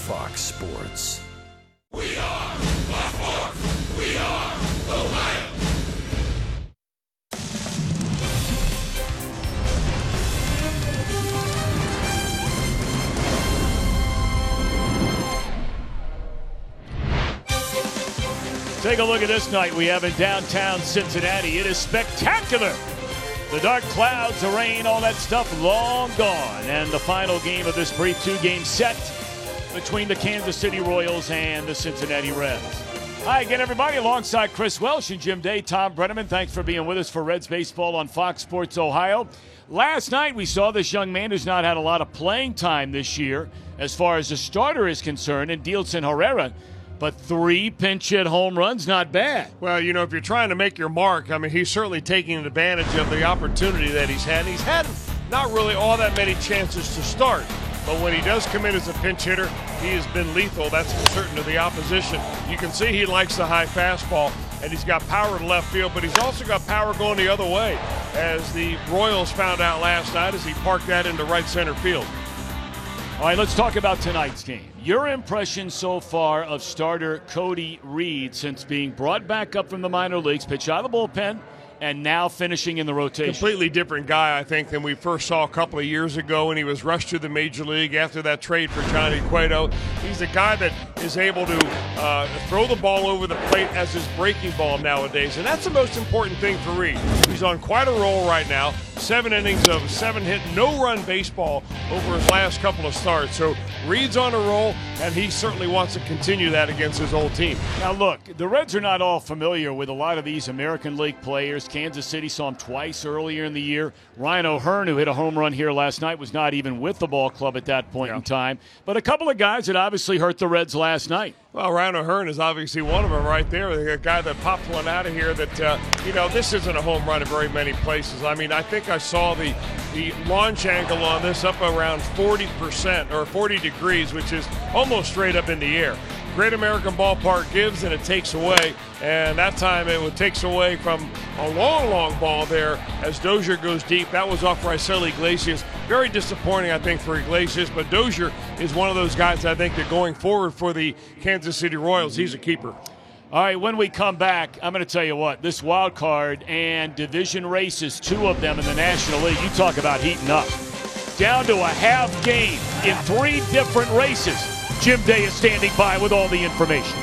Fox Sports. We are Fox Sports. We are Ohio. Take a look at this night we have in downtown Cincinnati. It is spectacular. The dark clouds, the rain, all that stuff long gone. And the final game of this brief two-game set between the Kansas City Royals and the Cincinnati Reds. Hi again, everybody. Alongside Chris Welsh and Jim Day, Tom Brenneman. Thanks for being with us for Reds Baseball on Fox Sports Ohio. Last night we saw this young man who's not had a lot of playing time this year as far as the starter is concerned, and Dilson Herrera. But 3 pinch hit home runs, not bad. Well, you know, if you're trying to make your mark, I mean, he's certainly taking advantage of the opportunity that he's had. He's had not really all that many chances to start, but when he does come in as a pinch hitter, he has been lethal. That's for certain to the opposition. You can see he likes the high fastball, and he's got power to left field, but he's also got power going the other way, as the Royals found out last night as he parked that into right center field. All right, let's talk about tonight's game. Your impression so far of starter Cody Reed since being brought back up from the minor leagues, pitch out of the bullpen, and now finishing in the rotation. Completely different guy, I think, than we first saw a couple of years ago when he was rushed to the major league after that trade for Johnny Cueto. He's a guy that is able to throw the ball over the plate as his breaking ball nowadays, and that's the most important thing for Reed. He's on quite a roll right now. 7 innings of 7-hit, no-run baseball over his last couple of starts. So Reed's on a roll, and he certainly wants to continue that against his old team. Now, look, the Reds are not all familiar with a lot of these American League players. Kansas City saw him twice earlier in the year. Ryan O'Hearn, who hit a home run here last night, was not even with the ball club at that point in time. But a couple of guys that obviously hurt the Reds last night. Well, Ryan O'Hearn is obviously one of them right there. The guy that popped one out of here that, you know, this isn't a home run in very many places. I mean, I think I saw the launch angle on this up around 40% or 40 degrees, which is almost straight up in the air. Great American Ballpark gives and it takes away, and that time it takes away from a long ball there as Dozier goes deep. That was off Raisel Iglesias. Very disappointing, I think, for Iglesias, but Dozier is one of those guys I think that going forward for the Kansas City Royals, he's a keeper. All right, when we come back, I'm going to tell you what, this wild card and division races, 2 of them in the National League, you talk about heating up. Down to a half game in 3 different races. Jim Day is standing by with all the information.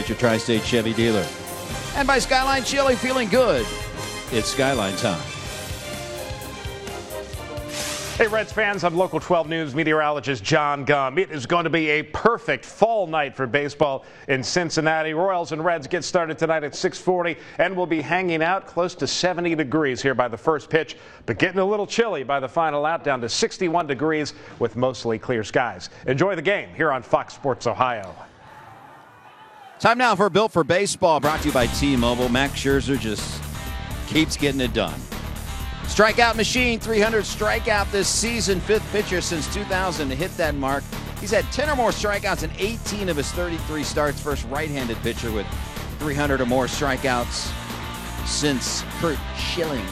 at your Tri-State Chevy dealer. And by Skyline Chili, feeling good. It's Skyline time. Hey Reds fans, I'm Local 12 News meteorologist John Gum. It is going to be a perfect fall night for baseball in Cincinnati. Royals and Reds get started tonight at 6:40 and will be hanging out close to 70 degrees here by the first pitch, but getting a little chilly by the final out, down to 61 degrees with mostly clear skies. Enjoy the game here on Fox Sports Ohio. Time now for Built for Baseball, brought to you by T-Mobile. Max Scherzer just keeps getting it done. Strikeout machine, 300 strikeout this season, fifth pitcher since 2000 to hit that mark. He's had 10 or more strikeouts in 18 of his 33 starts. First right-handed pitcher with 300 or more strikeouts since Curt Schilling.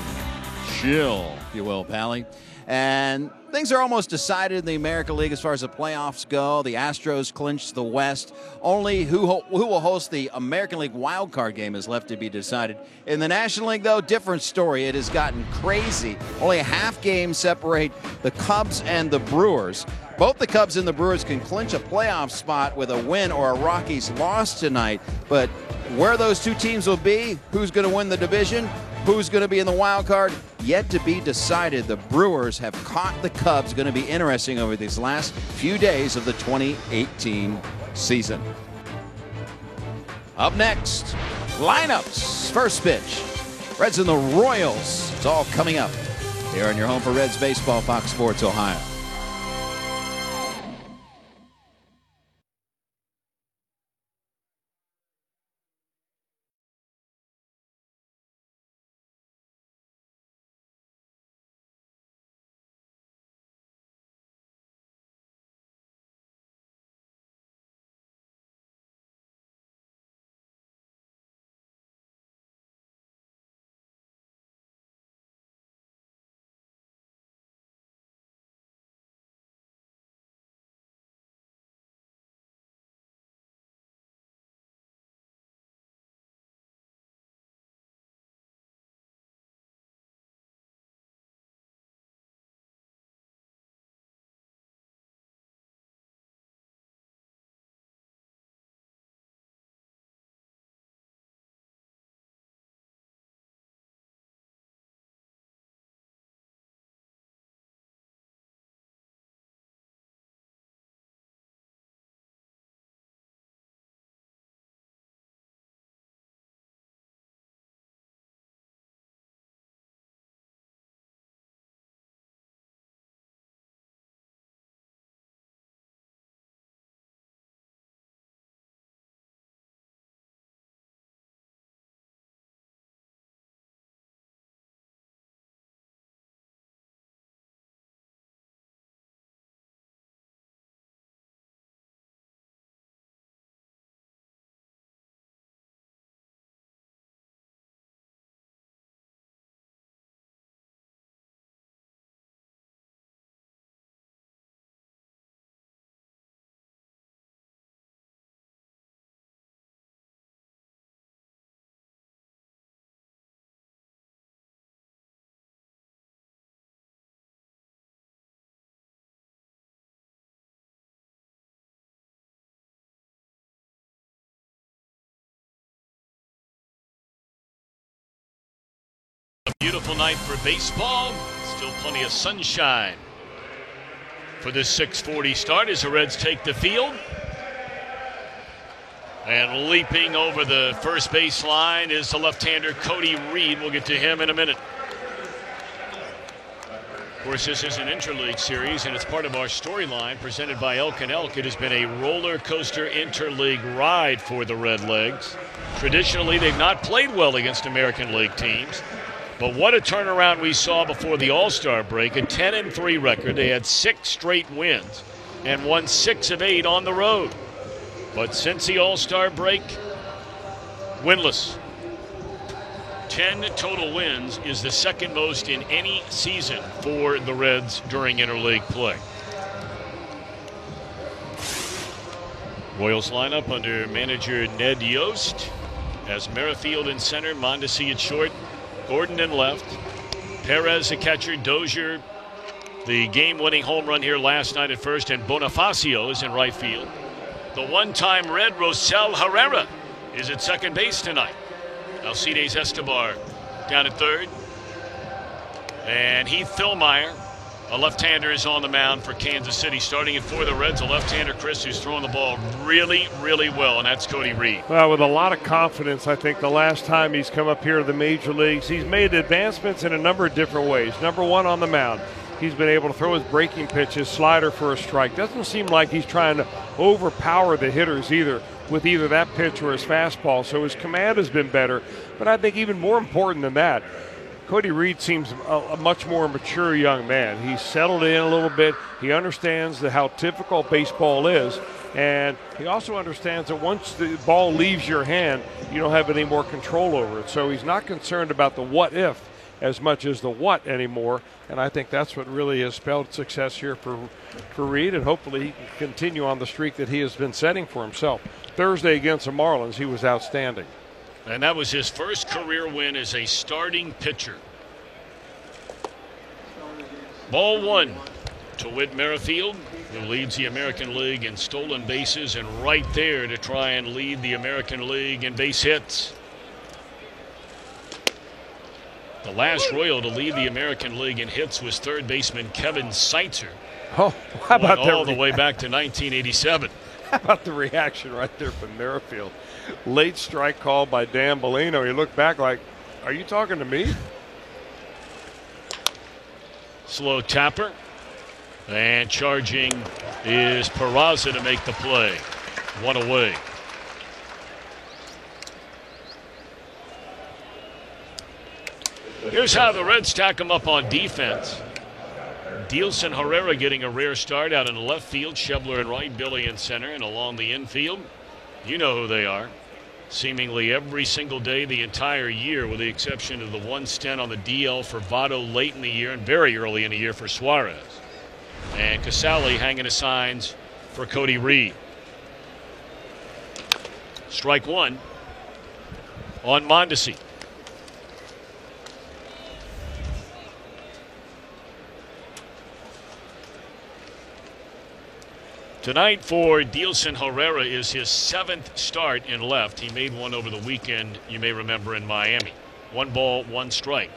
Chill, if you will, Pally. And things are almost decided in the American League as far as the playoffs go. The Astros clinched the West. Only who will host the American League wildcard game is left to be decided. In the National League, though, different story. It has gotten crazy. Only a half game separate the Cubs and the Brewers. Both the Cubs and the Brewers can clinch a playoff spot with a win or a Rockies loss tonight. But where those two teams will be, who's going to win the division, who's going to be in the wild card, yet to be decided. The Brewers have caught the Cubs. Going to be interesting over these last few days of the 2018 season. Up next, lineups, first pitch, Reds and the Royals. It's all coming up here on your home for Reds baseball, Fox Sports Ohio. A beautiful night for baseball. Still plenty of sunshine for this 6:40 start as the Reds take the field. And leaping over the first base line is the left-hander Cody Reed. We'll get to him in a minute. Of course, this is an interleague series, and it's part of our storyline presented by Elk & Elk. It has been a roller coaster interleague ride for the Redlegs. Traditionally, they've not played well against American League teams. But what a turnaround we saw before the All-Star break. A 10-3 record. They had 6 straight wins and won 6 of 8 on the road. But since the All-Star break, winless. 10 total wins is the second most in any season for the Reds during interleague play. Royals lineup under manager Ned Yost as Merrifield in center, Mondesi at short, Gordon in left, Perez the catcher, Dozier the game-winning home run here last night at first, and Bonifacio is in right field. The one-time Red Rosell Herrera is at second base tonight. Alcides Escobar down at third. And Heath Thillmeyer, a left-hander, is on the mound for Kansas City. Starting for the Reds, a left-hander, Chris, who's throwing the ball really, really well, and that's Cody Reed. Well, with a lot of confidence, I think the last time he's come up here to the major leagues, he's made advancements in a number of different ways. Number one, on the mound, he's been able to throw his breaking pitches, slider for a strike. Doesn't seem like he's trying to overpower the hitters either with either that pitch or his fastball, so his command has been better. But I think even more important than that, Cody Reed seems a much more mature young man. He's settled in a little bit. He understands how difficult baseball is, and he also understands that once the ball leaves your hand, you don't have any more control over it. So he's not concerned about the what if as much as the what anymore, and I think that's what really has spelled success here for Reed, and hopefully he can continue on the streak that he has been setting for himself. Thursday against the Marlins, he was outstanding. And that was his first career win as a starting pitcher. Ball one to Whit Merrifield, who leads the American League in stolen bases and right there to try and lead the American League in base hits. The last Royal to lead the American League in hits was third baseman Kevin Seitzer. Oh, how about that? All the way back to 1987. How about the reaction right there from Merrifield? Late strike call by Dan Bellino. He looked back like, are you talking to me? Slow tapper. And charging is Peraza to make the play. One away. Here's how the Reds stack them up on defense. Dielson Herrera getting a rare start out in the left field. Schebler in right, Billy in center, and along the infield. You know who they are. Seemingly every single day the entire year, with the exception of the one stint on the DL for Votto late in the year and very early in the year for Suarez. And Casale hanging his signs for Cody Reed. Strike one on Mondesi. Tonight for Dielson Herrera is his 7th start in left. He made one over the weekend, you may remember, in Miami. 1 ball, 1 strike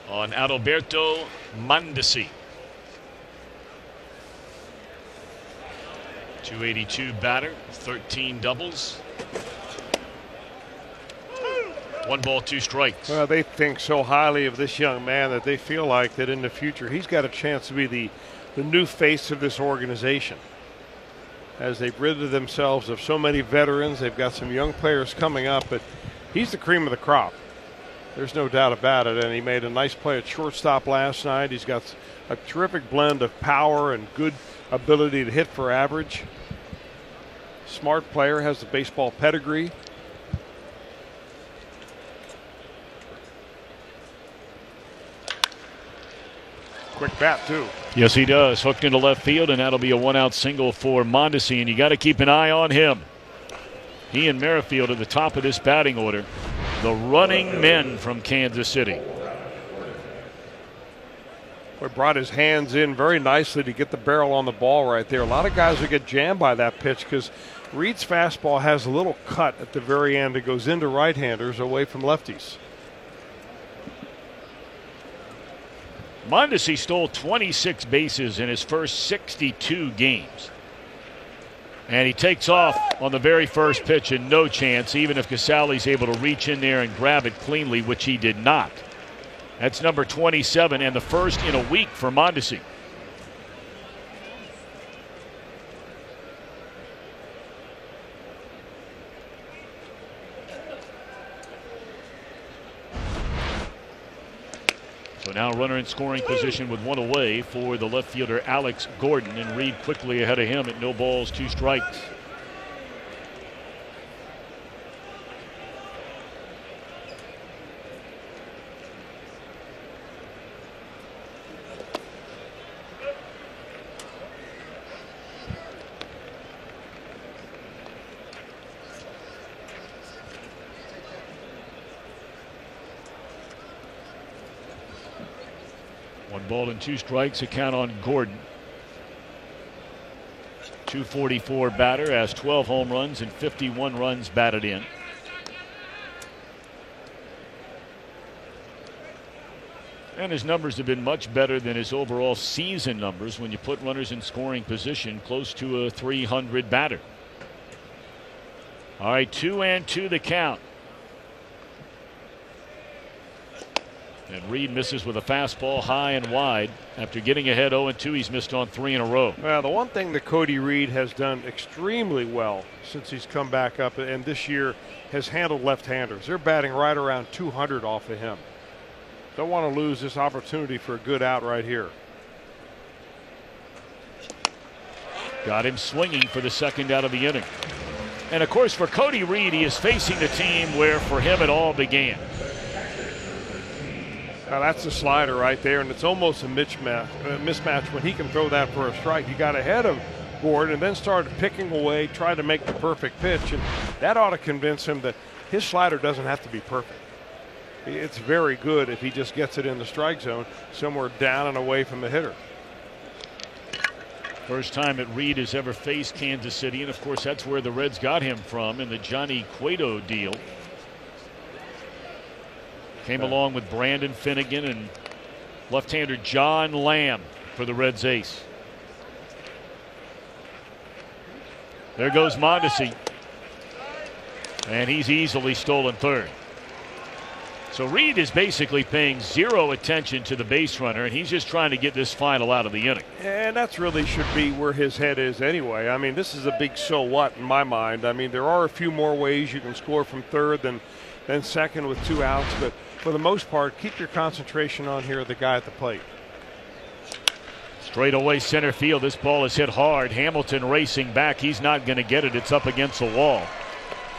on Adalberto Mondesi. 282 batter, 13 doubles. 1 ball, 2 strikes. Well, they think so highly of this young man that they feel like that in the future he's got a chance to be the new face of this organization. As they've rid themselves of so many veterans, they've got some young players coming up, but he's the cream of the crop. There's no doubt about it, and he made a nice play at shortstop last night. He's got a terrific blend of power and good ability to hit for average. Smart player, has the baseball pedigree. Quick bat, too. Yes, he does. Hooked into left field, and that'll be a 1-out single for Mondesi, and you got to keep an eye on him. He and Merrifield at the top of this batting order. The running men from Kansas City. Boy, brought his hands in very nicely to get the barrel on the ball right there. A lot of guys will get jammed by that pitch because Reed's fastball has a little cut at the very end. It goes into right-handers away from lefties. Mondesi stole 26 bases in his first 62 games. And he takes off on the very first pitch and no chance, even if Casale's able to reach in there and grab it cleanly, which he did not. That's number 27 and the first in a week for Mondesi. So now runner in scoring position with 1 away for the left fielder Alex Gordon, and Reed quickly ahead of him at 0 balls, 2 strikes. Ball and 2 strikes, a count on Gordon. 244 batter, has 12 home runs and 51 runs batted in. And his numbers have been much better than his overall season numbers when you put runners in scoring position, close to a 300 batter. All right, 2-2 the count. And Reed misses with a fastball high and wide. After getting ahead 0-2, he's missed on 3 in a row. Well, the one thing that Cody Reed has done extremely well since he's come back up and this year has handled left-handers. They're batting right around 200 off of him. Don't want to lose this opportunity for a good out right here. Got him swinging for the second out of the inning. And of course, for Cody Reed, he is facing the team where for him it all began. Now that's a slider right there, and it's almost a mismatch when he can throw that for a strike. He got ahead of Gord and then started picking away, tried to make the perfect pitch, and that ought to convince him that his slider doesn't have to be perfect. It's very good if he just gets it in the strike zone somewhere down and away from the hitter. First time that Reed has ever faced Kansas City, and of course that's where the Reds got him from in the Johnny Cueto deal. Came along with Brandon Finnegan and left-hander John Lamb for the Reds ace. There goes Mondesi. And he's easily stolen third. So Reed is basically paying zero attention to the base runner, and he's just trying to get this final out of the inning. And that's really should be where his head is anyway. I mean, this is a big so what in my mind. I mean, there are a few more ways you can score from third than second with 2 outs, but for the most part, keep your concentration on here, the guy at the plate. Straight away center field. This ball is hit hard. Hamilton racing back. He's not going to get it. It's up against the wall.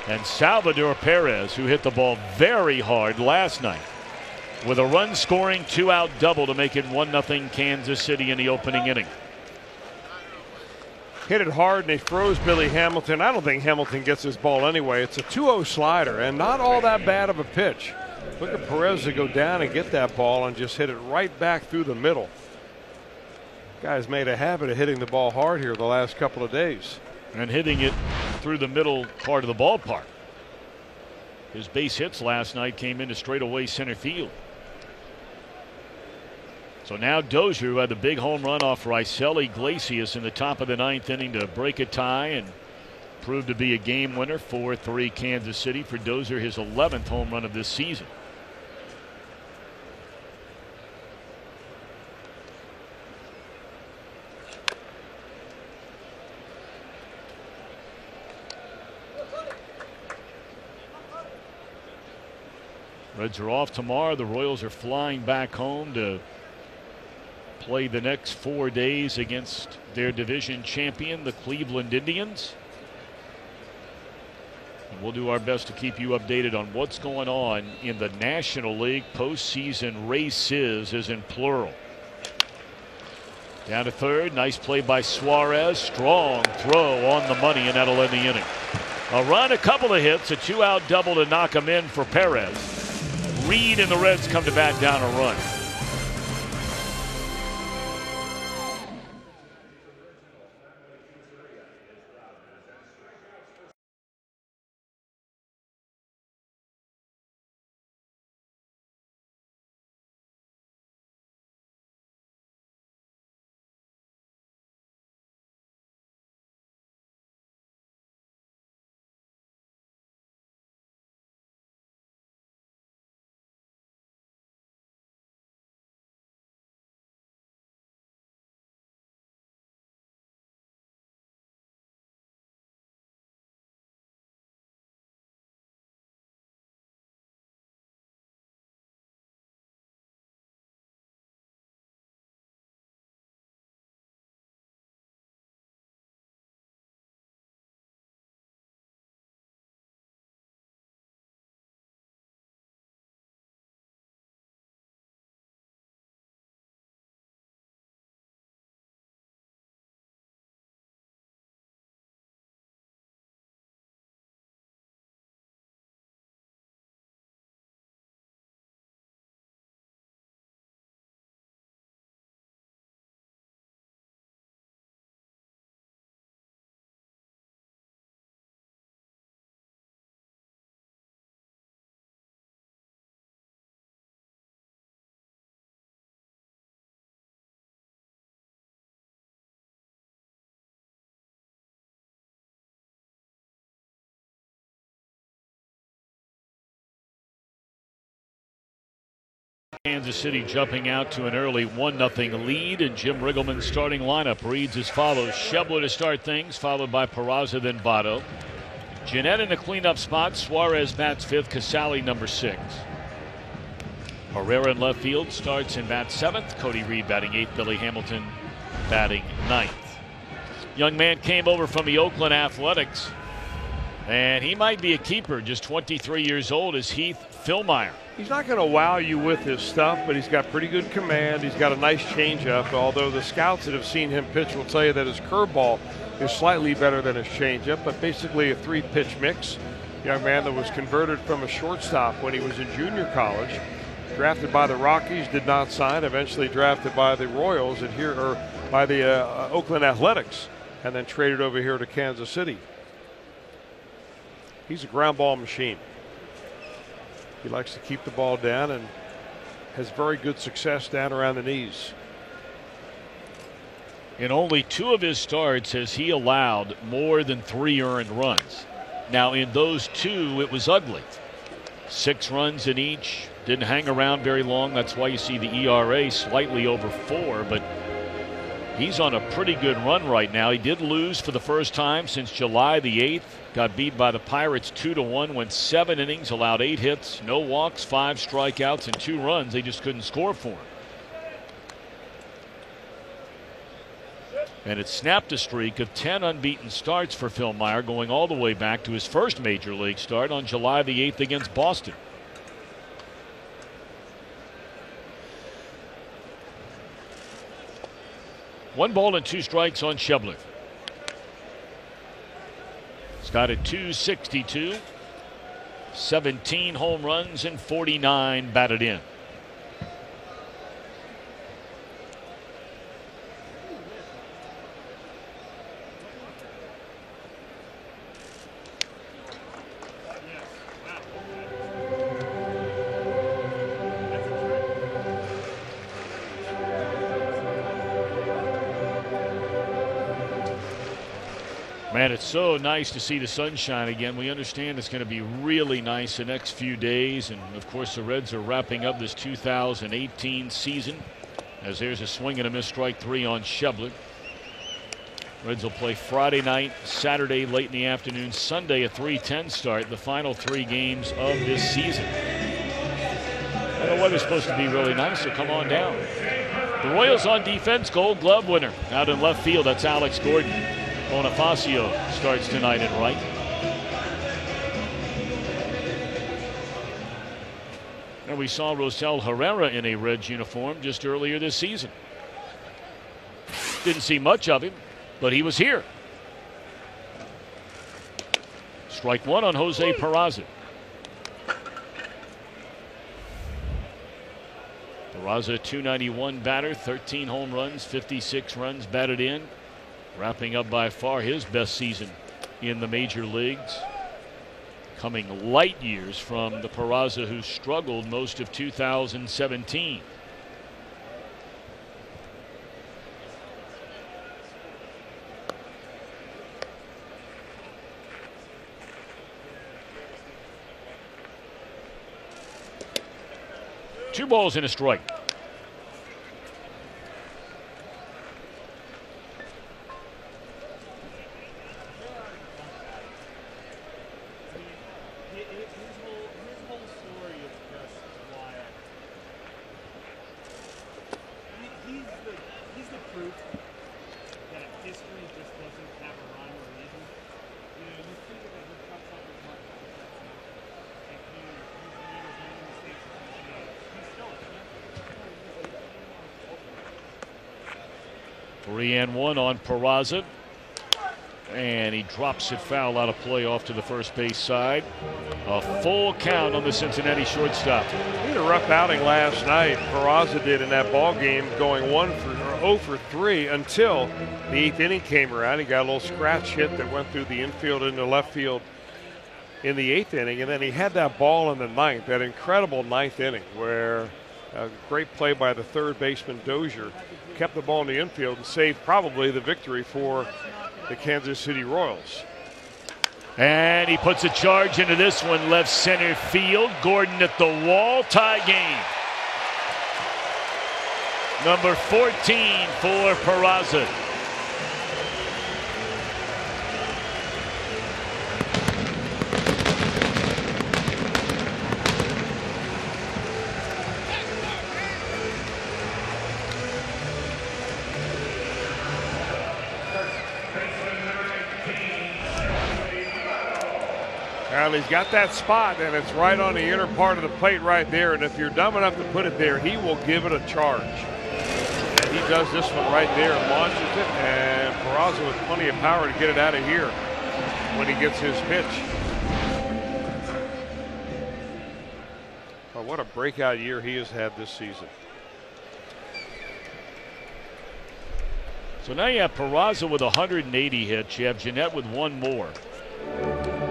And Salvador Perez, who hit the ball very hard last night, with a run-scoring 2-out double to make it 1-0 Kansas City in the opening inning. Hit it hard and he froze Billy Hamilton. I don't think Hamilton gets this ball anyway. It's a 2-0 slider and not all that bad of a pitch. Look at Perez to go down and get that ball and just hit it right back through the middle. Guy's made a habit of hitting the ball hard here the last couple of days. And hitting it through the middle part of the ballpark. His base hits last night came into straightaway center field. So now Dozier, who had the big home run off Raisel Iglesias in the top of the 9th inning to break a tie and prove to be a game winner. 4-3 Kansas City for Dozier, his 11th home run of this season. Reds are off tomorrow. The Royals are flying back home to play the next 4 days against their division champion, the Cleveland Indians. And we'll do our best to keep you updated on what's going on in the National League. Postseason races is in plural. Down to third. Nice play by Suarez. Strong throw on the money, and that'll end the inning. A run, a couple of hits, a 2-out double to knock him in for Perez. Reed and the Reds come to bat down a run. Kansas City jumping out to an early 1-0 lead, and Jim Riggleman's starting lineup reads as follows. Schebler to start things, followed by Peraza, then Votto. Jeanette in the cleanup spot. Suarez bats fifth. Casali number 6. Herrera in left field starts and bats 7th. Cody Reed batting 8th. Billy Hamilton batting 9th. Young man came over from the Oakland Athletics, and he might be a keeper. Just 23 years old is Heath Fillmyer. He's not going to wow you with his stuff, but he's got pretty good command. He's got a nice changeup, although the scouts that have seen him pitch will tell you that his curveball is slightly better than his changeup, but basically a 3-pitch mix. Young man that was converted from a shortstop when he was in junior college, drafted by the Rockies, did not sign, eventually drafted by the Royals and here, or by the Oakland Athletics, and then traded over here to Kansas City. He's a ground ball machine. He likes to keep the ball down and has very good success down around the knees. In only 2 of his starts has he allowed more than 3 earned runs. Now in those 2 it was ugly. 6 runs in each. Didn't hang around very long. That's why you see the ERA slightly over 4, but he's on a pretty good run right now. He did lose for the first time since July the 8th. Got beat by the Pirates 2-1, went 7 innings, allowed 8 hits, no walks, 5 strikeouts, and 2 runs. They just couldn't score for him. And it snapped a streak of 10 unbeaten starts for Fillmyer, going all the way back to his first major league start on July the 8th against Boston. One ball and 2 strikes on Schebler. Scott at .262, 17 home runs and 49 batted in. Man, it's so nice to see the sunshine again. We understand it's going to be really nice the next few days. And, of course, the Reds are wrapping up this 2018 season as there's a swing and a miss, strike 3 on Schebler. Reds will play Friday night, Saturday late in the afternoon, Sunday a 3:10 start, the final 3 games of this season. Well, the weather's supposed to be really nice, so come on down. The Royals on defense, Gold Glove winner. Out in left field, that's Alex Gordon. Bonifacio starts tonight at right. And we saw Rosell Herrera in a Reds uniform just earlier this season. Didn't see much of him, but he was here. Strike 1 on Jose Peraza. Peraza, .291 batter, 13 home runs, 56 runs batted in. Wrapping up by far his best season in the major leagues. Coming light years from the Peraza who struggled most of 2017. Two balls and a strike. And 1 on Peraza, and he drops it foul out of play off to the first base side. A full count on the Cincinnati shortstop. He had a rough outing last night. Peraza did in that ball game, going 0 for 3 until the 8th inning came around. He got a little scratch hit that went through the infield into left field in the 8th inning, and then he had that ball in the 9th, that incredible 9th inning where a great play by the third baseman Dozier kept the ball in the infield and saved probably the victory for the Kansas City Royals. And he puts a charge into this one, left center field. Gordon at the wall, tie game. Number 14 for Peraza. Well, he's got that spot, and it's right on the inner part of the plate right there. And if you're dumb enough to put it there, he will give it a charge. And he does this one right there and launches it. And Peraza with plenty of power to get it out of here when he gets his pitch. Oh, what a breakout year he has had this season. So now you have Peraza with 180 hits. You have Jeanette with one more.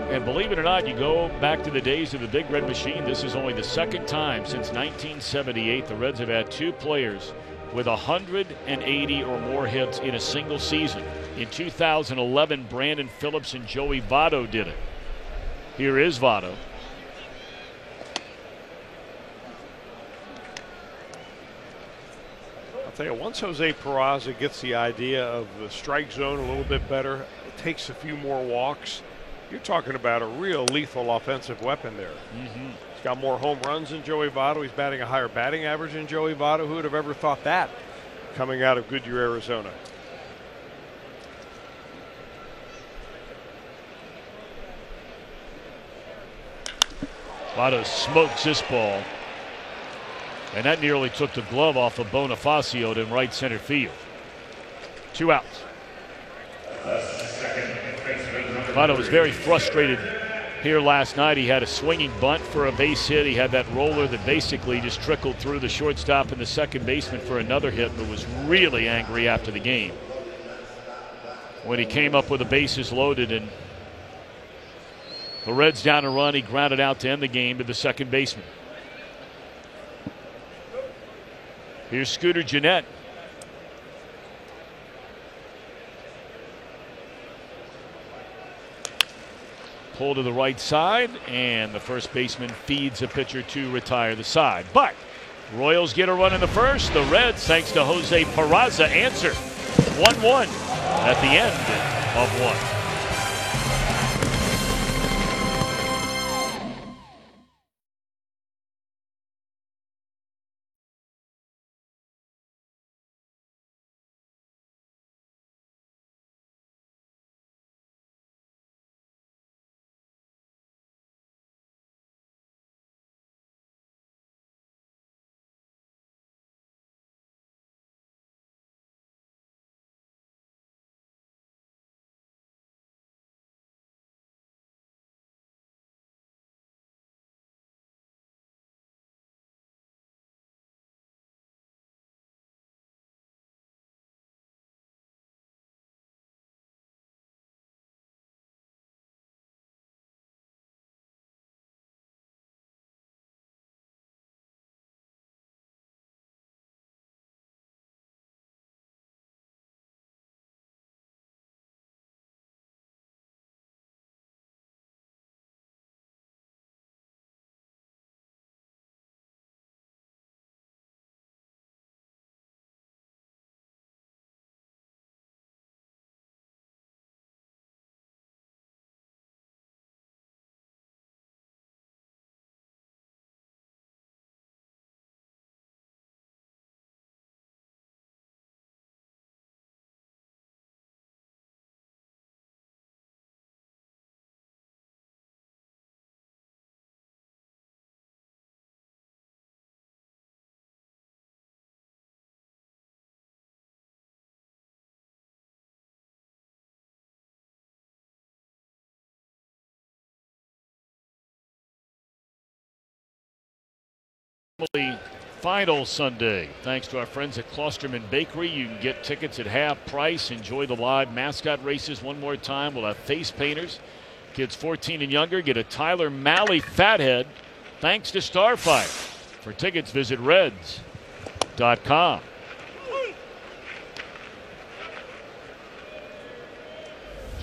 And believe it or not, you go back to the days of the Big Red Machine. This is only the second time since 1978 the Reds have had two players with 180 or more hits in a single season. In 2011, Brandon Phillips and Joey Votto did it. Here is Votto. I'll tell you, once Jose Peraza gets the idea of the strike zone a little bit better, takes a few more walks, you're talking about a real lethal offensive weapon there. He's got more home runs than Joey Votto. He's batting a higher batting average than Joey Votto. Who would have ever thought that coming out of Goodyear, Arizona? Votto smokes this ball. And that nearly took the glove off of Bonifacio in right center field. 2 outs. Votto was very frustrated here last night. He had a swinging bunt for a base hit. He had that roller that basically just trickled through the shortstop and the second baseman for another hit, but was really angry after the game when he came up with the bases loaded and the Reds down a run. He grounded out to end the game to the second baseman. Here's Scooter Gennett. Pull to the right side, and the first baseman feeds a pitcher to retire the side. But Royals get a run in the first. The Reds, thanks to Jose Peraza, answer 1-1 at the end of one. Final Sunday. Thanks to our friends at Klosterman Bakery. You can get tickets at half price. Enjoy the live mascot races one more time. We'll have face painters. Kids 14 and younger get a Tyler Malley fathead thanks to Starfire. For tickets, visit Reds.com.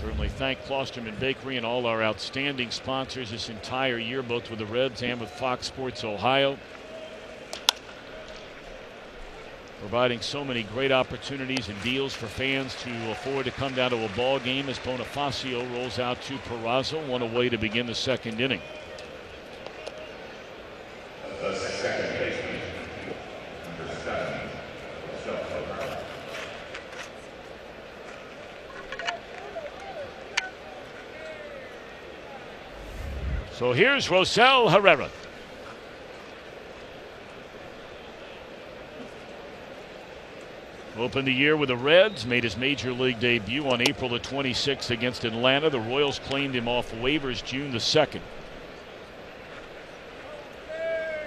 Certainly thank Klosterman Bakery and all our outstanding sponsors this entire year, both with the Reds and with Fox Sports Ohio. providing so many great opportunities and deals for fans to afford to come down to a ball game as Bonifacio rolls out to Peraza, one away to begin the second inning. The second baseman, number 7, Rosell. So here's Rosell Herrera. Opened the year with the Reds, made his major league debut on April the 26th against Atlanta. The Royals claimed him off waivers June the 2nd.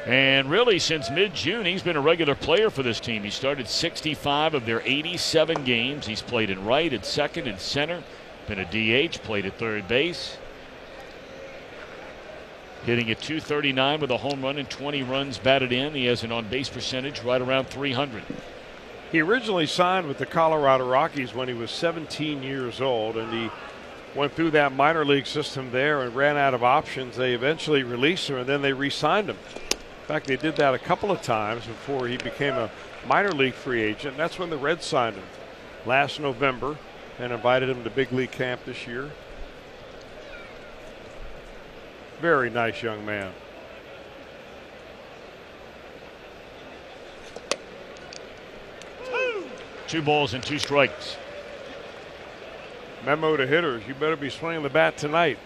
And really, since mid-June, he's been a regular player for this team. He started 65 of their 87 games. He's played in right, at second, and center. Been a DH, played at third base. Hitting at .239 with a home run and 20 runs batted in. He has an on-base percentage right around 300. He originally signed with the Colorado Rockies when he was 17 years old, and he went through that minor league system there and ran out of options. They eventually released him, and then they re-signed him. In fact, they did that a couple of times before he became a minor league free agent. That's when the Reds signed him last November and invited him to big league camp this year. Very nice young man. Two balls and 2 strikes. Memo to hitters, you better be swinging the bat tonight.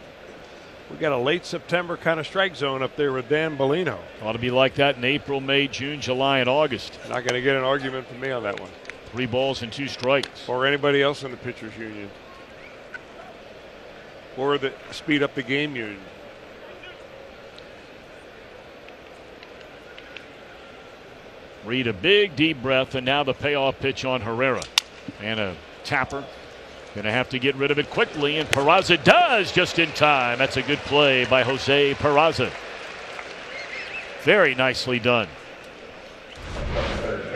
We got a late September kind of strike zone up there with Dan Bellino. Ought to be like that in April, May, June, July, and August. Not going to get an argument from me on that one. 3 balls and 2 strikes. Or anybody else in the pitchers union. Or the speed up the game union. Reed a big deep breath, and now the payoff pitch on Herrera. And a tapper. Going to have to get rid of it quickly, and Peraza does just in time. That's a good play by Jose Peraza. Very nicely done.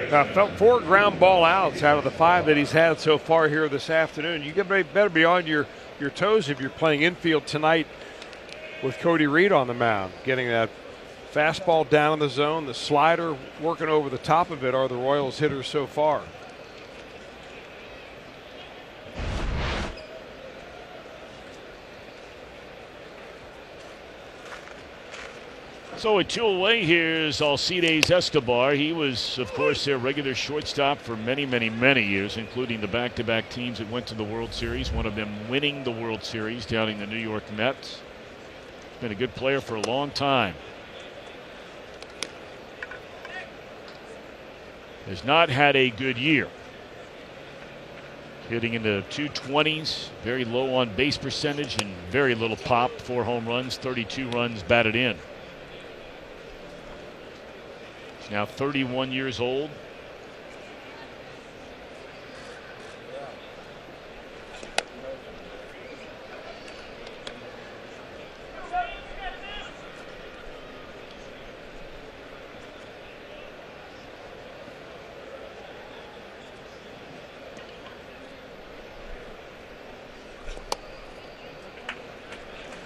4 ground ball outs out of the 5 that he's had so far here this afternoon. You better be on your toes if you're playing infield tonight with Cody Reed on the mound. Getting that fastball down in the zone, the slider working over the top of it are the Royals hitters so far. So at 2 away, here's Alcides Escobar. He was, of course, their regular shortstop for many, many, many years, including the back-to-back teams that went to the World Series, one of them winning the World Series down in the New York Mets. Been a good player for a long time. Has not had a good year. Hitting in the 220s, very low on base percentage and very little pop. 4 home runs, 32 runs batted in. He's now 31 years old.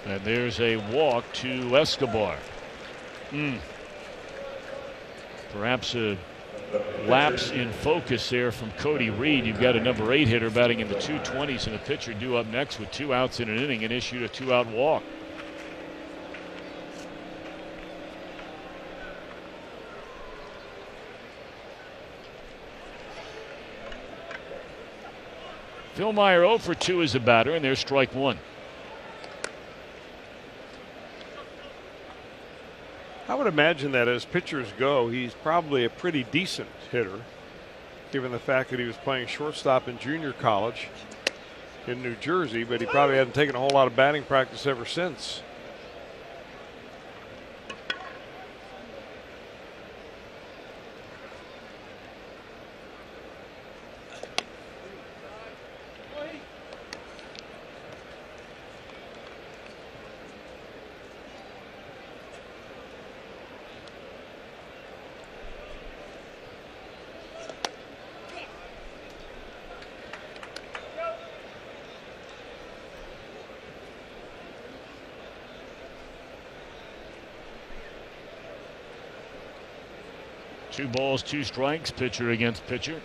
And there's a walk to Escobar. Perhaps a lapse in focus there from Cody Reed. You've got a number 8 hitter batting in the 220s and a pitcher due up next with 2 outs in an inning and issued a 2-out walk. Phil Meyer 0 for 2 as a batter, and there's strike 1. I would imagine that as pitchers go, he's probably a pretty decent hitter, given the fact that he was playing shortstop in junior college in New Jersey, but he probably hadn't taken a whole lot of batting practice ever since. 2 balls, 2 strikes, pitcher against pitcher.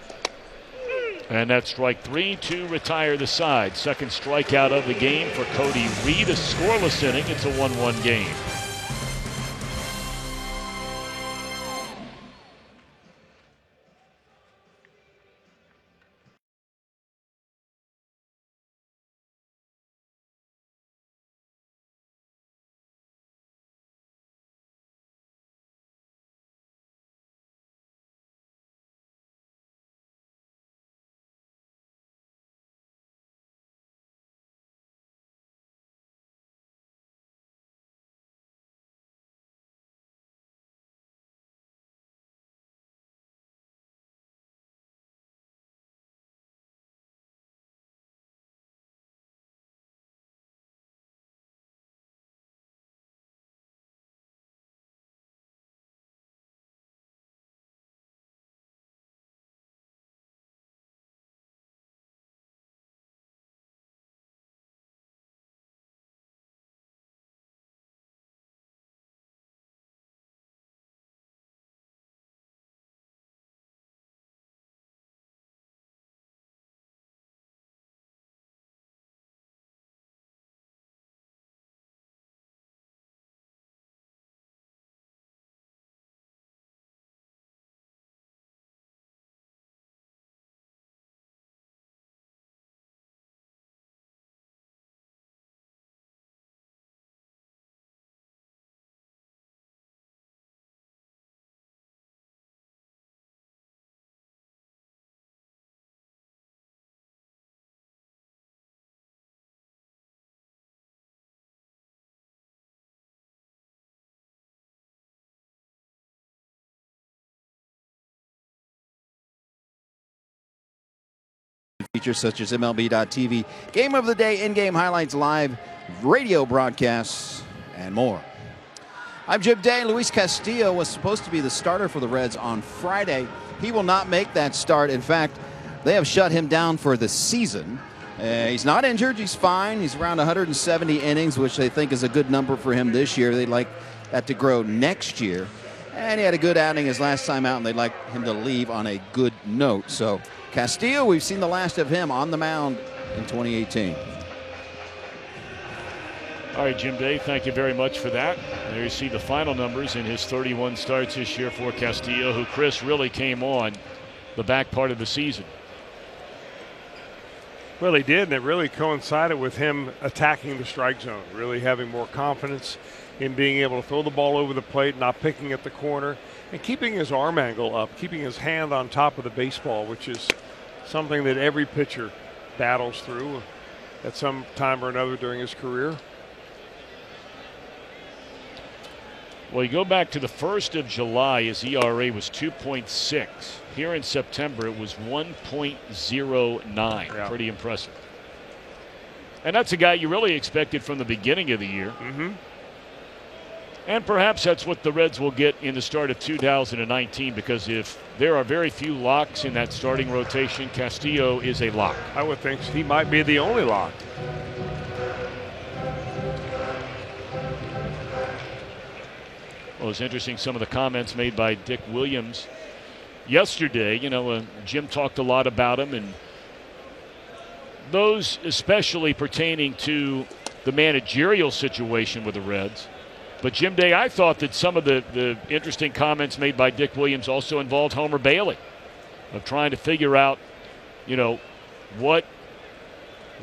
And that's strike 3 to retire the side. Second strikeout of the game for Cody Reed. A scoreless inning. It's a 1-1 game. Features such as MLB.TV, Game of the Day, in-game highlights, live radio broadcasts, and more. I'm Jim Day. Luis Castillo was supposed to be the starter for the Reds on Friday. He will not make that start. In fact, they have shut him down for the season. He's not injured. He's fine. He's around 170 innings, which they think is a good number for him this year. They'd like that to grow next year. And he had a good outing his last time out, and they'd like him to leave on a good note. So Castillo, we've seen the last of him on the mound in 2018. All right, Jim Day, thank you very much for that. There you see the final numbers in his 31 starts this year for Castillo, who, Chris, really came on the back part of the season. Well, he did, and it really coincided with him attacking the strike zone, really having more confidence in being able to throw the ball over the plate, not picking at the corner, and keeping his arm angle up, keeping his hand on top of the baseball, which is something that every pitcher battles through at some time or another during his career. Well, you go back to the 1st of July, his ERA was 2.6. Here in September, it was 1.09. Yeah. Pretty impressive. And that's a guy you really expected from the beginning of the year. Mm-hmm. And perhaps that's what the Reds will get in the start of 2019, because if there are very few locks in that starting rotation, Castillo is a lock. I would think he might be the only lock. Well, it's interesting some of the comments made by Dick Williams yesterday. You know, Jim talked a lot about him, and those especially pertaining to the managerial situation with the Reds. But Jim Day, I thought that some of the interesting comments made by Dick Williams also involved Homer Bailey, of trying to figure out, you know, what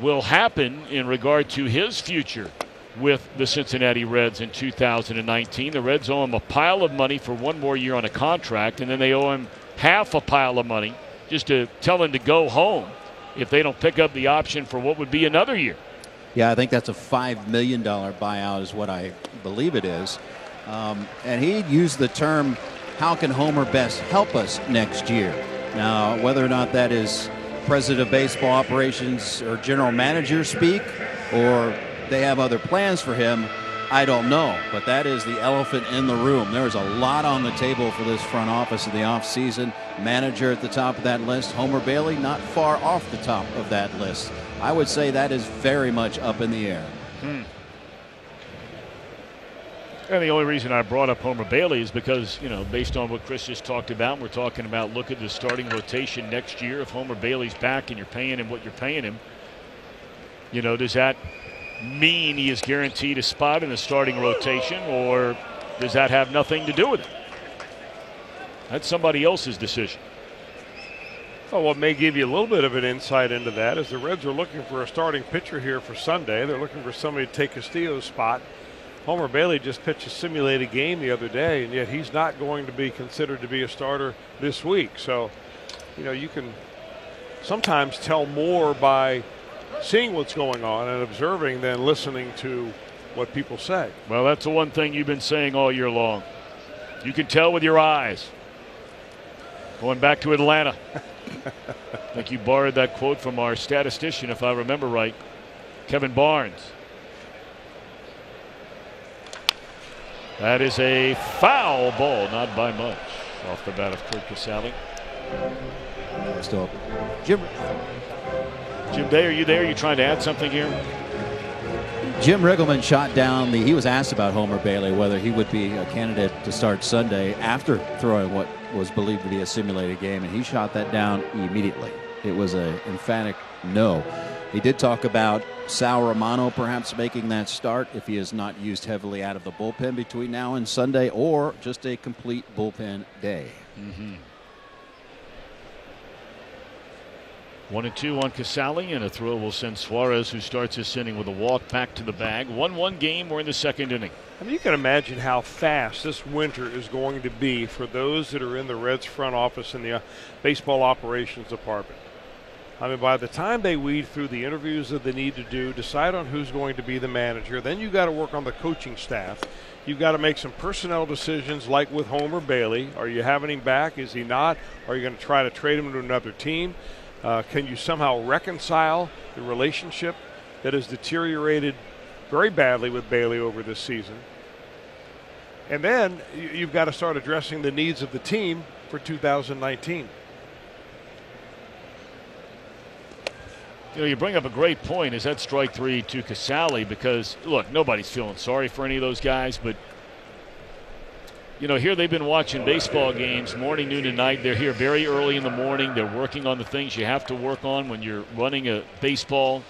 will happen in regard to his future with the Cincinnati Reds in 2019. The Reds owe him a pile of money for one more year on a contract, and then they owe him half a pile of money just to tell him to go home if they don't pick up the option for what would be another year. Yeah, I think that's a $5 million buyout is what I believe it is. And he used the term, how can Homer best help us next year? Now, whether or not that is president of baseball operations or general manager speak, or they have other plans for him, I don't know. But that is the elephant in the room. There's a lot on the table for this front office in the offseason. Manager at the top of that list. Homer Bailey not far off the top of that list. I would say that is very much up in the air. And the only reason I brought up Homer Bailey is because, based on what Chris just talked about, we're talking about look at the starting rotation next year. If Homer Bailey's back and you're paying him what you're paying him, does that mean he is guaranteed a spot in the starting rotation, or does that have nothing to do with it? That's somebody else's decision. Well, what may give you a little bit of an insight into that is the Reds are looking for a starting pitcher here for Sunday. They're looking for somebody to take Castillo's spot. Homer Bailey just pitched a simulated game the other day, and yet he's not going to be considered to be a starter this week. So, you can sometimes tell more by seeing what's going on and observing than listening to what people say. Well, that's the one thing you've been saying all year long. You can tell with your eyes. Going back to Atlanta. I think you borrowed that quote from our statistician, if I remember right, Kevin Barnes. That is a foul ball, not by much, off the bat of Curt Casali. Still, Jim Day, are you there? Are you trying to add something here? Jim Riggleman shot down he was asked about Homer Bailey, whether he would be a candidate to start Sunday after throwing what was believed to be a simulated game, and he shot that down immediately. It was an emphatic no. He did talk about Sal Romano perhaps making that start if he is not used heavily out of the bullpen between now and Sunday, or just a complete bullpen day. 1-2 on Casali, and a throw will send Suarez, who starts his inning with a walk, back to the bag. 1-1 game. We're in the second inning. I mean, you can imagine how fast this winter is going to be for those that are in the Reds front office in the baseball operations department. I mean, by the time they weed through the interviews that they need to do, decide on who's going to be the manager, then you got to work on the coaching staff. You've got to make some personnel decisions, like with Homer Bailey. Are you having him back? Is he not? Are you going to try to trade him to another team? Can you somehow reconcile the relationship that has deteriorated very badly with Bailey over this season? And then you've got to start addressing the needs of the team for 2019. You bring up a great point. Is that strike three to Casali? Because, look, nobody's feeling sorry for any of those guys, but here they've been watching baseball games morning, noon, and night. They're here very early in the morning. They're working on the things you have to work on when you're running a baseball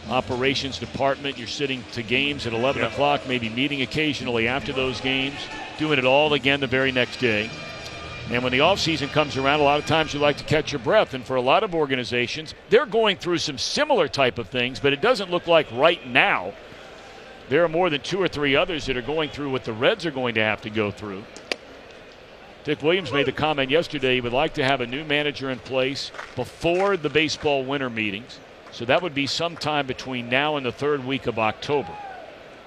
operations department. You're sitting to games at 11 o'clock, maybe meeting occasionally after those games, doing it all again the very next day. And when the offseason comes around, a lot of times you like to catch your breath. And for a lot of organizations, they're going through some similar type of things, but it doesn't look like right now there are more than 2 or 3 others that are going through what the Reds are going to have to go through. Dick Williams made the comment yesterday he would like to have a new manager in place before the baseball winter meetings. So that would be sometime between now and the 3rd week of October.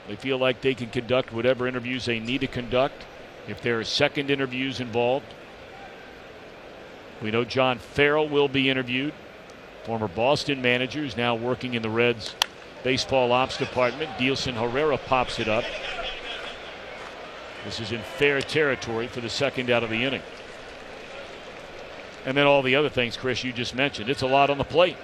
They feel like they can conduct whatever interviews they need to conduct. If there are second interviews involved, we know John Farrell will be interviewed. Former Boston manager who's now working in the Reds baseball ops department. Dielson Herrera pops it up. This is in fair territory for the second out of the inning. And then all the other things, Chris, you just mentioned. It's a lot on the plate.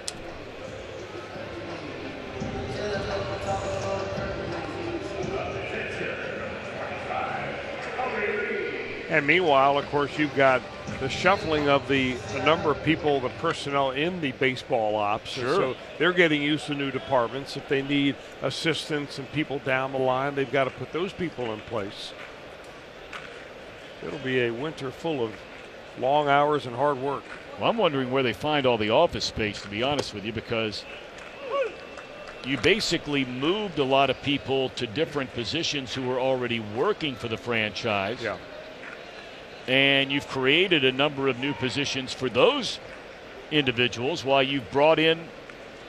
And meanwhile, of course, you've got the shuffling of the number of people, the personnel in the baseball ops. Sure. So they're getting used to new departments. If they need assistants and people down the line, they've got to put those people in place. It'll be a winter full of long hours and hard work. Well, I'm wondering where they find all the office space, to be honest with you, because you basically moved a lot of people to different positions who were already working for the franchise. Yeah. And you've created a number of new positions for those individuals while you've brought in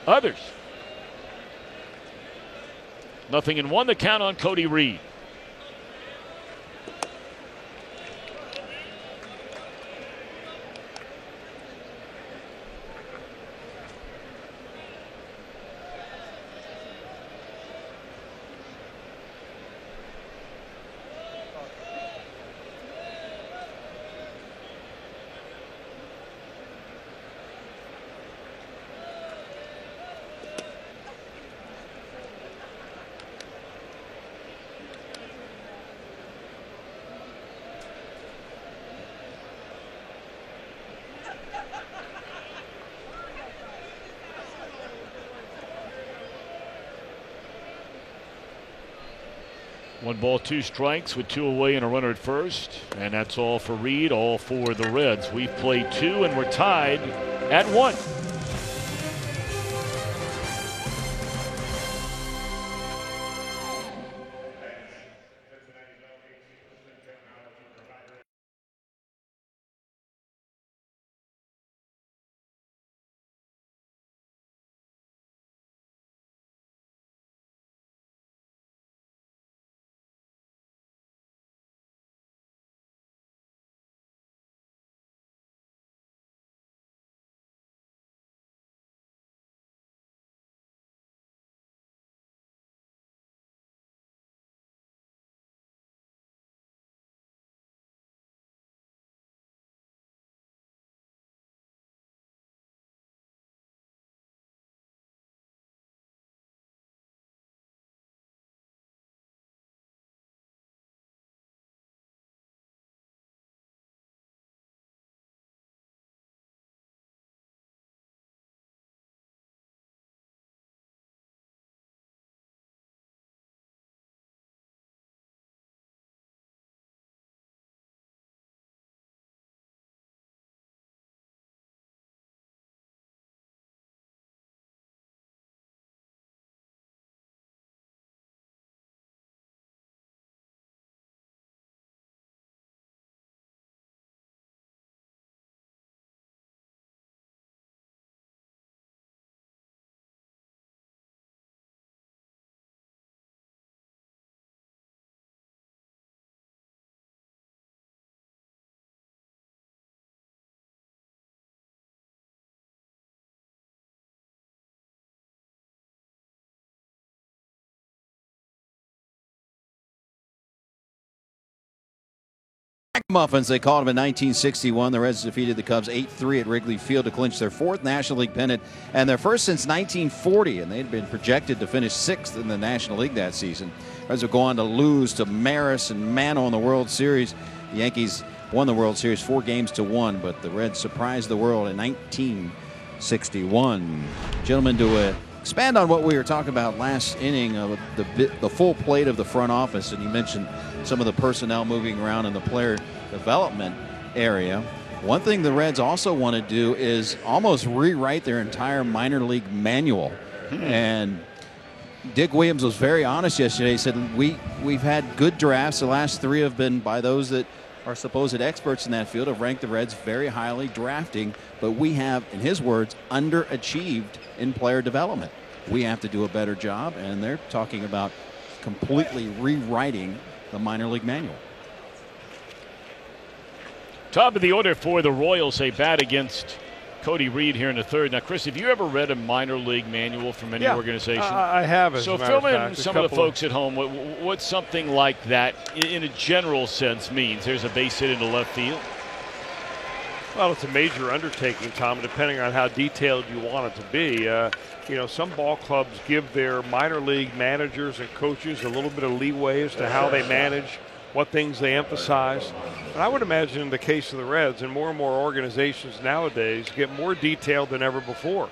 others. Nothing in one. The count on Cody Reed. 1 ball, 2 strikes with 2 away and a runner at first. And that's all for Reed, all for the Reds. We've played 2 and we're tied at 1. Muffins, they called them in 1961. The Reds defeated the Cubs 8-3 at Wrigley Field to clinch their 4th National League pennant and their first since 1940, and they had been projected to finish 6th in the National League that season. Reds would go on to lose to Maris and Mano in the World Series. The Yankees won the World Series 4-1, but the Reds surprised the world in 1961. Gentlemen, to expand on what we were talking about last inning of the full plate of the front office, and you mentioned some of the personnel moving around in the player development area. One thing the Reds also want to do is almost rewrite their entire minor league manual. And Dick Williams was very honest yesterday. He said, we've had good drafts. The last 3 have been by those that are supposed experts in that field, have ranked the Reds very highly drafting, but we have, in his words, underachieved in player development. We have to do a better job, and they're talking about completely rewriting the minor league manual. Top of the order for the Royals, a bat against Cody Reed here in the 3rd. Now, Chris, have you ever read a minor league manual from any organization? I have. So fill in some of the folks at home what something like that in a general sense means. There's a base hit into left field. Well, it's a major undertaking, Tom, depending on how detailed you want it to be. Some ball clubs give their minor league managers and coaches a little bit of leeway as to how they manage, what things they emphasize. And I would imagine in the case of the Reds, and more organizations nowadays get more detailed than ever before.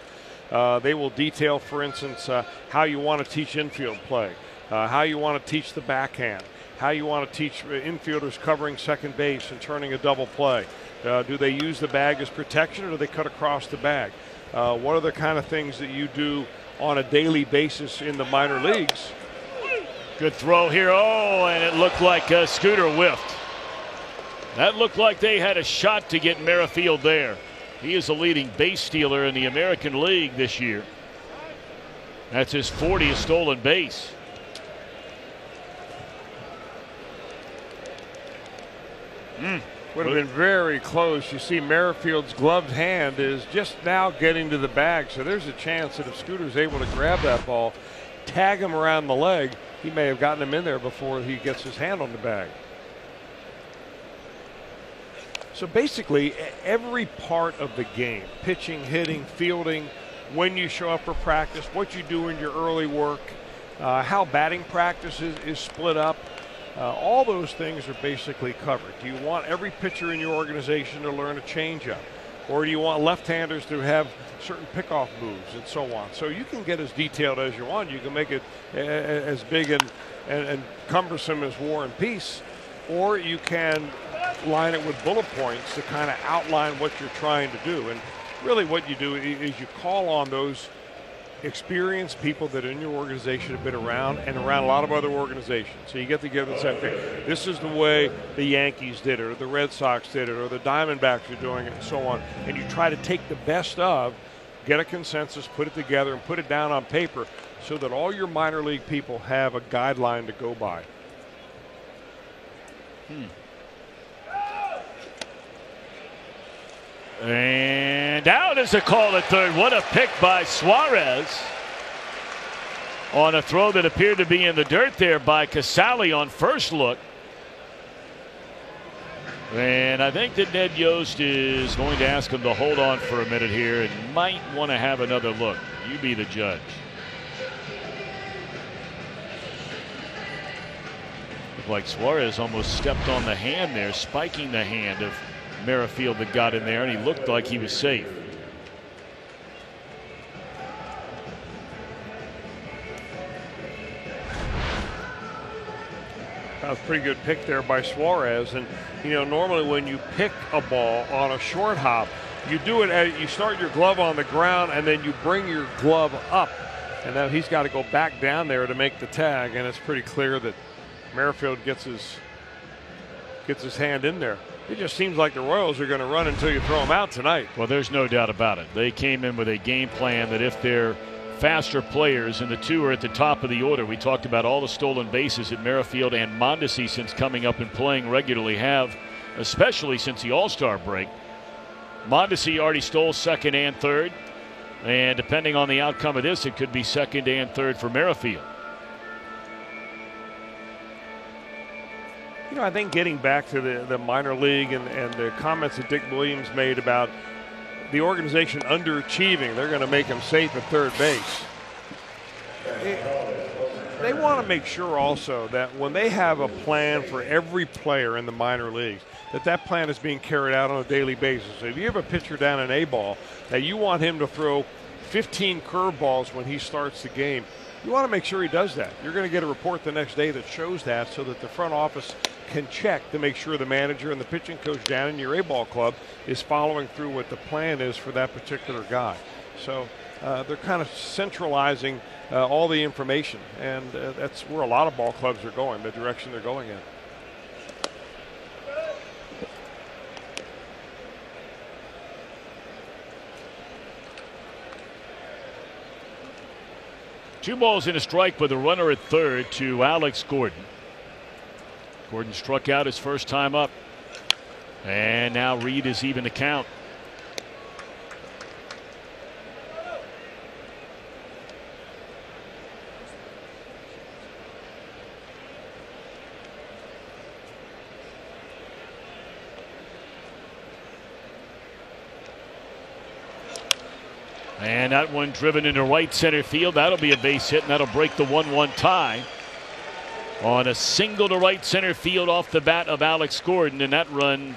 They will detail, for instance, how you want to teach infield play, how you want to teach the backhand, how you want to teach infielders covering second base and turning a double play. Do they use the bag as protection, or do they cut across the bag? What are the kind of things that you do on a daily basis in the minor leagues? Good throw here. Oh, and it looked like Scooter whiffed. That looked like they had a shot to get Merrifield there. He is the leading base stealer in the American League this year. That's his 40th stolen base. Would have been very close. You see Merrifield's gloved hand is just now getting to the bag, so there's a chance that if Scooter's able to grab that ball, tag him around the leg, he may have gotten him in there before he gets his hand on the bag. So basically, every part of the game, pitching, hitting, fielding, when you show up for practice, what you do in your early work, how batting practice is split up, all those things are basically covered. Do you want every pitcher in your organization to learn a changeup? Or do you want left-handers to have certain pickoff moves and so on? So you can get as detailed as you want. You can make it as big and cumbersome as War and Peace, or you can line it with bullet points to kind of outline what you're trying to do. And really what you do is you call on those experienced people that in your organization have been around and around a lot of other organizations. So you get together and say, okay, this is the way the Yankees did it, or the Red Sox did it, or the Diamondbacks are doing it, and so on. And you try to take the best of, get a consensus, put it together, and put it down on paper so that all your minor league people have a guideline to go by. And out is a call at third. What a pick by Suarez on a throw that appeared to be in the dirt there by Casali on first look. And I think that Ned Yost is going to ask him to hold on for a minute here and might want to have another look. You be the judge. Looked like Suarez almost stepped on the hand there, spiking the hand of Merrifield that got in there, and he looked like he was safe. That was a pretty good pick there by Suarez. And, you know, normally when you pick a ball on a short hop, you do it, you start your glove on the ground and then you bring your glove up. And now he's got to go back down there to make the tag. And it's pretty clear that Merrifield gets his hand in there. It just seems like the Royals are going to run until you throw them out tonight. Well, there's no doubt about it. They came in with a game plan that if they're faster players, and the two are at the top of the order. We talked about all the stolen bases that Merrifield and Mondesi, since coming up and playing regularly, have, especially since the All-Star break. Mondesi already stole second and third, and depending on the outcome of this, it could be second and third for Merrifield. You know, I think getting back to the minor league and the comments that Dick Williams made about the organization underachieving, they're going to make him safe at third base. They want to make sure also that when they have a plan for every player in the minor leagues, that plan is being carried out on a daily basis. So if you have a pitcher down in A ball that you want him to throw 15 curveballs when he starts the game, you want to make sure he does that. You're going to get a report the next day that shows that, so that the front office can check to make sure the manager and the pitching coach down in your A-ball club is following through what the plan is for that particular guy. So they're kind of centralizing all the information, and that's where a lot of ball clubs are going, the direction they're going in. Two balls and a strike with a runner at third to Alex Gordon. Gordon struck out his first time up. And now Reed is even the count. And that one driven into right center field. That'll be a base hit, and that'll break the 1-1 tie on a single to right center field off the bat of Alex Gordon. And that run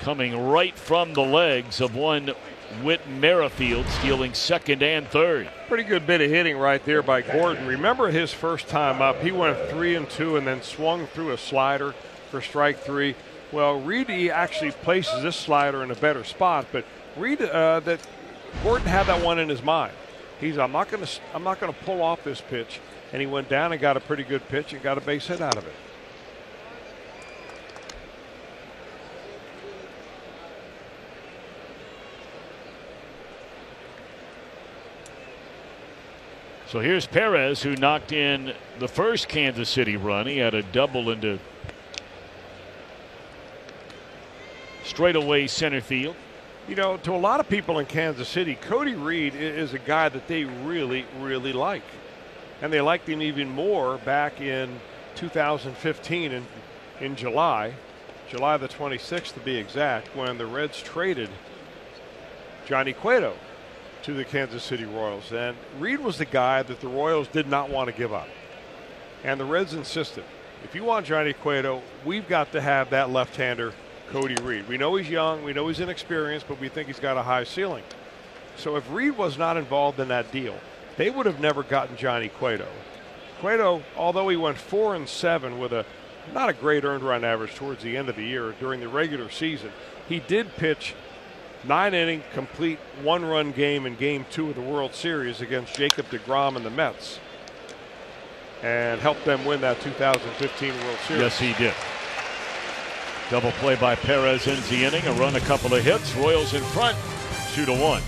coming right from the legs of one Whit Merrifield, stealing second and third. Pretty good bit of hitting right there by Gordon. Remember his first time up, he went 3-2 and then swung through a slider for strike three. Well, Reed actually places this slider in a better spot, but Reed Gordon had that one in his mind. I'm not going to pull off this pitch, and he went down and got a pretty good pitch and got a base hit out of it. So here's Perez, who knocked in the first Kansas City run. He had a double into straightaway center field. You know, to a lot of people in Kansas City, Cody Reed is a guy that they really, really like. And they liked him even more back in 2015 in July the 26th to be exact, when the Reds traded Johnny Cueto to the Kansas City Royals. And Reed was the guy that the Royals did not want to give up. And the Reds insisted, if you want Johnny Cueto, we've got to have that left-hander Cody Reed. We know he's young, we know he's inexperienced, but we think he's got a high ceiling. So if Reed was not involved in that deal, they would have never gotten Johnny Cueto. Cueto, although he went 4-7 with not a great earned run average towards the end of the year during the regular season, he did pitch 9-inning complete one-run game in Game 2 of the World Series against Jacob deGrom and the Mets, and helped them win that 2015 World Series. Yes, he did. Double play by Perez ends the inning. A run, a couple of hits. Royals in front, 2-1.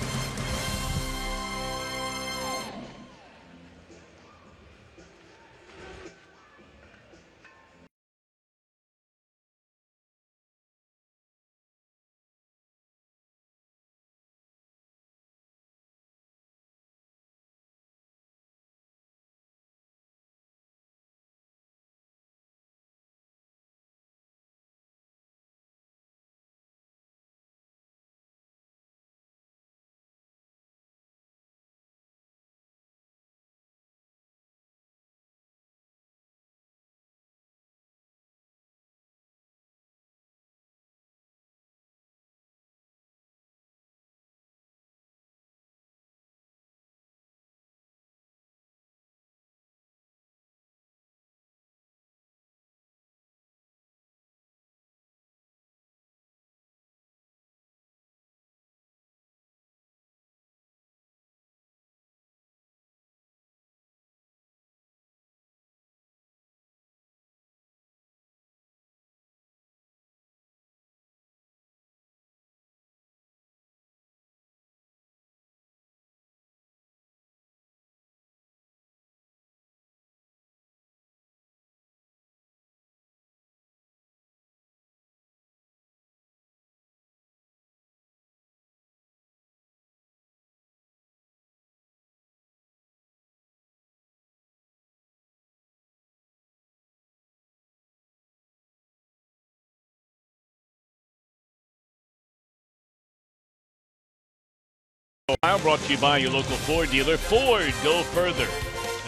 Brought to you by your local Ford dealer. Ford, go further.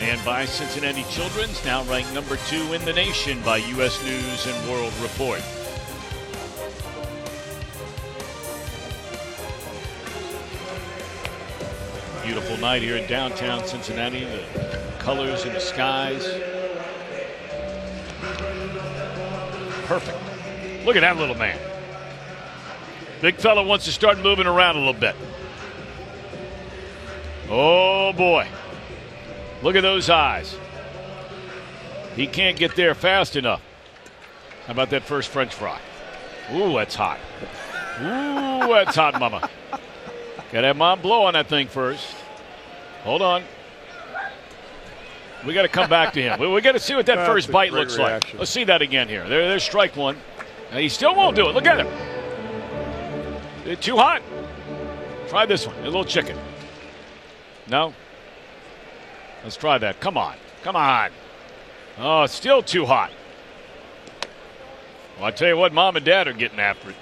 And by Cincinnati Children's, now ranked number 2 in the nation by U.S. News and World Report. Beautiful night here in downtown Cincinnati. The colors in the skies. Perfect. Look at that little man. Big fella wants to start moving around a little bit. Oh, boy. Look at those eyes. He can't get there fast enough. How about that first French fry? Ooh, that's hot. Ooh, that's hot, mama. Got to have mom blow on that thing first. Hold on. We got to come back to him. We got to see what that first bite looks like. Let's see that again here. There's strike one. And he still won't do it. Look at him. It's too hot. Try this one. A little chicken. No? Let's try that. Come on. Come on. Oh, it's still too hot. Well, I tell you what, Mom and Dad are getting after it.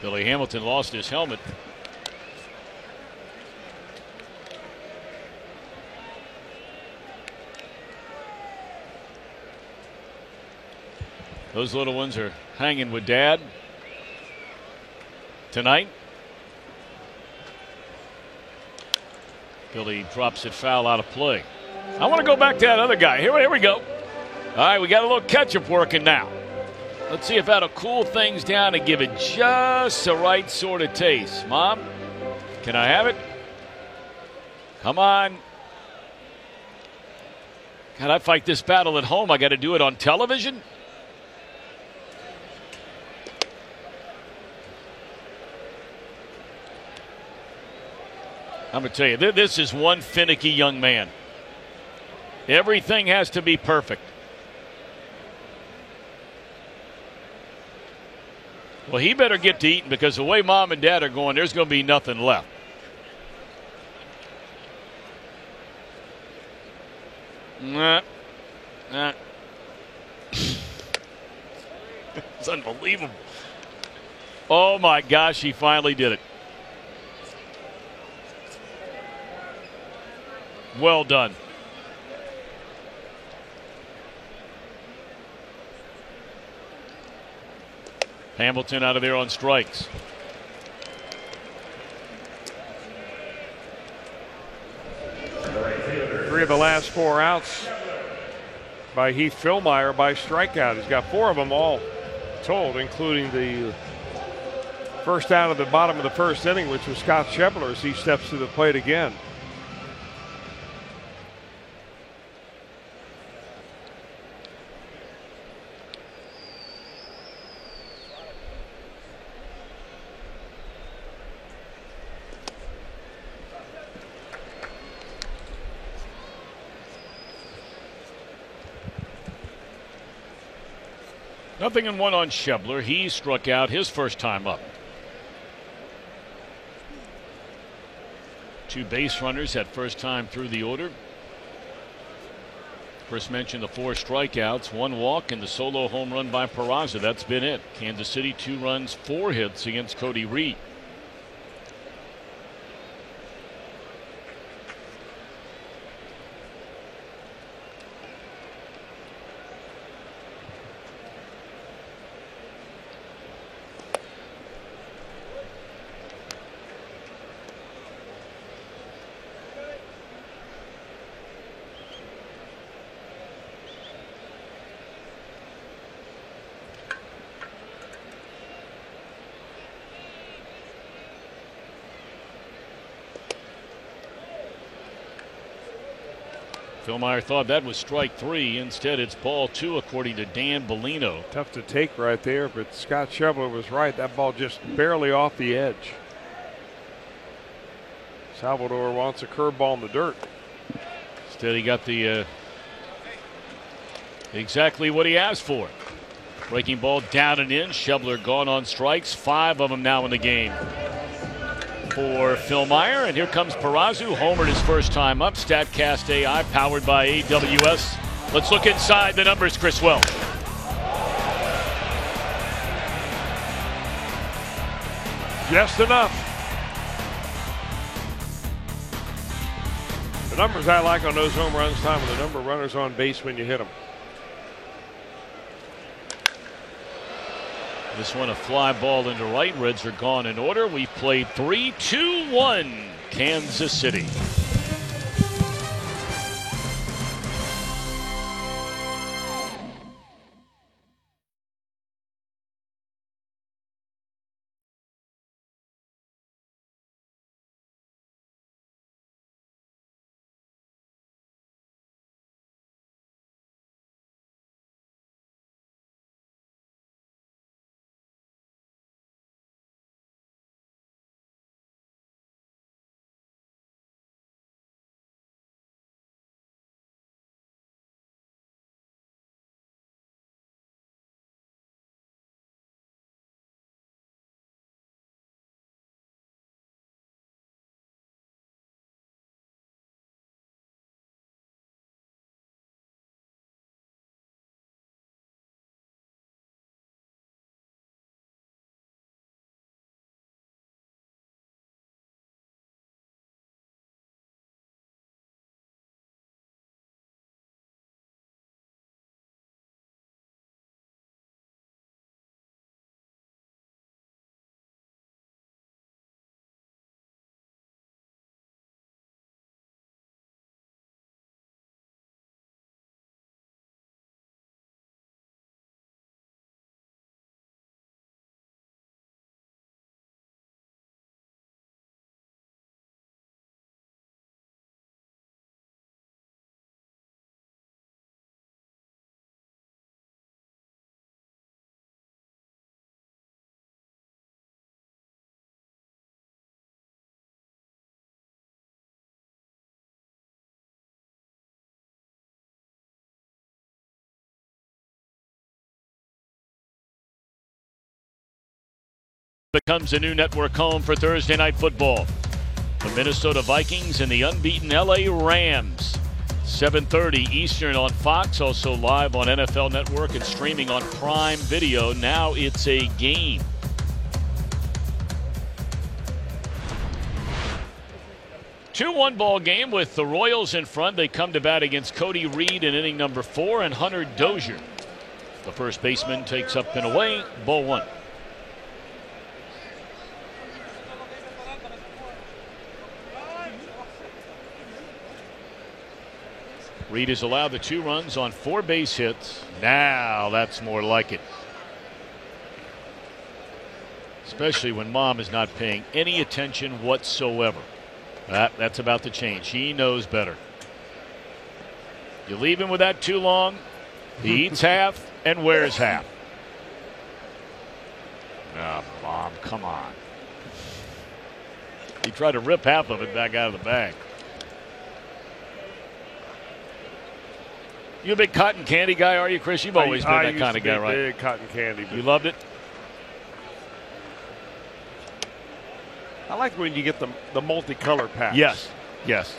Billy Hamilton lost his helmet. Those little ones are hanging with Dad tonight. Billy drops it foul out of play. I want to go back to that other guy. Here we go. All right, we got a little ketchup working now. Let's see if that'll cool things down and give it just the right sort of taste. Mom, can I have it? Come on. God, I fight this battle at home. I got to do it on television? I'm going to tell you, this is one finicky young man. Everything has to be perfect. Well, he better get to eating because the way Mom and Dad are going, there's going to be nothing left. It's unbelievable. Oh, my gosh, he finally did it. Well done. Hamilton out of there on strikes. Three of the last 4 outs by Heath Fillmyer by strikeout. He's got 4 of them all told, including the first out of the bottom of the first inning, which was Scott Schebler as he steps to the plate again. Nothing in 1 on Schebler. He struck out his first time up. 2 base runners at first time through the order. First mentioned the 4 strikeouts, 1 walk, and the solo home run by Peraza. That's been it. Kansas City 2 runs, 4 hits against Cody Reed. Fillmyer thought that was strike 3. Instead, it's ball 2, according to Dan Bellino. Tough to take right there, but Scott Schebler was right. That ball just barely off the edge. Salvador wants a curveball in the dirt. Instead, he got the exactly what he asked for. Breaking ball down and in. Schebler gone on strikes. 5 of them now in the game for Fillmyer. And here comes Peraza, homered his first time up. StatCast AI powered by AWS. Let's look inside the numbers, Chris Welch. Just enough. The numbers I like on those home runs, Tom, are the number of runners on base when you hit them. This one a fly ball into right. Reds are gone in order. We've played 3-2-1 Kansas City. Becomes a new network home for Thursday Night Football. The Minnesota Vikings and the unbeaten LA Rams. 7:30 Eastern on Fox, also live on NFL Network and streaming on Prime Video. Now it's a game. 2-1 ball game with the Royals in front. They come to bat against Cody Reed in inning number 4 and Hunter Dozier. The first baseman takes up and away. Ball 1. Reed has allowed the 2 runs on 4 base hits. Now that's more like it. Especially when Mom is not paying any attention whatsoever. That's about to change. He knows better. You leave him with that too long, he eats half and wears half. Oh, Mom, come on. He tried to rip half of it back out of the bag. You a big cotton candy guy, are you, Chris? You've always been that kind of guy, right? Big cotton candy. You loved it? I like when you get the multicolor packs. Yes, yes.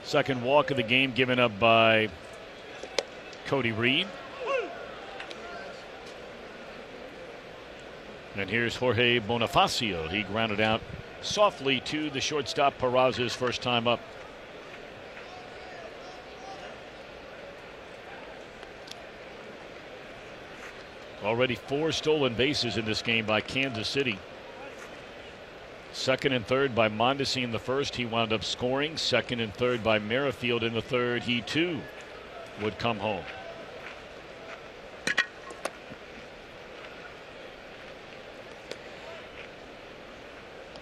Second walk of the game given up by Cody Reed. And here's Jorge Bonifacio. He grounded out softly to the shortstop Peraza's first time up. Already 4 stolen bases in this game by Kansas City. Second and third by Mondesi in the first. He wound up scoring. Second and third by Merrifield in the third. He too would come home.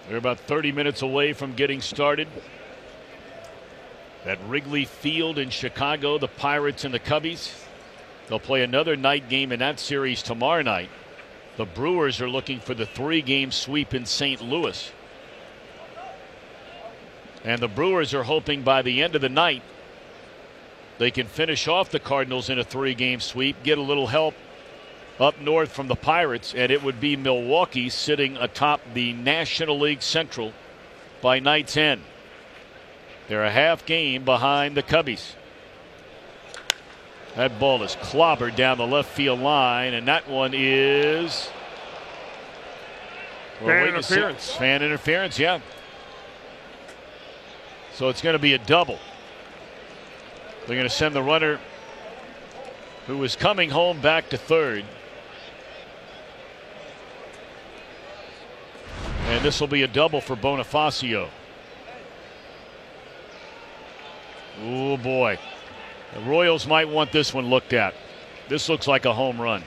They're about 30 minutes away from getting started. At Wrigley Field in Chicago, the Pirates and the Cubbies. They'll play another night game in that series tomorrow night. The Brewers are looking for the 3-game sweep in St. Louis. And the Brewers are hoping by the end of the night they can finish off the Cardinals in a 3-game sweep, get a little help up north from the Pirates, and it would be Milwaukee sitting atop the National League Central by night's end. They're a half game behind the Cubbies. That ball is clobbered down the left field line, and that one is fan interference. Fan interference, yeah. So it's going to be a double. They're going to send the runner who is coming home back to third. And this will be a double for Bonifacio. Oh boy. The Royals might want this one looked at. This looks like a home run.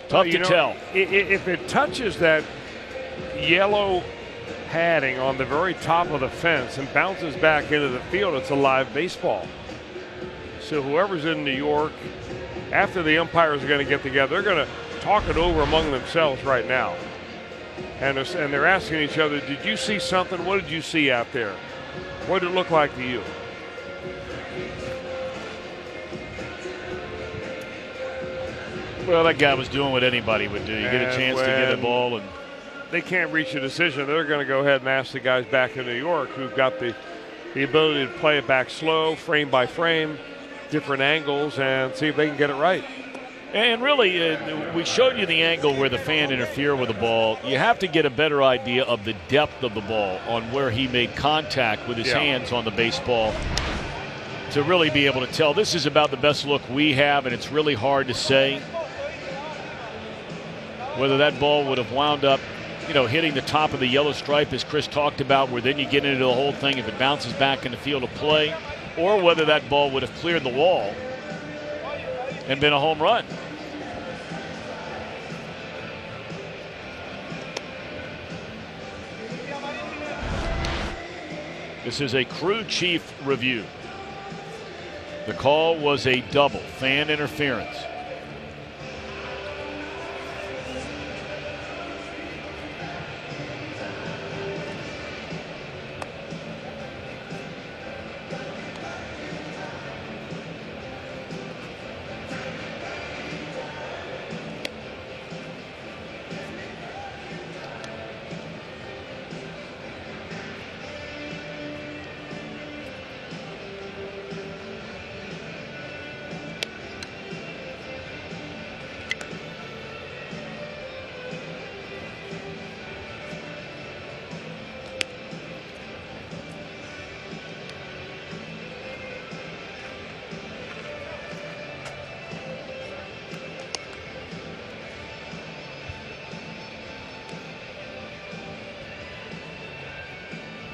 Tough to tell. If it touches that yellow padding on the very top of the fence and bounces back into the field, it's a live baseball. So whoever's in New York, after the umpires are going to get together, they're going to talk it over among themselves right now. And they're asking each other, did you see something? What did you see out there? What did it look like to you? Well, that guy was doing what anybody would do. You get a chance to get a ball, and they can't reach a decision. They're going to go ahead and ask the guys back in New York who've got the ability to play it back slow, frame by frame, different angles, and see if they can get it right. And really, we showed you the angle where the fan interfered with the ball. You have to get a better idea of the depth of the ball on where he made contact with his hands on the baseball to really be able to tell. This is about the best look we have, and it's really hard to say whether that ball would have wound up, hitting the top of the yellow stripe, as Chris talked about, where then you get into the whole thing if it bounces back in the field of play, or whether that ball would have cleared the wall and been a home run. This is a crew chief review. The call was a double, fan interference.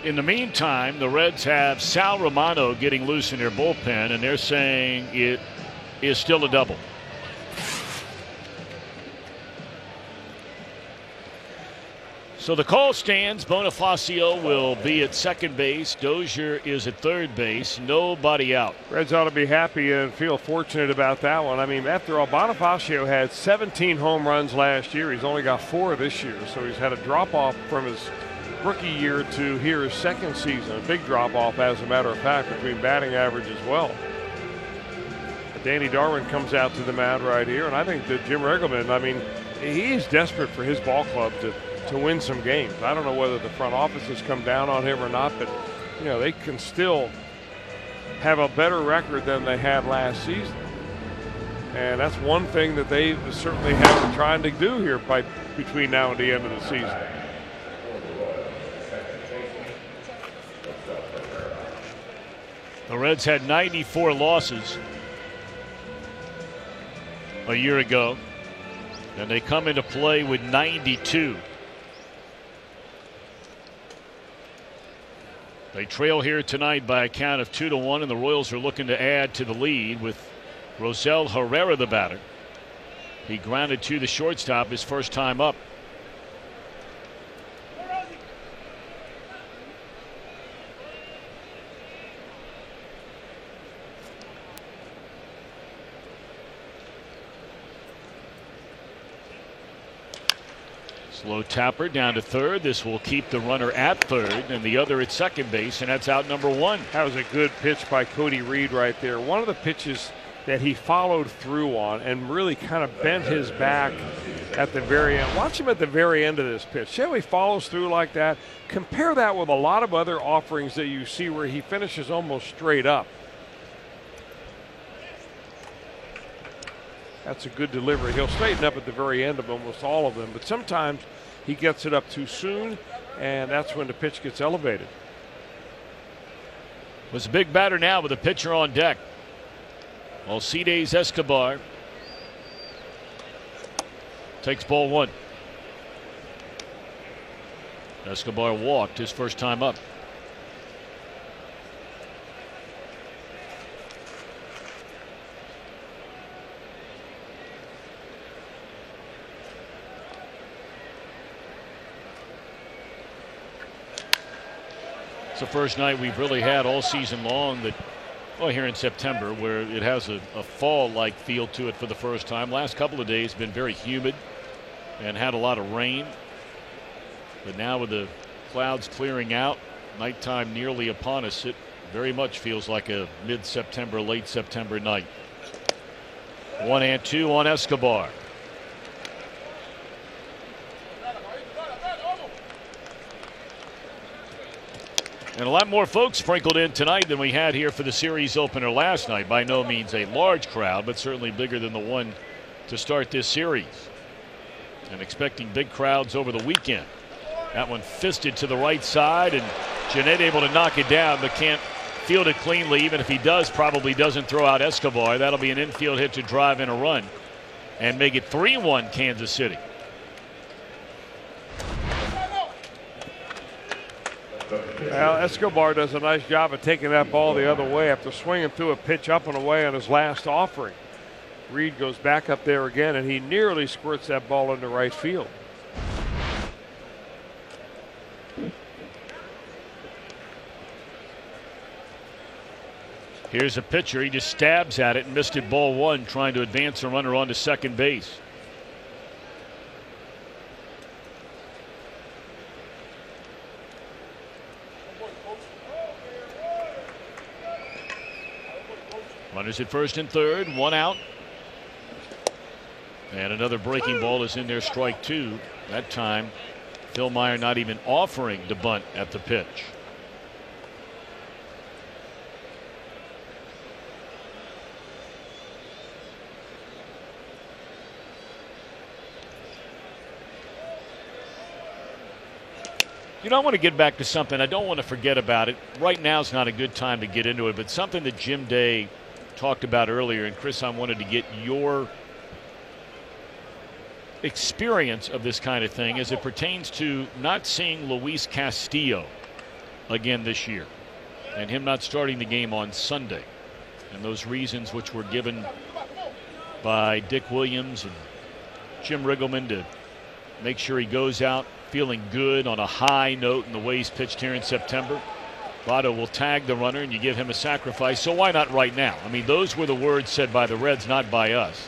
In the meantime, the Reds have Sal Romano getting loose in their bullpen, and they're saying it is still a double. So the call stands. Bonifacio will be at second base. Dozier is at third base. Nobody out. Reds ought to be happy and feel fortunate about that one. I mean, after all, Bonifacio had 17 home runs last year. He's only got 4 this year, so he's had a drop-off from his rookie year to here his second season. A big drop-off, as a matter of fact, between batting average as well. Danny Darwin comes out to the mound right here, and I think that Jim Riggleman, I mean, he's desperate for his ball club to win some games. I don't know whether the front office has come down on him or not, but you know, they can still have a better record than they had last season. And that's one thing that they certainly have been trying to do here between now and the end of the season. The Reds had 94 losses a year ago, and they come into play with 92. They trail here tonight by a count of 2-1, and the Royals are looking to add to the lead with Rosell Herrera, the batter. He grounded to the shortstop his first time up. Slow tapper down to third. This will keep the runner at third and the other at second base, and that's out number 1. That was a good pitch by Cody Reed right there. One of the pitches that he followed through on and really kind of bent his back at the very end. Watch him at the very end of this pitch. See how he follows through like that? Compare that with a lot of other offerings that you see where he finishes almost straight up. That's a good delivery. He'll straighten up at the very end of almost all of them, but sometimes he gets it up too soon, and that's when the pitch gets elevated. Was a big batter now with a pitcher on deck. Alcides Escobar takes ball 1. Escobar walked his first time up. It's the first night we've really had all season long that, well, here in September, where it has a fall-like feel to it for the first time. Last couple of days been very humid and had a lot of rain. But now with the clouds clearing out, nighttime nearly upon us, it very much feels like a mid-September, late September night. 1-2 on Escobar. And a lot more folks sprinkled in tonight than we had here for the series opener last night. By no means a large crowd, but certainly bigger than the one to start this series. And expecting big crowds over the weekend. That one fisted to the right side, and Jeanette able to knock it down, but can't field it cleanly. Even if he does, probably doesn't throw out Escobar. That'll be an infield hit to drive in a run and make it 3-1 Kansas City. Well, Escobar does a nice job of taking that ball the other way after swinging through a pitch up and away on his last offering. Reed goes back up there again, and he nearly squirts that ball into right field. Here's a pitcher. He just stabs at it and missed it, ball 1, trying to advance a runner onto second base. Runners at first and third, 1 out. And another breaking ball is in there, strike 2. That time, Phil Meyer not even offering to bunt at the pitch. You know, I want to get back to something. I don't want to forget about it. Right now is not a good time to get into it, but something that Jim Day talked about earlier, and Chris, I wanted to get your experience of this kind of thing as it pertains to not seeing Luis Castillo again this year. And him not starting the game on Sunday. And those reasons which were given by Dick Williams and Jim Riggleman to make sure he goes out feeling good on a high note in the way he's pitched here in September. Votto will tag the runner and you give him a sacrifice, so why not right now? I mean, those were the words said by the Reds, not by us.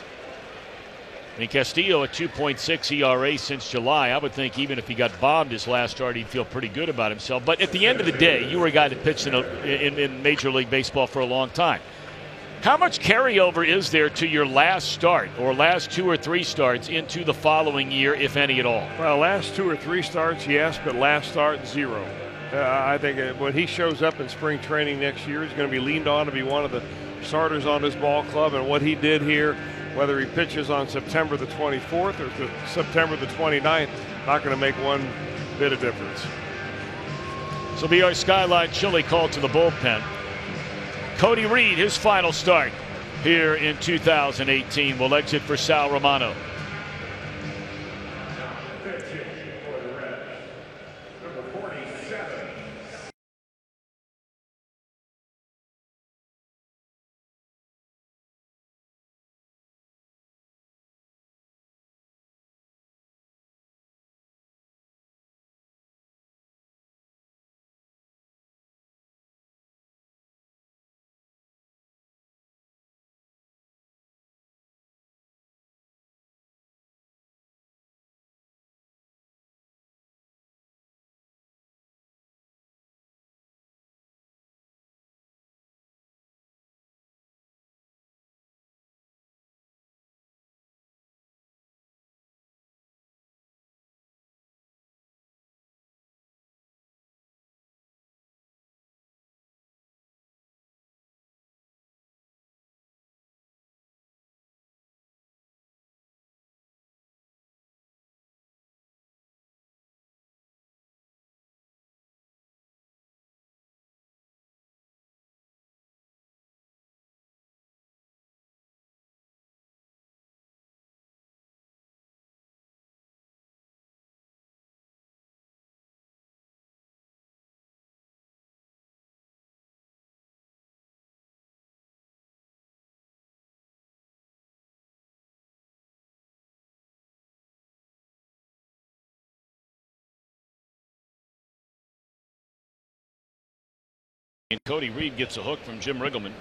I mean, Castillo, a 2.6 ERA since July. I would think even if he got bombed his last start, he'd feel pretty good about himself. But at the end of the day, you were a guy that pitched in Major League Baseball for a long time. How much carryover is there to your last start or last 2 or 3 starts into the following year, if any at all? Well, last 2 or 3 starts, yes, but last start, 0. I think when he shows up in spring training next year, he's going to be leaned on to be one of the starters on this ball club. And what he did here, whether he pitches on September the 24th or September the 29th, not going to make one bit of difference. So be our Skyline Chili call to the bullpen. Cody Reed, his final start here in 2018, will exit for Sal Romano. And Cody Reed gets a hook from Jim Riggleman.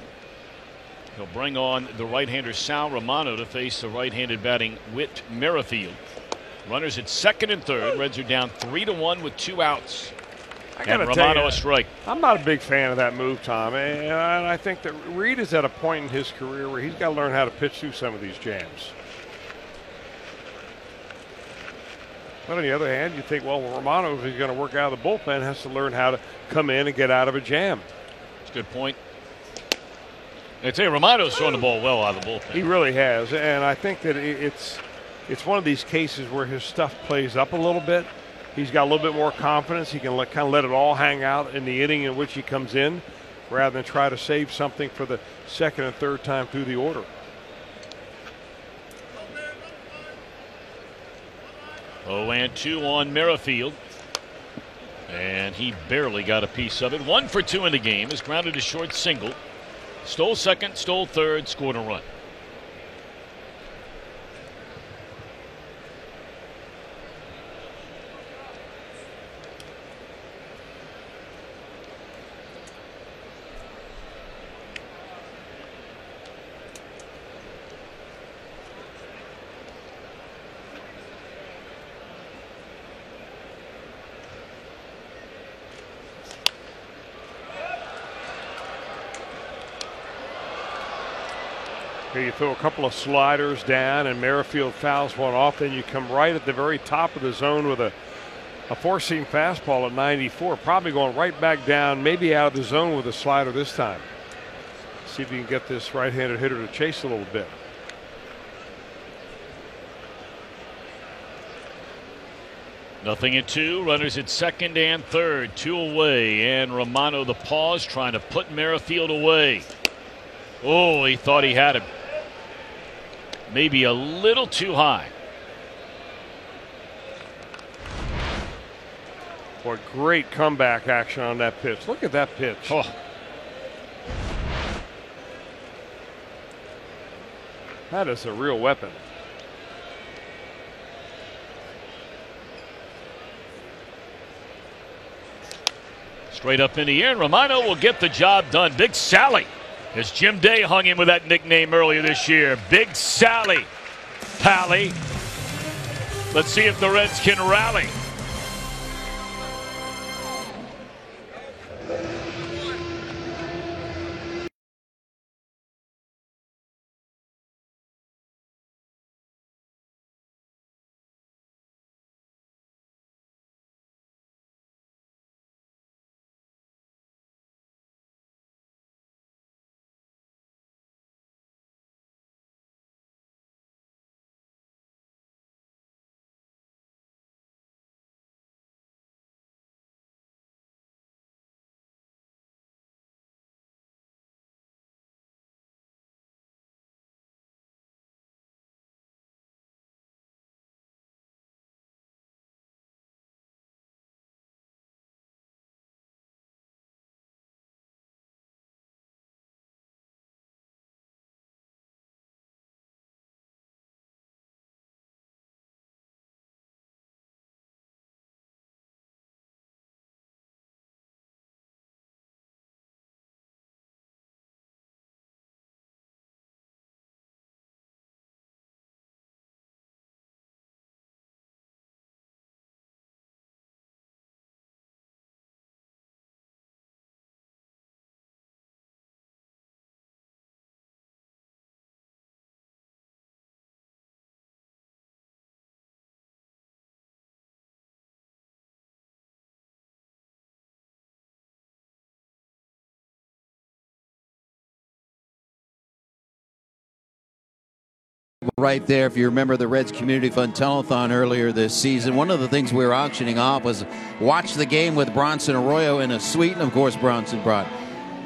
He'll bring on the right-hander Sal Romano to face the right-handed batting Whit Merrifield. Runners at second and third. Reds are down 3-1 with 2 outs. And Romano a strike. I'm not a big fan of that move, Tom. And I think that Reed is at a point in his career where he's got to learn how to pitch through some of these jams. But on the other hand, you think, well, Romano, if he's going to work out of the bullpen, has to learn how to come in and get out of a jam. That's a good point. I'd say Romano's throwing the ball well out of the bullpen. He really has. And I think that it's one of these cases where his stuff plays up a little bit. He's got a little bit more confidence. He can kind of let it all hang out in the inning in which he comes in rather than try to save something for the second and third time through the order. Oh, and 2 on Merrifield. And he barely got a piece of it. 1 for 2 in the game. Has grounded a short single. Stole second, stole third, scored a run. Here you throw a couple of sliders down and Merrifield fouls one off. Then you come right at the very top of the zone with a four-seam fastball at 94. Probably going right back down, maybe out of the zone with a slider this time. See if you can get this right-handed hitter to chase a little bit. Nothing at 2. Runners at second and third. 2 away. And Romano the pause trying to put Merrifield away. Oh, he thought he had him. Maybe a little too high. Boy, great comeback action on that pitch. Look at that pitch. Oh. That is a real weapon. Straight up in the air, and Romano will get the job done. Big Sally, as Jim Day hung him with that nickname earlier this year. Big Sally. Pally. Let's see if the Reds can rally. Right there, if you remember the Reds Community Fund Telethon earlier this season, one of the things we were auctioning off was watch the game with Bronson Arroyo in a suite. And of course, Bronson brought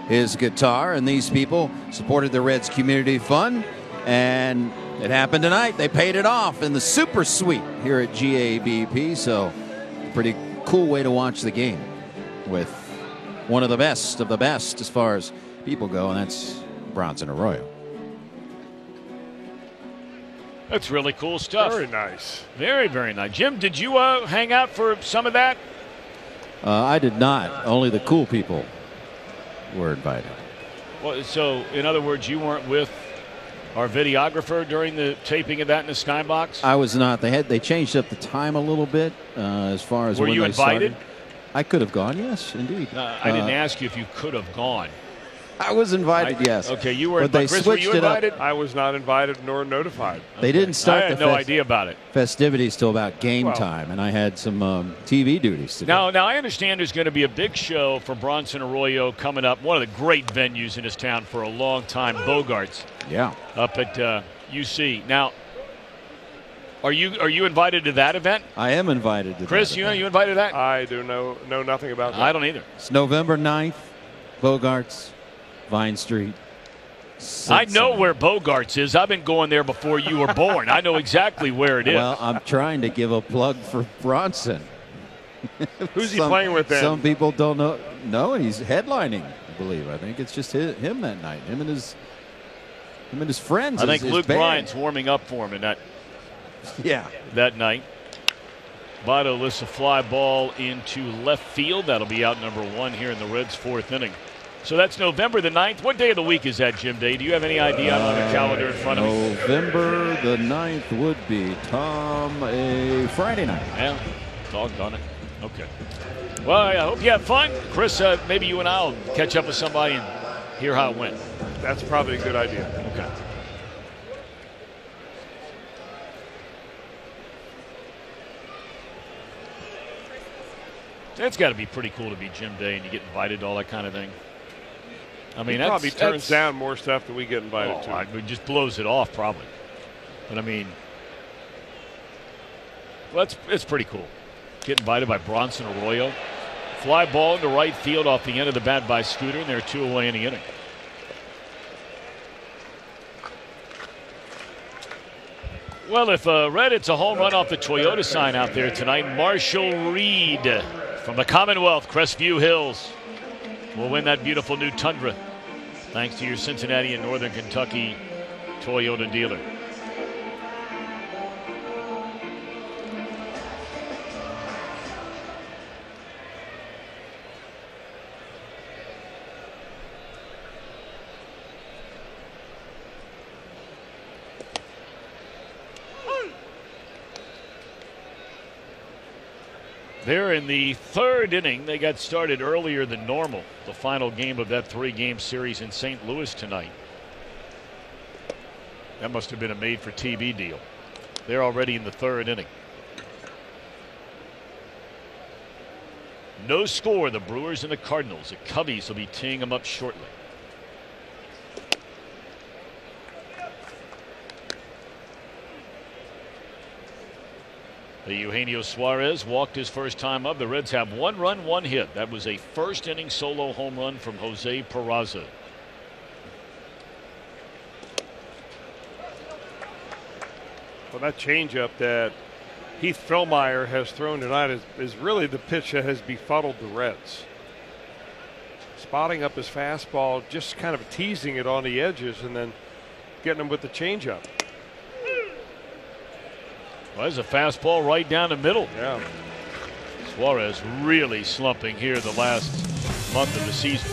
his guitar, and these people supported the Reds Community Fund. And it happened tonight. They paid it off in the super suite here at GABP. So, pretty cool way to watch the game with one of the best as far as people go, and that's Bronson Arroyo. That's really cool stuff. Very nice. Very, very nice. Jim, did you hang out for some of that? I did not. Only the cool people were invited. Well, so, in other words, you weren't with our videographer during the taping of that in the skybox? I was not. They changed up the time a little bit as far as were when you they invited? Started. I could have gone, yes, indeed. I didn't ask you if you could have gone. I was invited, yes. Okay, you were but invited. they Chris, were switched you it invited? up. I was not invited nor notified. They didn't start I had no idea about it. festivities till about game time, and I had some TV duties to do. Now I understand there's going to be a big show for Bronson Arroyo coming up. One of the great venues in his town for a long time, Bogarts. Yeah. Up at UC. Now, are you invited to that event? I am invited to Chris, that. you invited to that? I do know nothing about that. I don't either. It's November 9th, Bogarts, Vine Street. I know where Bogarts is. I've been going there before you were born. I know exactly where it is. Well, I'm trying to give a plug for Bronson. Who's he playing with then? Some people don't know. No, he's headlining, I believe. I think it's just him that night. Him and his friends. I think his Luke band. Bryant's warming up for him in that night. Votto lifts a fly ball into left field. That'll be out number 1 here in the Reds' 4th inning. So that's November the 9th. What day of the week is that, Jim Day? Do you have any idea on the calendar in front of me? November the 9th would be, Tom, a Friday night. Yeah, doggone it. Okay. Well, I hope you have fun. Chris, maybe you and I will catch up with somebody and hear how it went. That's probably a good idea. Okay. It's got to be pretty cool to be Jim Day and you get invited to all that kind of thing. I mean, he probably turns down more stuff than we get invited to. It just blows it off, probably. But I mean, well, it's pretty cool. Get invited by Bronson Arroyo. Fly ball into right field off the end of the bat by Scooter, and they're 2 away in the inning. Well, if Red hits a home run off the Toyota sign out there tonight, Marshall Reed From the Commonwealth, Crestview Hills will win that beautiful new Tundra, thanks to your Cincinnati and Northern Kentucky Toyota dealer. They're in the third inning. They got started earlier than normal. The final game of that 3-game series in St. Louis tonight. That must have been a made-for-TV deal. They're already in the third inning. No score, the Brewers and the Cardinals. The Cubbies will be teeing them up shortly. The Eugenio Suarez walked his first time up. The Reds have 1 run, 1 hit. That was a first inning solo home run from Jose Peraza. Well, that changeup that Heath Fillmyer has thrown tonight is really the pitch that has befuddled the Reds. Spotting up his fastball, just kind of teasing it on the edges, and then getting him with the changeup. Well, there's a fastball right down the middle. Yeah. Suarez really slumping here the last month of the season.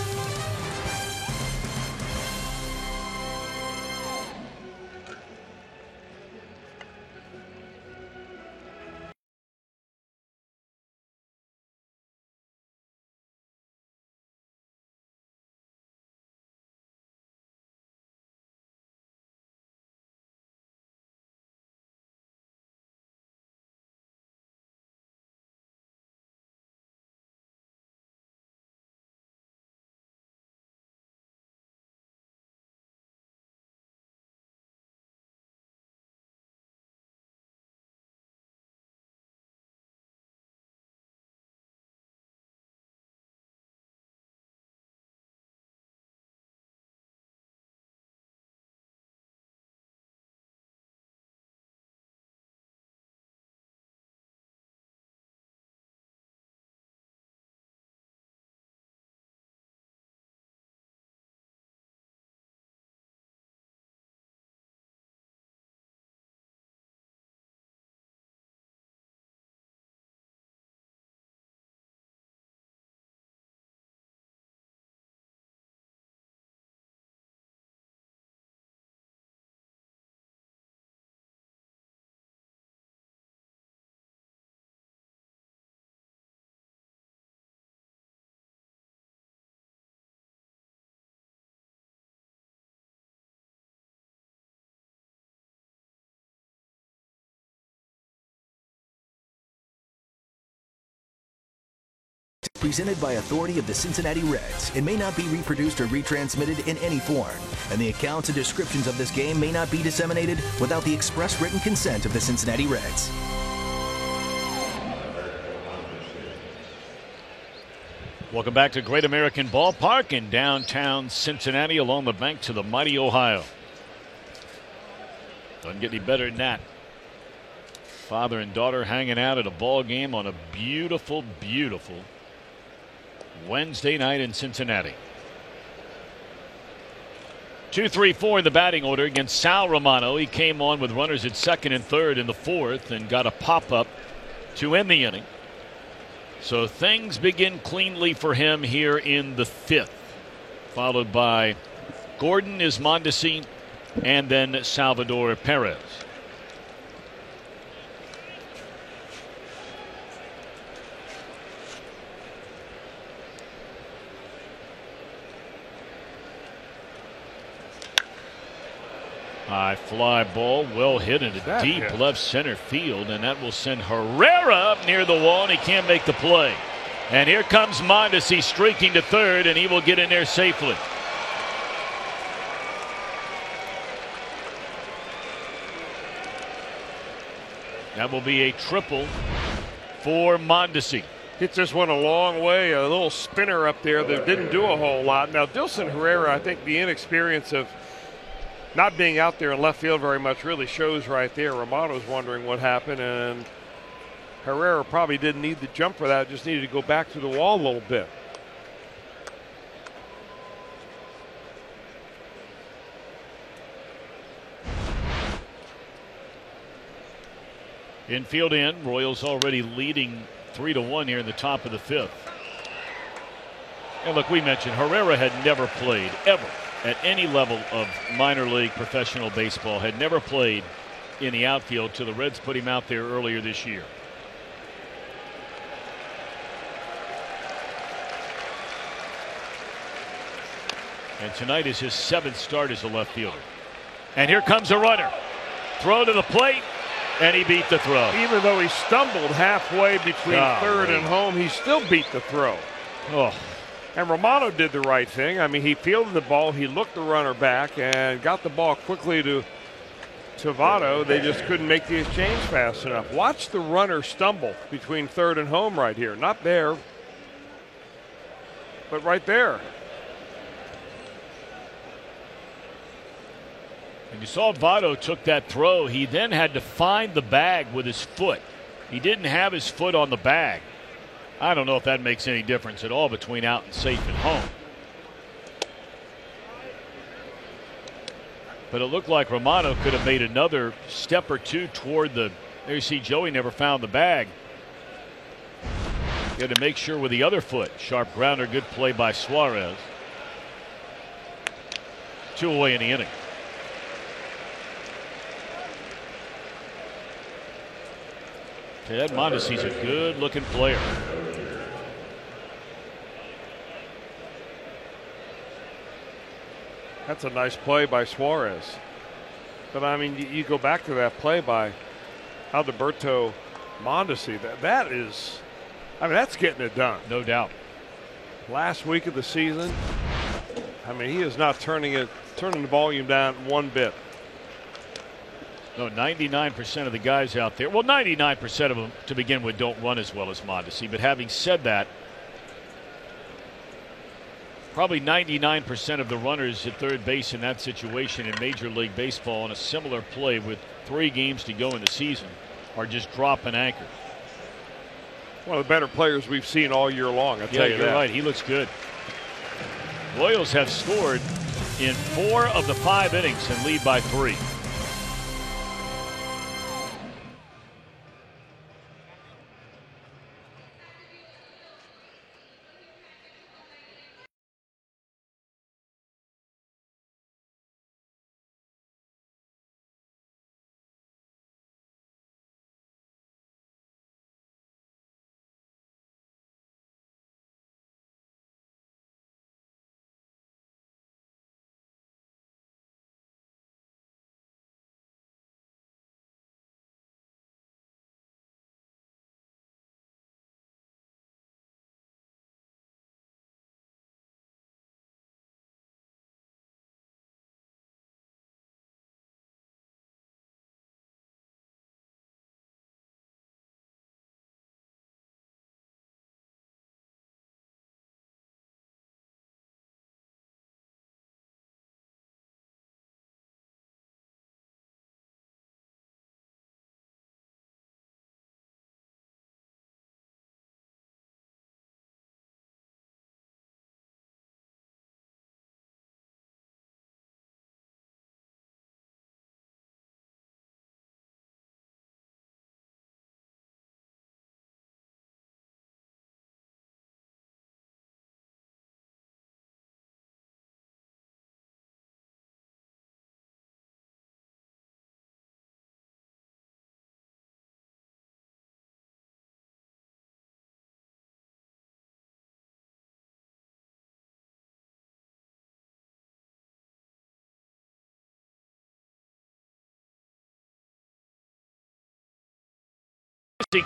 Presented by authority of the Cincinnati Reds. It may not be reproduced or retransmitted in any form, and the accounts and descriptions of this game may not be disseminated without the express written consent of the Cincinnati Reds. Welcome back to Great American Ballpark in downtown Cincinnati along the banks of the mighty Ohio. Doesn't get any better than that. Father and daughter hanging out at a ball game on a beautiful, beautiful Wednesday night in Cincinnati. 2-3-4 in the batting order against Sal Romano. He came on with runners at second and third in the fourth and got a pop-up to end the inning. So things begin cleanly for him here in the fifth, followed by Gordon Mondesi and then Salvador Perez. High fly ball, well hit into deep left center field, and that will send Herrera up near the wall, and he can't make the play. And here comes Mondesi streaking to third, and he will get in there safely. That will be a triple for Mondesi. Hits this one a long way, a little spinner up there that didn't do a whole lot. Now, Dilson Herrera, I think the inexperience of not being out there in left field very much really shows right there. Romano's wondering what happened, and Herrera probably didn't need the jump for that, just needed to go back to the wall a little bit. Infield in. Royals already leading 3-1 here in the top of the 5th. And look, we mentioned Herrera had never played ever at any level of minor league professional baseball, had never played in the outfield till the Reds put him out there earlier this year. And tonight is his 7th start as a left fielder. And here comes a runner. Throw to the plate, and he beat the throw. Even though he stumbled halfway between third and home, he still beat the throw. Oh. And Romano did the right thing. I mean, he fielded the ball, he looked the runner back, and got the ball quickly to Votto. They just couldn't make the exchange fast enough. Watch the runner stumble between third and home right here. Not there, but right there. And you saw Votto took that throw. He then had to find the bag with his foot. He didn't have his foot on the bag. I don't know if that makes any difference at all between out and safe and home. But it looked like Romano could have made another step or two toward the. There you see Joey never found the bag. He had to make sure with the other foot. Sharp grounder, good play by Suarez. 2 away in the inning. Ted Mondesi's a good looking player. That's a nice play by Suarez. But I mean, you go back to that play by Adalberto Mondesi. That is, I mean, that's getting it done. No doubt. Last week of the season, I mean, he is not turning the volume down one bit. No, 99% of the guys out there, well, 99% of them to begin with don't run as well as Mondesi. But having said that, probably 99% of the runners at third base in that situation in Major League Baseball on a similar play with 3 games to go in the season are just dropping anchor. One of the better players we've seen all year long, I'll tell you that. You're right. He looks good. Royals have scored in 4 of the 5 innings and lead by 3.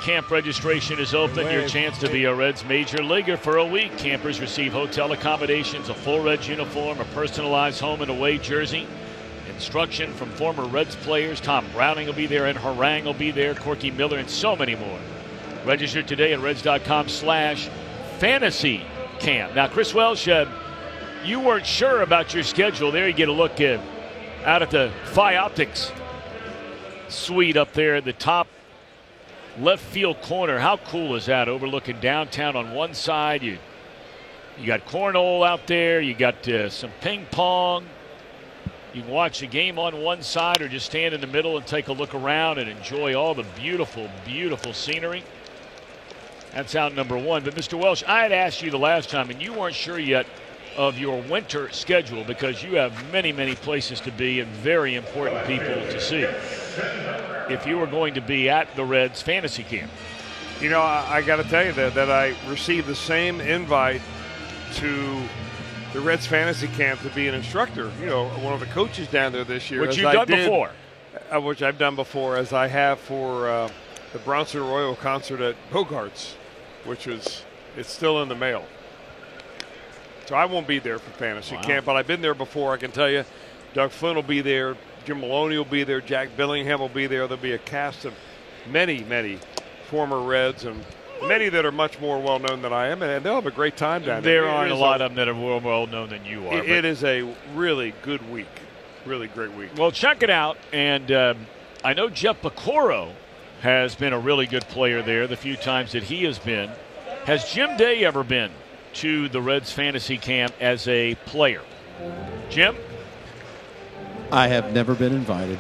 Camp registration is open. Your chance to be a Reds major leaguer for a week. Campers receive hotel accommodations, a full Reds uniform, a personalized home and away jersey. Instruction from former Reds players. Tom Browning will be there, and Harang will be there, Corky Miller, and so many more. Register today at Reds.com/fantasy camp. Now, Chris Welsh, you weren't sure about your schedule there. You get a look out at the Phi Optics suite up there at the top left field corner. How cool is that? Overlooking downtown on one side. You got cornhole out there. You got some ping pong. You can watch the game on one side or just stand in the middle and take a look around and enjoy all the beautiful, beautiful scenery. That's out number one. But, Mr. Welsh, I had asked you the last time, and you weren't sure yet of your winter schedule because you have many, many places to be and very important people to see. If you were going to be at the Reds fantasy camp. You know, I got to tell you that I received the same invite to the Reds fantasy camp to be an instructor. You know, one of the coaches down there this year. Which you've done before. Which I've done before, as I have for the Bronson Arroyo concert at Bogarts, it's still in the mail. So I won't be there for fantasy camp, but I've been there before. I can tell you, Doug Flynn will be there, Jim Maloney will be there, Jack Billingham will be there. There'll be a cast of many, many former Reds and many that are much more well-known than I am, and they'll have a great time down there. There aren't a lot of them that are more well-known than you are. It is a really good week, really great week. Well, check it out, and I know Jeff Piecoro has been a really good player there the few times that he has been. Has Jim Day ever been to the Reds fantasy camp as a player? Jim? I have never been invited.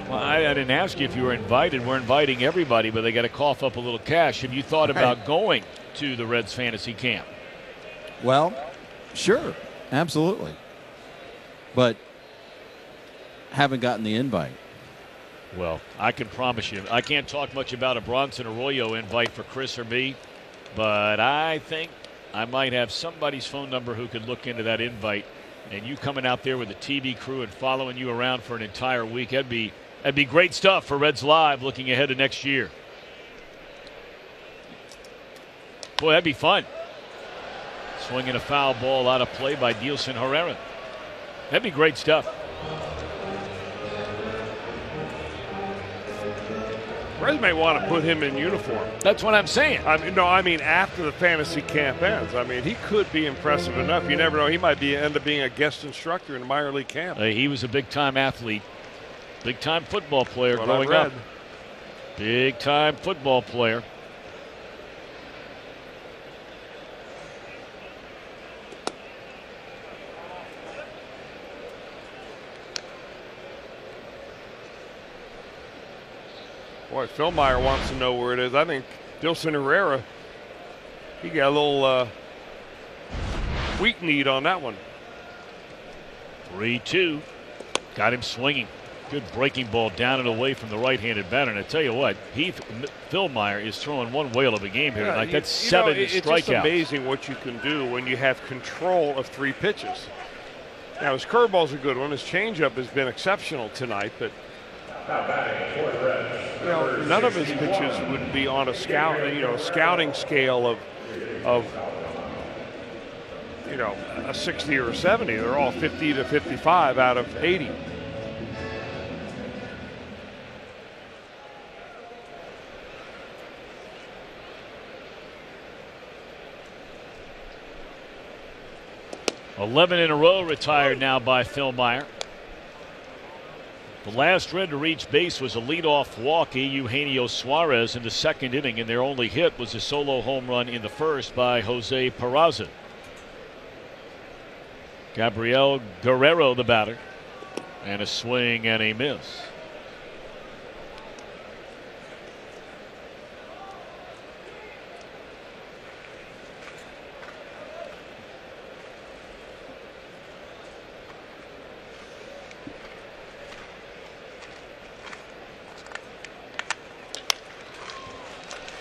Well, I didn't ask you if you were invited. We're inviting everybody, but they got to cough up a little cash. Have you thought about going to the Reds fantasy camp? Well, sure, absolutely. But haven't gotten the invite. Well, I can promise you, I can't talk much about a Bronson Arroyo invite for Chris or me, but I think I might have somebody's phone number who could look into that invite. And you coming out there with a TV crew and following you around for an entire week, that'd be great stuff for Reds Live looking ahead to next year. Boy, that'd be fun. Swinging a foul ball out of play by Dielson Herrera. That'd be great stuff. Reds may want to put him in uniform. That's what I'm saying. I mean after the fantasy camp ends. I mean, he could be impressive enough. You never know. He might end up being a guest instructor in a minor league camp. He was a big-time athlete, big-time football player growing up. Big-time football player. Boy, Phil Meyer wants to know where it is. I think Dielson Herrera, he got a little weak need on that one. 3-2. Got him swinging. Good breaking ball down and away from the right-handed batter. And I tell you what, Phil Meyer is throwing one whale of a game here tonight. That's 7 strikeouts. It's just amazing what you can do when you have control of 3 pitches. Now, his curveball's a good one. His changeup has been exceptional tonight, but none of his pitches would be on a scouting scale of a 60 or a 70. They're all 50 to 55 out of 80. $11 in a row retired now by Phil Meyer. The last Red to reach base was a leadoff walk, Eugenio Suarez, in the second inning, and their only hit was a solo home run in the first by Jose Peraza. Gabriel Guerrero, the batter, and a swing and a miss.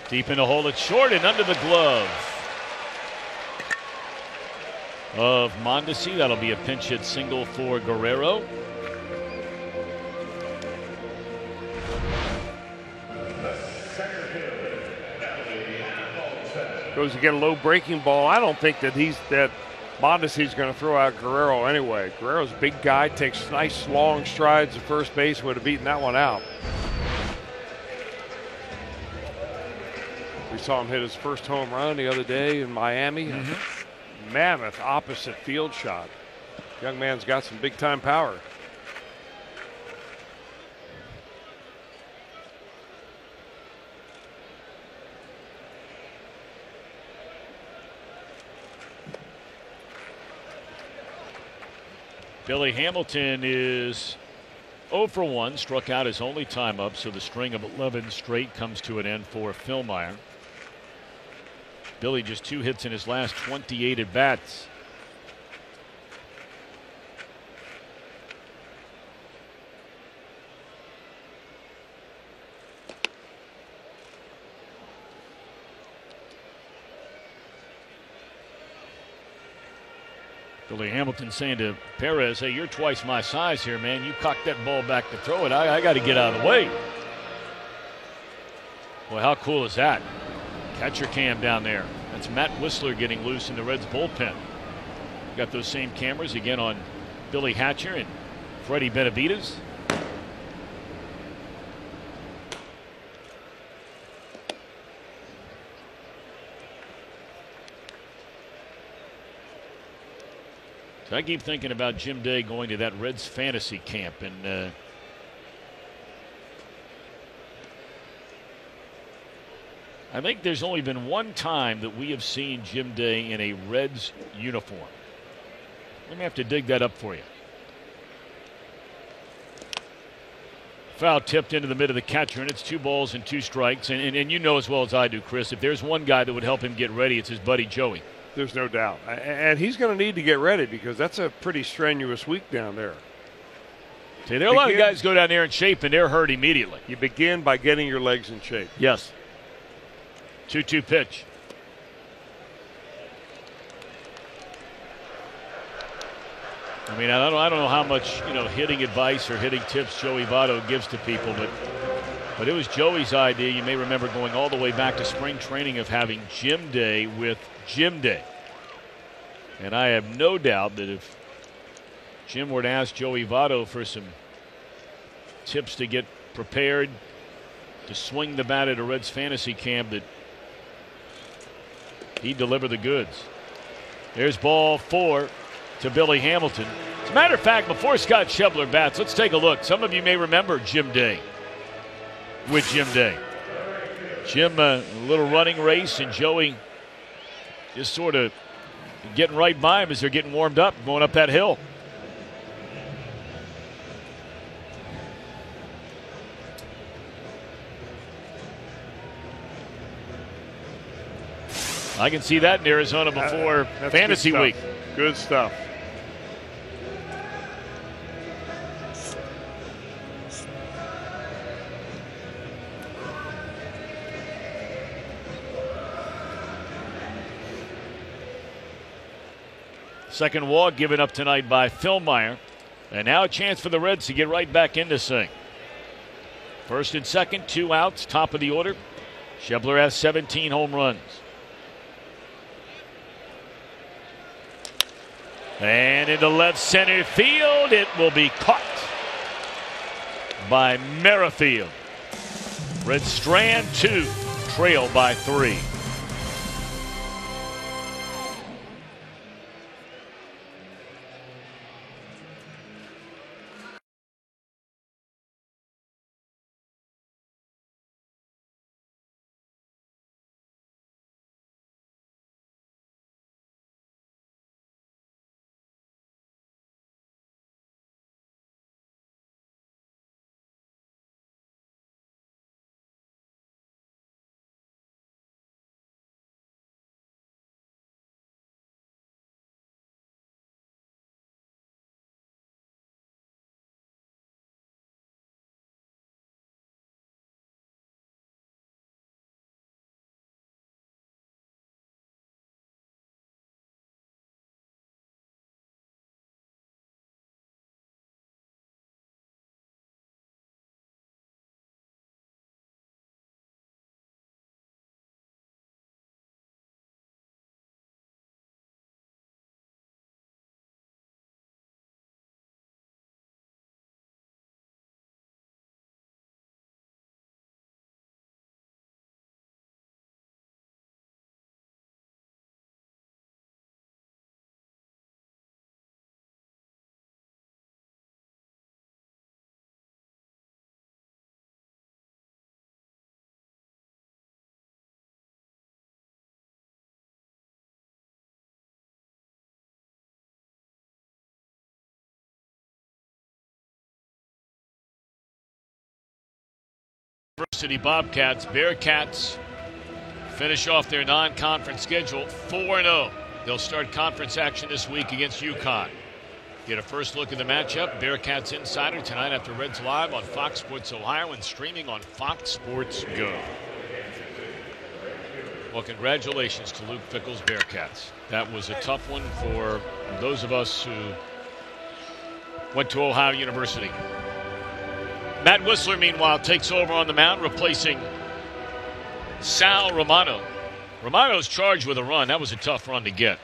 Deep in the hole, it's short and under the glove of Mondesi. That'll be a pinch hit single for Guerrero. Goes to get a low breaking ball. I don't think that Mondesi's going to throw out Guerrero anyway. Guerrero's a big guy, takes nice long strides to first base, would have beaten that one out. We saw him hit his first home run the other day in Miami. Mammoth opposite field shot. Young man's got some big time power. Billy Hamilton is 0 for 1, struck out his only time up, so the string of 11 straight comes to an end for Fillmyer. Billy just 2 hits in his last 28 at bats. Billy Hamilton saying to Perez, hey, you're twice my size here, man. You cocked that ball back to throw it. I got to get out of the way. Well, how cool is that? Catcher cam down there. That's Matt Whistler getting loose in the Reds bullpen. Got those same cameras again on Billy Hatcher and Freddie Benavides. So I keep thinking about Jim Day going to that Reds fantasy camp, and I think there's only been one time that we have seen Jim Day in a Reds uniform. Let me have to dig that up for you. Foul tipped into the mid of the catcher, and it's 2 balls and 2 strikes. And you know as well as I do, Chris, if there's one guy that would help him get ready, it's his buddy Joey. There's no doubt. And he's going to need to get ready because that's a pretty strenuous week down there. See, there are a lot of guys go down there in shape, and they're hurt immediately. You begin by getting your legs in shape. Yes. 2-2 pitch. I mean, I don't know how much, hitting advice or hitting tips Joey Votto gives to people, but it was Joey's idea. You may remember going all the way back to spring training of having Jim Day with Jim Day. And I have no doubt that if Jim were to ask Joey Votto for some tips to get prepared to swing the bat at a Reds fantasy camp, that he'd deliver the goods. There's ball 4 to Billy Hamilton. As a matter of fact, before Scott Schebler bats, let's take a look. Some of you may remember Jim Day with Jim Day. Jim, a little running race, and Joey just sort of getting right by him as they're getting warmed up, going up that hill. I can see that in Arizona before Fantasy Week. Good stuff. Second walk given up tonight by Fillmyer. And now a chance for the Reds to get right back into this thing. First and second, 2 outs, top of the order. Schebler has 17 home runs. And into left center field, it will be caught by Merrifield. Reds strand 2, trail by 3. University Bobcats. Bearcats finish off their non-conference schedule 4-0. They'll start conference action this week against UConn. Get a first look at the matchup. Bearcats Insider tonight after Reds Live on Fox Sports Ohio and streaming on Fox Sports Go. Well, congratulations to Luke Fickell's Bearcats. That was a tough one for those of us who went to Ohio University. Matt Whistler, meanwhile, takes over on the mound, replacing Sal Romano. Romano's charged with a run. That was a tough run to get.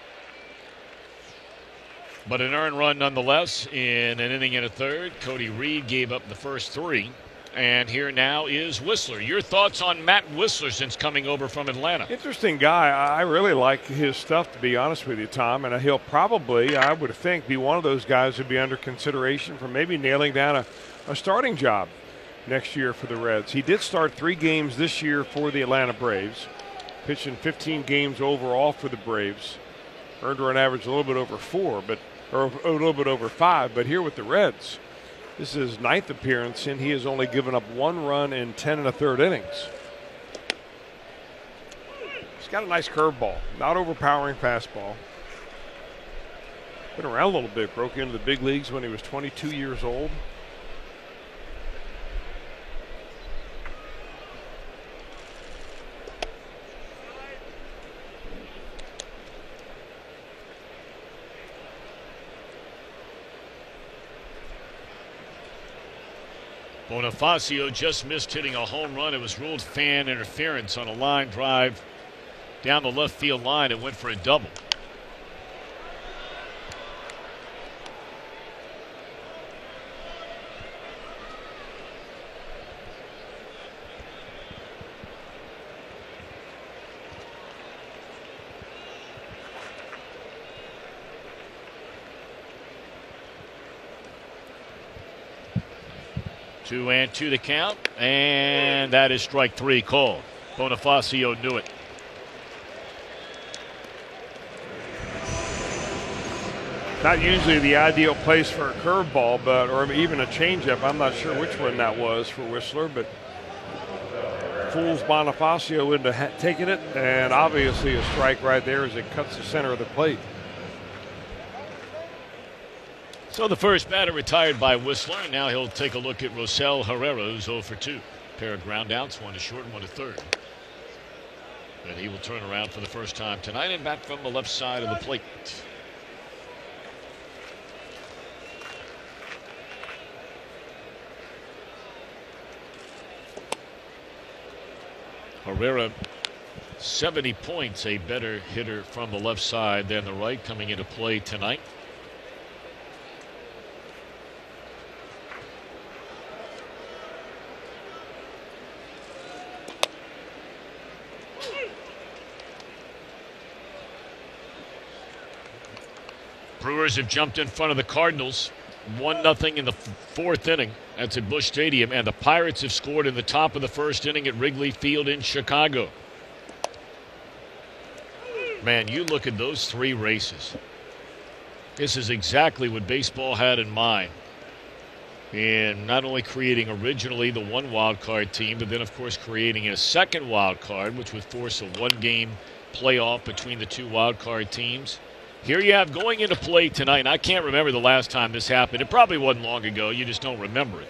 But an earned run nonetheless in an inning and a third. Cody Reed gave up the first 3. And here now is Whistler. Your thoughts on Matt Whistler since coming over from Atlanta? Interesting guy. I really like his stuff, to be honest with you, Tom. And he'll probably, I would think, be one of those guys who'd be under consideration for maybe nailing down a starting job next year for the Reds. He did start 3 games this year for the Atlanta Braves, pitching 15 games overall for the Braves. Earned run average a little bit over 4, or a little bit over 5. But here with the Reds, this is his 9th appearance, and he has only given up 1 run in 10 1/3 innings. He's got a nice curveball, not overpowering fastball. Been around a little bit, broke into the big leagues when he was 22 years old. Bonifacio just missed hitting a home run. It was ruled fan interference on a line drive down the left field line. It went for a double. Two and two the count, and that is strike 3 called. Bonifacio knew it. Not usually the ideal place for a curveball, or even a changeup. I'm not sure which one that was for Whistler, but fools Bonifacio into taking it, and obviously a strike right there as it cuts the center of the plate. So the first batter retired by Whistler, and now he'll take a look at Rosell Herrera, who's 0 for 2. Pair of ground outs, 1 to short and 1 to third. And he will turn around for the first time tonight and bat from the left side of the plate. Herrera, 70 points, a better hitter from the left side than the right, coming into play tonight. Brewers have jumped in front of the Cardinals 1-0 in the 4th inning. That's at Busch Stadium. And the Pirates have scored in the top of the 1st inning at Wrigley Field in Chicago. Man, you look at those 3 races. This is exactly what baseball had in mind. And not only creating originally the 1 wild card team, but then, of course, creating a 2nd wild card, which would force a 1-game playoff between the 2 wild card teams. Here you have going into play tonight, and I can't remember the last time this happened. It probably wasn't long ago. You just don't remember it.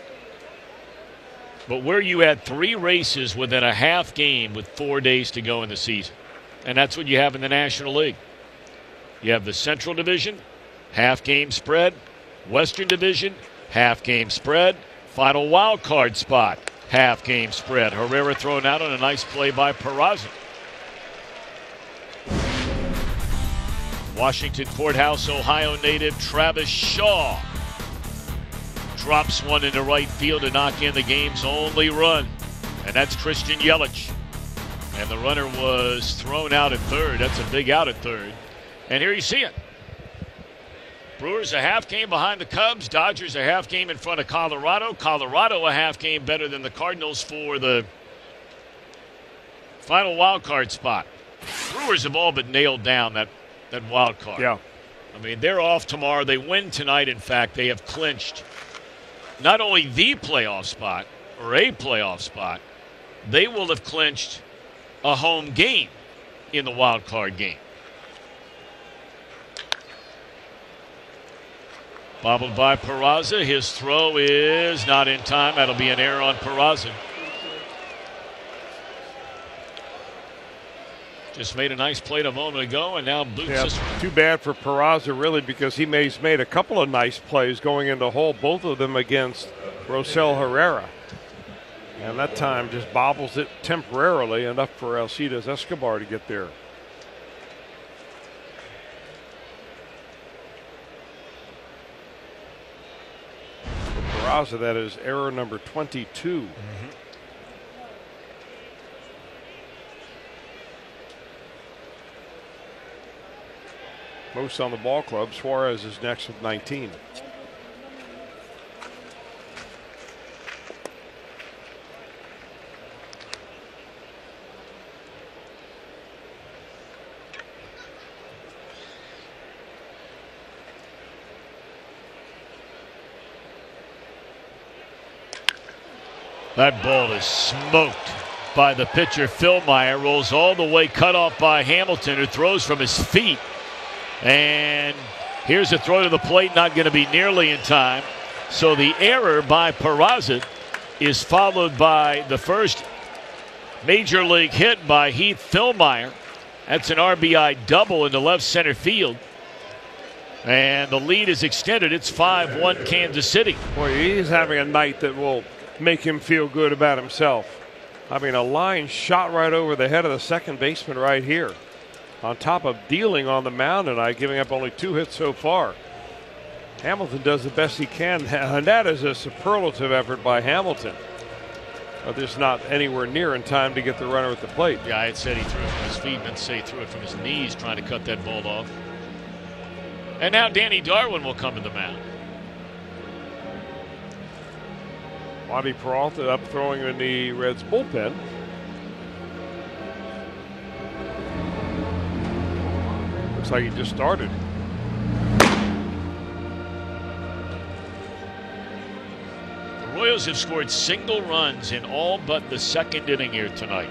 But where you had 3 races within a half game with 4 days to go in the season. And that's what you have in the National League. You have the Central Division, half-game spread. Western Division, half-game spread. Final wild card spot, half-game spread. Herrera thrown out on a nice play by Peraza. Washington Court House, Ohio native Travis Shaw drops one into right field to knock in the game's only run, and that's Christian Yelich. And the runner was thrown out at third. That's a big out at third. And here you see it. Brewers a half game behind the Cubs. Dodgers a half game in front of Colorado. Colorado a half game better than the Cardinals for the final wild card spot. Brewers have all but nailed down that wild card. Yeah. I mean, they're off tomorrow. They win tonight. In fact, they have clinched not only the playoff spot or a playoff spot, they will have clinched a home game in the wild card game. Bobbled by Peraza. His throw is not in time. That'll be an error on Peraza. Just made a nice play a moment ago, and now boots us. Too bad for Peraza, really, because he's made a couple of nice plays going into hole, both of them against Rosell Herrera. And that time just bobbles it temporarily, enough for Alcides Escobar to get there. Peraza, that is error number 22. Mm-hmm. Most on the ball club. Suarez is next with 19. That ball is smoked by the pitcher. Philmeyer rolls all the way, cut off by Hamilton, who throws from his feet. And here's a throw to the plate, not going to be nearly in time. So the error by Peraza is followed by the first major league hit by Heath Philmeyer. That's an RBI double into left center field. And the lead is extended. It's 5-1 Kansas City. Boy, he's having a night that will make him feel good about himself. I mean, a line shot right over the head of the second baseman right here. On top of dealing on the mound tonight, giving up only 2 hits so far. Hamilton does the best he can, and that is a superlative effort by Hamilton. Just not anywhere near in time to get the runner at the plate. Yeah, I had said he threw it from his feet, and then say he threw it from his knees, trying to cut that ball off. And now Danny Darwin will come to the mound. Bobby Peralta up throwing in the Reds bullpen. Looks like he just started. The Royals have scored single runs in all but the second inning here tonight.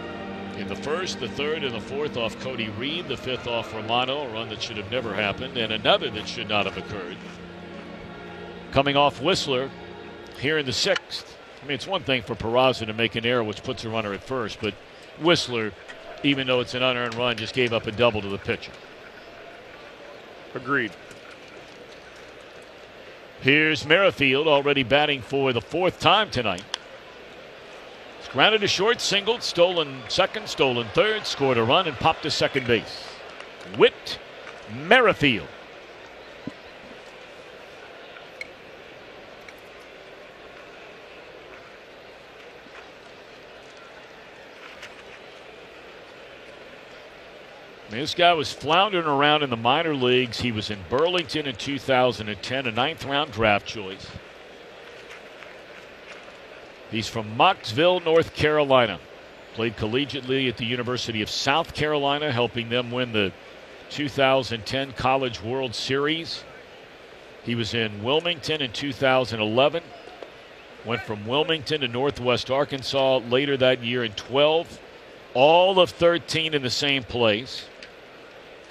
In the first, the third, and the fourth off Cody Reed, the fifth off Romano, a run that should have never happened, and another that should not have occurred. Coming off Whistler here in the sixth. I mean, it's one thing for Peraza to make an error, which puts a runner at first, but Whistler, even though it's an unearned run, just gave up a double to the pitcher. Agreed. Here's Merrifield, already batting for the 4th time tonight. He's grounded to short, singled, stolen second, stolen third, scored a run, and popped to second base. Whit Merrifield. This guy was floundering around in the minor leagues. He was in Burlington in 2010, a 9th-round draft choice. He's from Mocksville, North Carolina. Played collegiately at the University of South Carolina, helping them win the 2010 College World Series. He was in Wilmington in 2011. Went from Wilmington to Northwest Arkansas later that year in 12. All of 13 in the same place.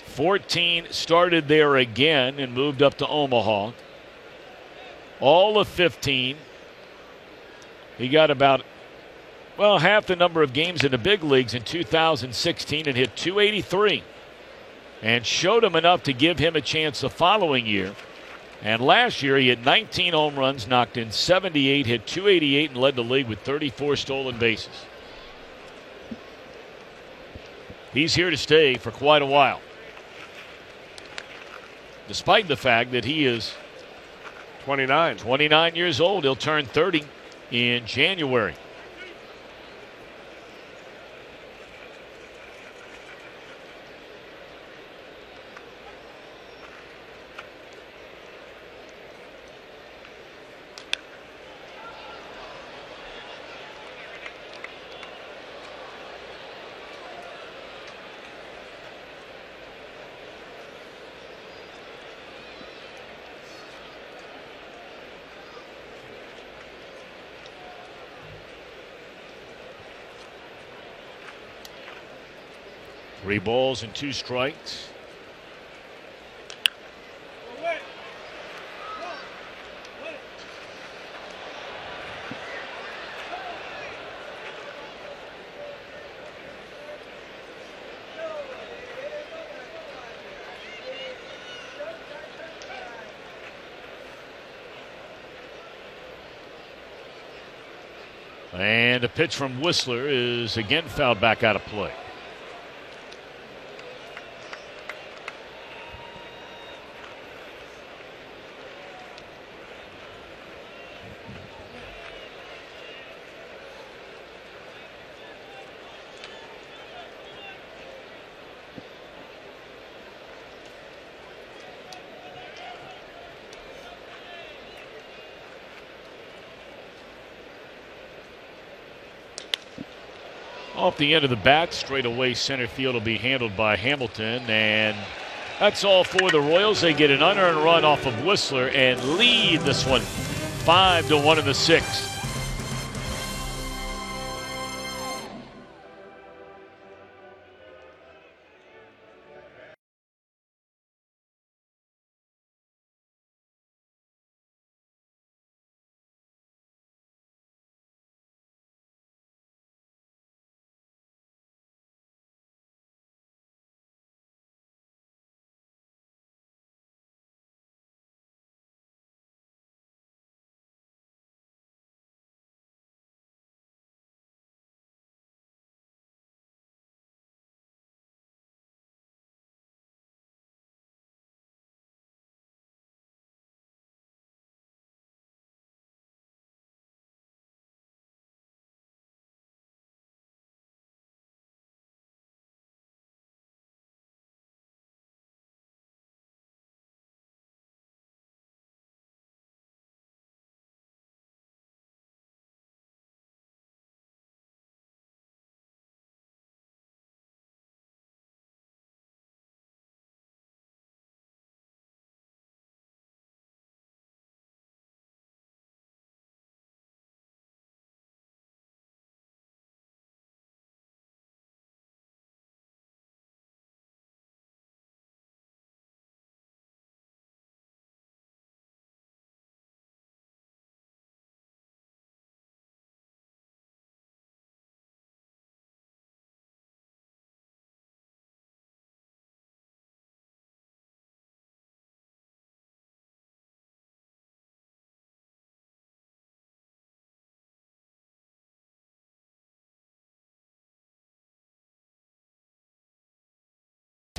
14 started there again and moved up to Omaha. All of 15. He got about, half the number of games in the big leagues in 2016 and hit .283. And showed him enough to give him a chance the following year. And last year he had 19 home runs, knocked in 78, hit .288, and led the league with 34 stolen bases. He's here to stay for quite a while. Despite the fact that he is 29 years old. He'll turn 30 in January. 3 balls and 2 strikes. And a pitch from Whistler is again fouled back out of play. Off the end of the bat, straight away center field will be handled by Hamilton, and that's all for the Royals. They get an unearned run off of Whistler and lead this one 5-1 in the 6th.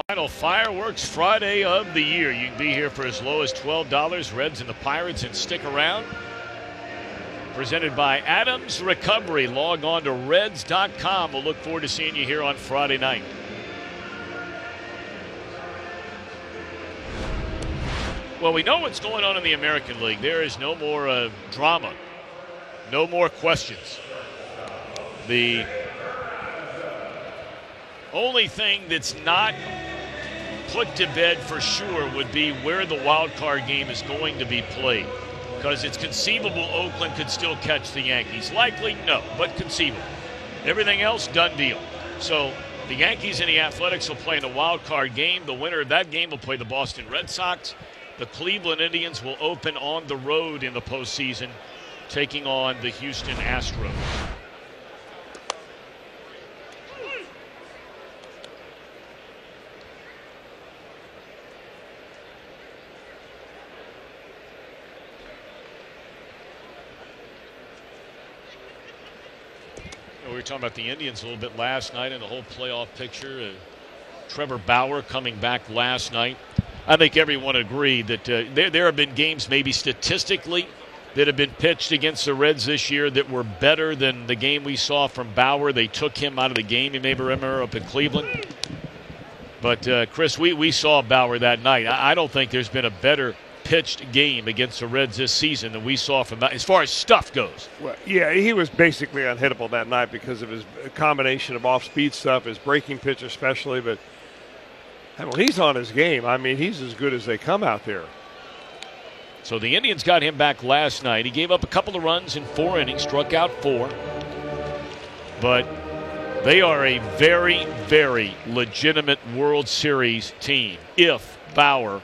Final fireworks Friday of the year. You can be here for as low as $12. Reds and the Pirates, and stick around. Presented by Adams Recovery. Log on to Reds.com. We'll look forward to seeing you here on Friday night. Well, we know what's going on in the American League. There is no more drama, no more questions. The only thing that's not put to bed for sure would be where the wild card game is going to be played, because it's conceivable Oakland could still catch the Yankees. Likely, no, but conceivable. Everything else, done deal. So the Yankees and the Athletics will play in a wild card game. The winner of that game will play the Boston Red Sox. The Cleveland Indians will open on the road in the postseason, taking on the Houston Astros. We were talking about the Indians a little bit last night and the whole playoff picture. Trevor Bauer coming back last night. I think everyone agreed that there have been games maybe statistically that have been pitched against the Reds this year that were better than the game we saw from Bauer. They took him out of the game, you may remember, up in Cleveland. But, Chris, we saw Bauer that night. I don't think there's been a better pitched game against the Reds this season than we saw from as far as stuff goes. Well, yeah, he was basically unhittable that night because of his combination of off-speed stuff, his breaking pitch especially. But well, he's on his game. I mean, he's as good as they come out there. So the Indians got him back last night. He gave up a couple of runs in 4 innings, struck out 4. But They are a very, very legitimate World Series team if Bauer,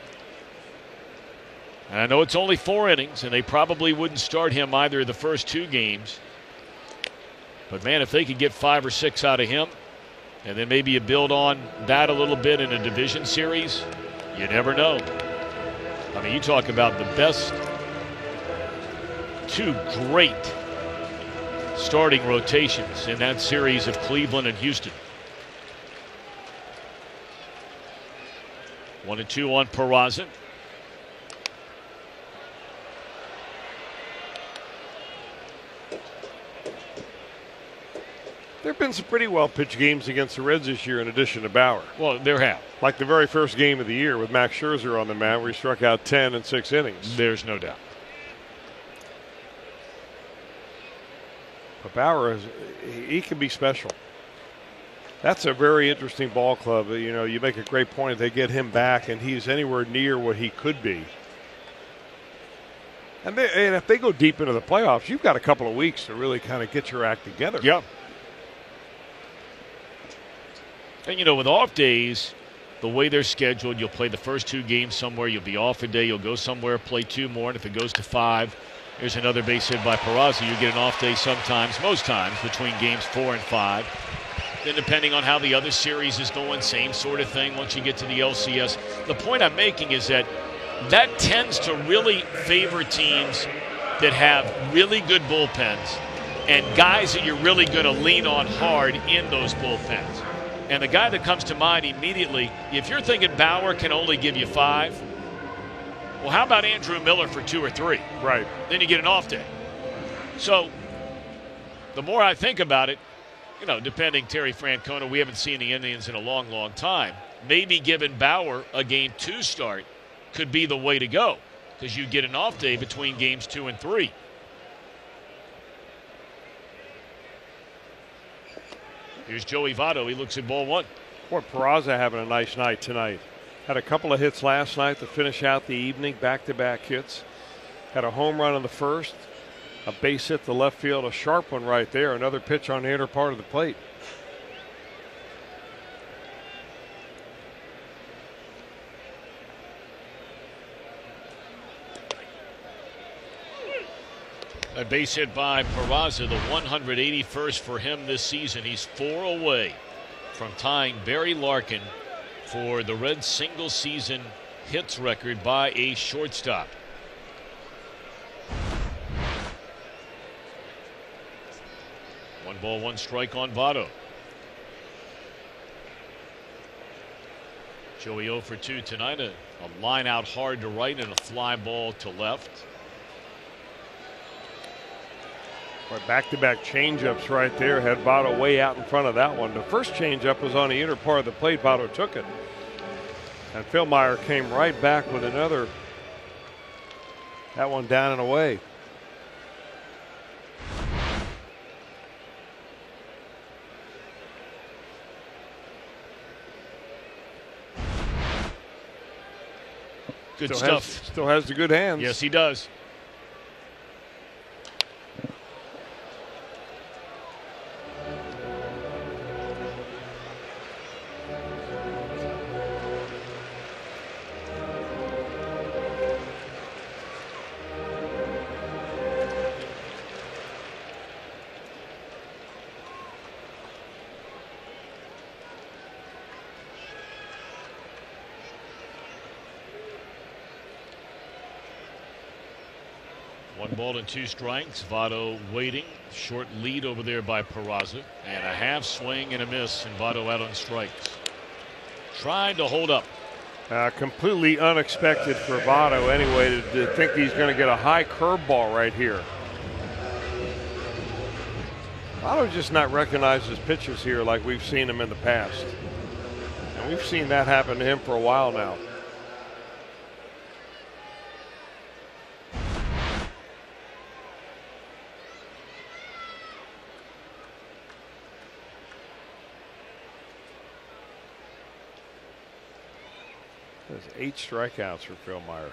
and I know it's only 4 innings, and they probably wouldn't start him either of the first 2 games. But, man, if they could get 5 or 6 out of him, and then maybe you build on that a little bit in a division series, you never know. I mean, you talk about the best 2 great starting rotations in that series of Cleveland and Houston. 1-2 on Peraza. There have been some pretty well-pitched games against the Reds this year in addition to Bauer. Well, there have. Like the very first game of the year with Max Scherzer on the mound where he struck out 10 in 6 innings. There's no doubt. But Bauer, he can be special. That's a very interesting ball club. You know, you make a great point. They get him back, and he's anywhere near what he could be. And if they go deep into the playoffs, you've got a couple of weeks to really kind of get your act together. Yep. And, you know, with off days, the way they're scheduled, you'll play the first 2 games somewhere, you'll be off a day, you'll go somewhere, play 2 more, and if it goes to 5, there's another base hit by Peraza. You get an off day sometimes, most times, between games 4 and 5. Then depending on how the other series is going, same sort of thing once you get to the LCS. The point I'm making is that tends to really favor teams that have really good bullpens and guys that you're really going to lean on hard in those bullpens. And the guy that comes to mind immediately, if you're thinking Bauer can only give you 5, well, how about Andrew Miller for 2 or 3? Right. Then you get an off day. So the more I think about it, you know, depending Terry Francona, we haven't seen the Indians in a long, long time. Maybe giving Bauer a game 2 start could be the way to go because you get an off day between games 2 and 3. Here's Joey Votto. He looks at ball 1. Boy, Peraza having a nice night tonight. Had a couple of hits last night to finish out the evening, back-to-back hits. Had a home run in the first, a base hit to left field, a sharp one right there, another pitch on the inner part of the plate. A base hit by Peraza, the 181st for him this season. He's 4 away from tying Barry Larkin for the Reds' single-season hits record by a shortstop. One ball, 1 strike on Votto. Joey 0 for 2 tonight. A line out hard to right and a fly ball to left. Back-to-back changeups right there. Had Votto way out in front of that one. The first changeup was on the inner part of the plate. Votto took it. And Philmeyer came right back with another. That one down and away. Good stuff. Still has the good hands. Yes, he does. One ball and 2 strikes. Votto waiting. Short lead over there by Peraza. And a half swing and a miss. And Votto out on strikes. Trying to hold up. Completely unexpected for Votto anyway to think he's going to get a high curveball right here. Votto just not recognize his pitches here like we've seen him in the past. And we've seen that happen to him for a while now. There's 8 strikeouts for Philmeyer.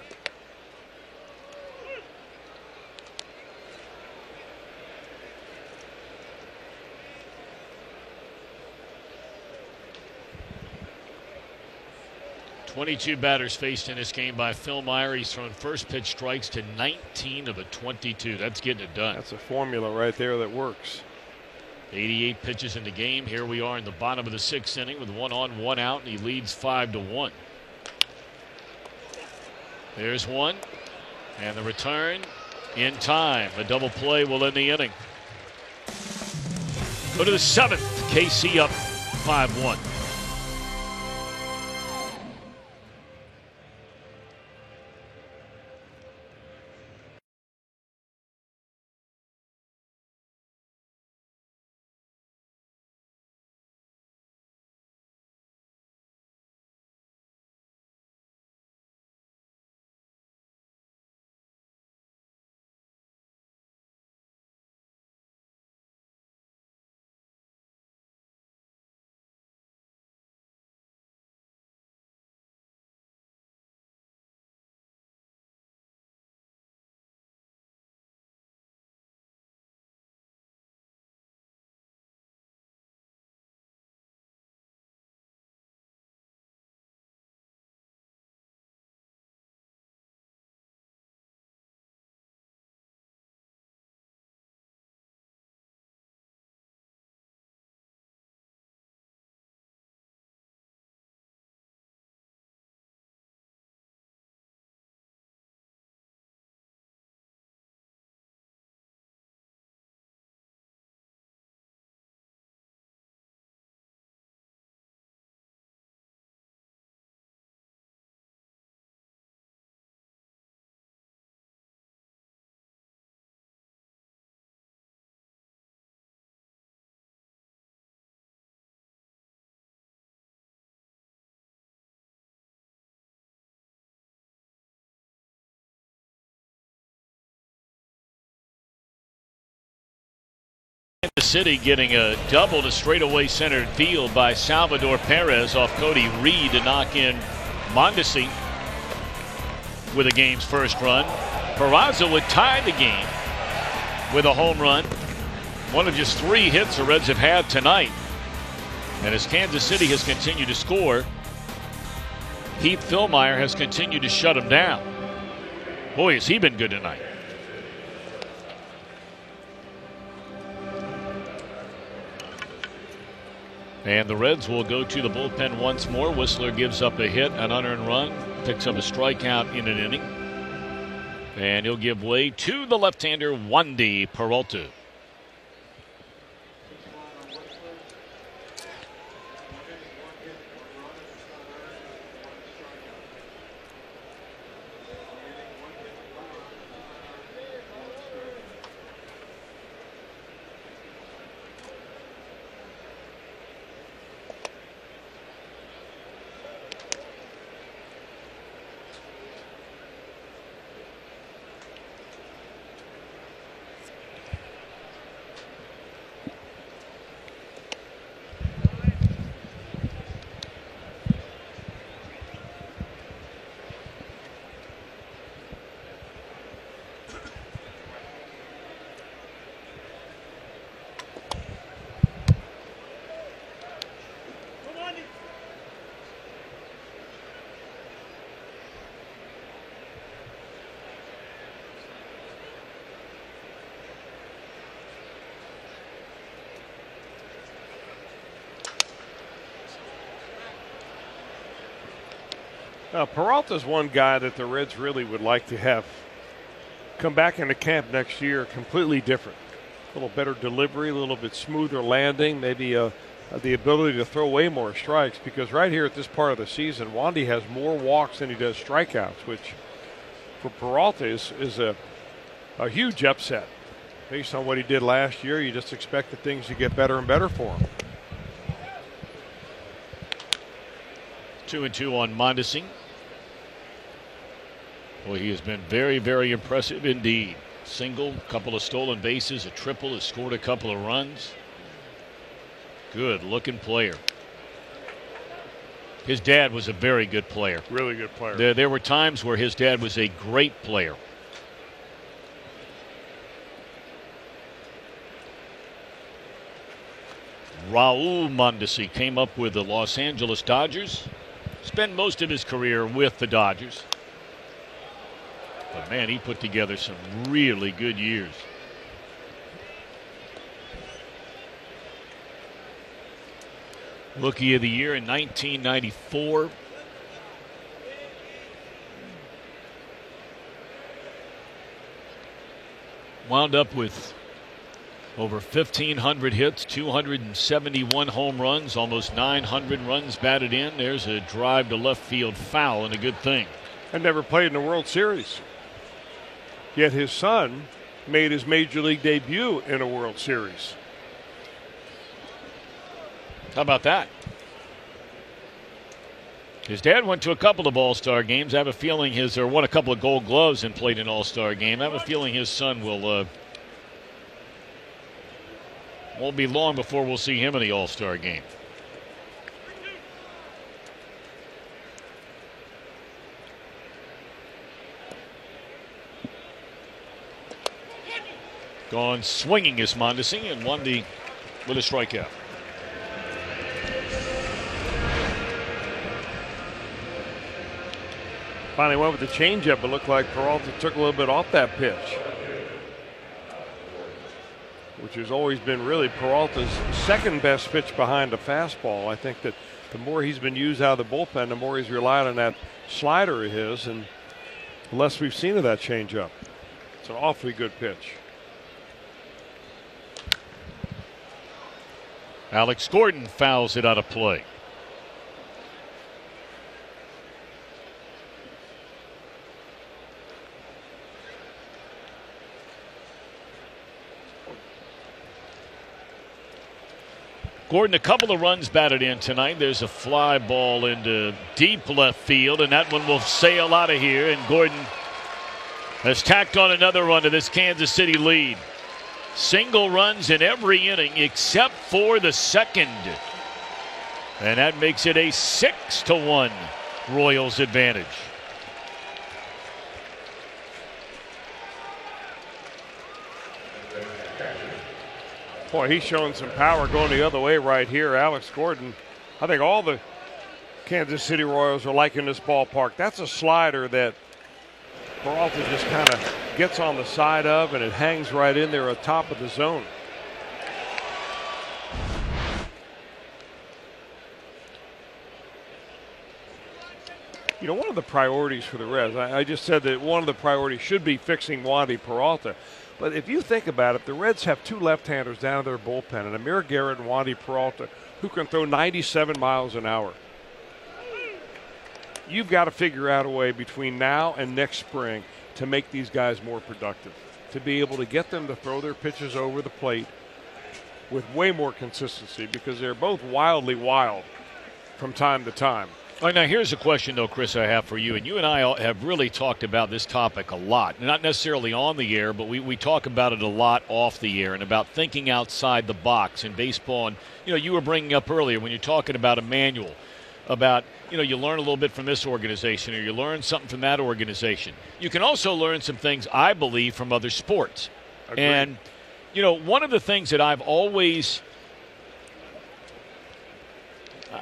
22 batters faced in this game by Fillmyer. He's thrown first pitch strikes to 19 of the 22. That's getting it done. That's a formula right there that works. 88 pitches in the game. Here we are in the bottom of the 6th inning with 1 on, 1 out, and he leads 5-1. There's one, and the return in time. A double play will end the inning. Go to the 7th. KC up 5-1. Kansas City getting a double to straightaway centered field by Salvador Perez off Cody Reed to knock in Mondesi with the game's first run. Peraza would tie the game with a home run. One of just 3 hits the Reds have had tonight. And as Kansas City has continued to score, Heath Fillmyer has continued to shut him down. Boy, has he been good tonight. And the Reds will go to the bullpen once more. Whistler gives up a hit, an unearned run, picks up a strikeout in an inning. And he'll give way to the left-hander, Wandy Peralta. Peralta's one guy that the Reds really would like to have come back into camp next year completely different. A little better delivery, a little bit smoother landing, maybe the ability to throw away more strikes, because right here at this part of the season, Wandy has more walks than he does strikeouts, which for Peralta is a huge upset. Based on what he did last year, you just expect that things to get better and better for him. 2-2 on Mondesi. Boy, he has been very, very impressive indeed. Single, couple of stolen bases, a triple, has scored a couple of runs. Good looking player. His dad was a very good player. Really good player. There were times where his dad was a great player. Raul Mondesi came up with the Los Angeles Dodgers. Spent most of his career with the Dodgers. But, man, he put together some really good years. Rookie of the Year in 1994. Wound up with over 1,500 hits, 271 home runs, almost 900 runs batted in. There's a drive to left field foul and a good thing. And never played in the World Series. Yet his son made his major league debut in a World Series. How about that? His dad went to a couple of All-Star games. I have a feeling won a couple of Gold Gloves and played an All-Star game. I have a feeling his son will won't be long before we'll see him in the All-Star game. Gone swinging is Mondesi, and Wandy with a strikeout. Finally went with the changeup. It looked like Peralta took a little bit off that pitch, which has always been really Peralta's second best pitch behind a fastball. I think that the more he's been used out of the bullpen, the more he's relied on that slider of his, and the less we've seen of that changeup. It's an awfully good pitch. Alex Gordon fouls it out of play. Gordon, a couple of runs batted in tonight. There's a fly ball into deep left field, and that one will sail out of here. And Gordon has tacked on another run to this Kansas City lead. Single runs in every inning except for the second. And that makes it a 6-1 Royals advantage. Boy, he's showing some power going the other way right here. Alex Gordon. I think all the Kansas City Royals are liking this ballpark. That's a slider that Peralta just kind of gets on the side of, and it hangs right in there at top of the zone. You know, one of the priorities for the Reds, I just said that one of the priorities should be fixing Wandy Peralta. But if you think about it, the Reds have two left-handers down in their bullpen, and Amir Garrett and Wandy Peralta, who can throw 97 miles an hour. You've got to figure out a way between now and next spring to make these guys more productive, to be able to get them to throw their pitches over the plate with way more consistency, because they're both wildly wild from time to time. All right, now here's a question, though, Chris, I have for you. And you and I have really talked about this topic a lot. Not necessarily on the air, but we talk about it a lot off the air, and about thinking outside the box in baseball. And, you know, you were bringing up earlier when you're talking about a manual, about, you know, you learn a little bit from this organization or you learn something from that organization. You can also learn some things, I believe, from other sports. Agreed. And, you know, one of the things that I've always –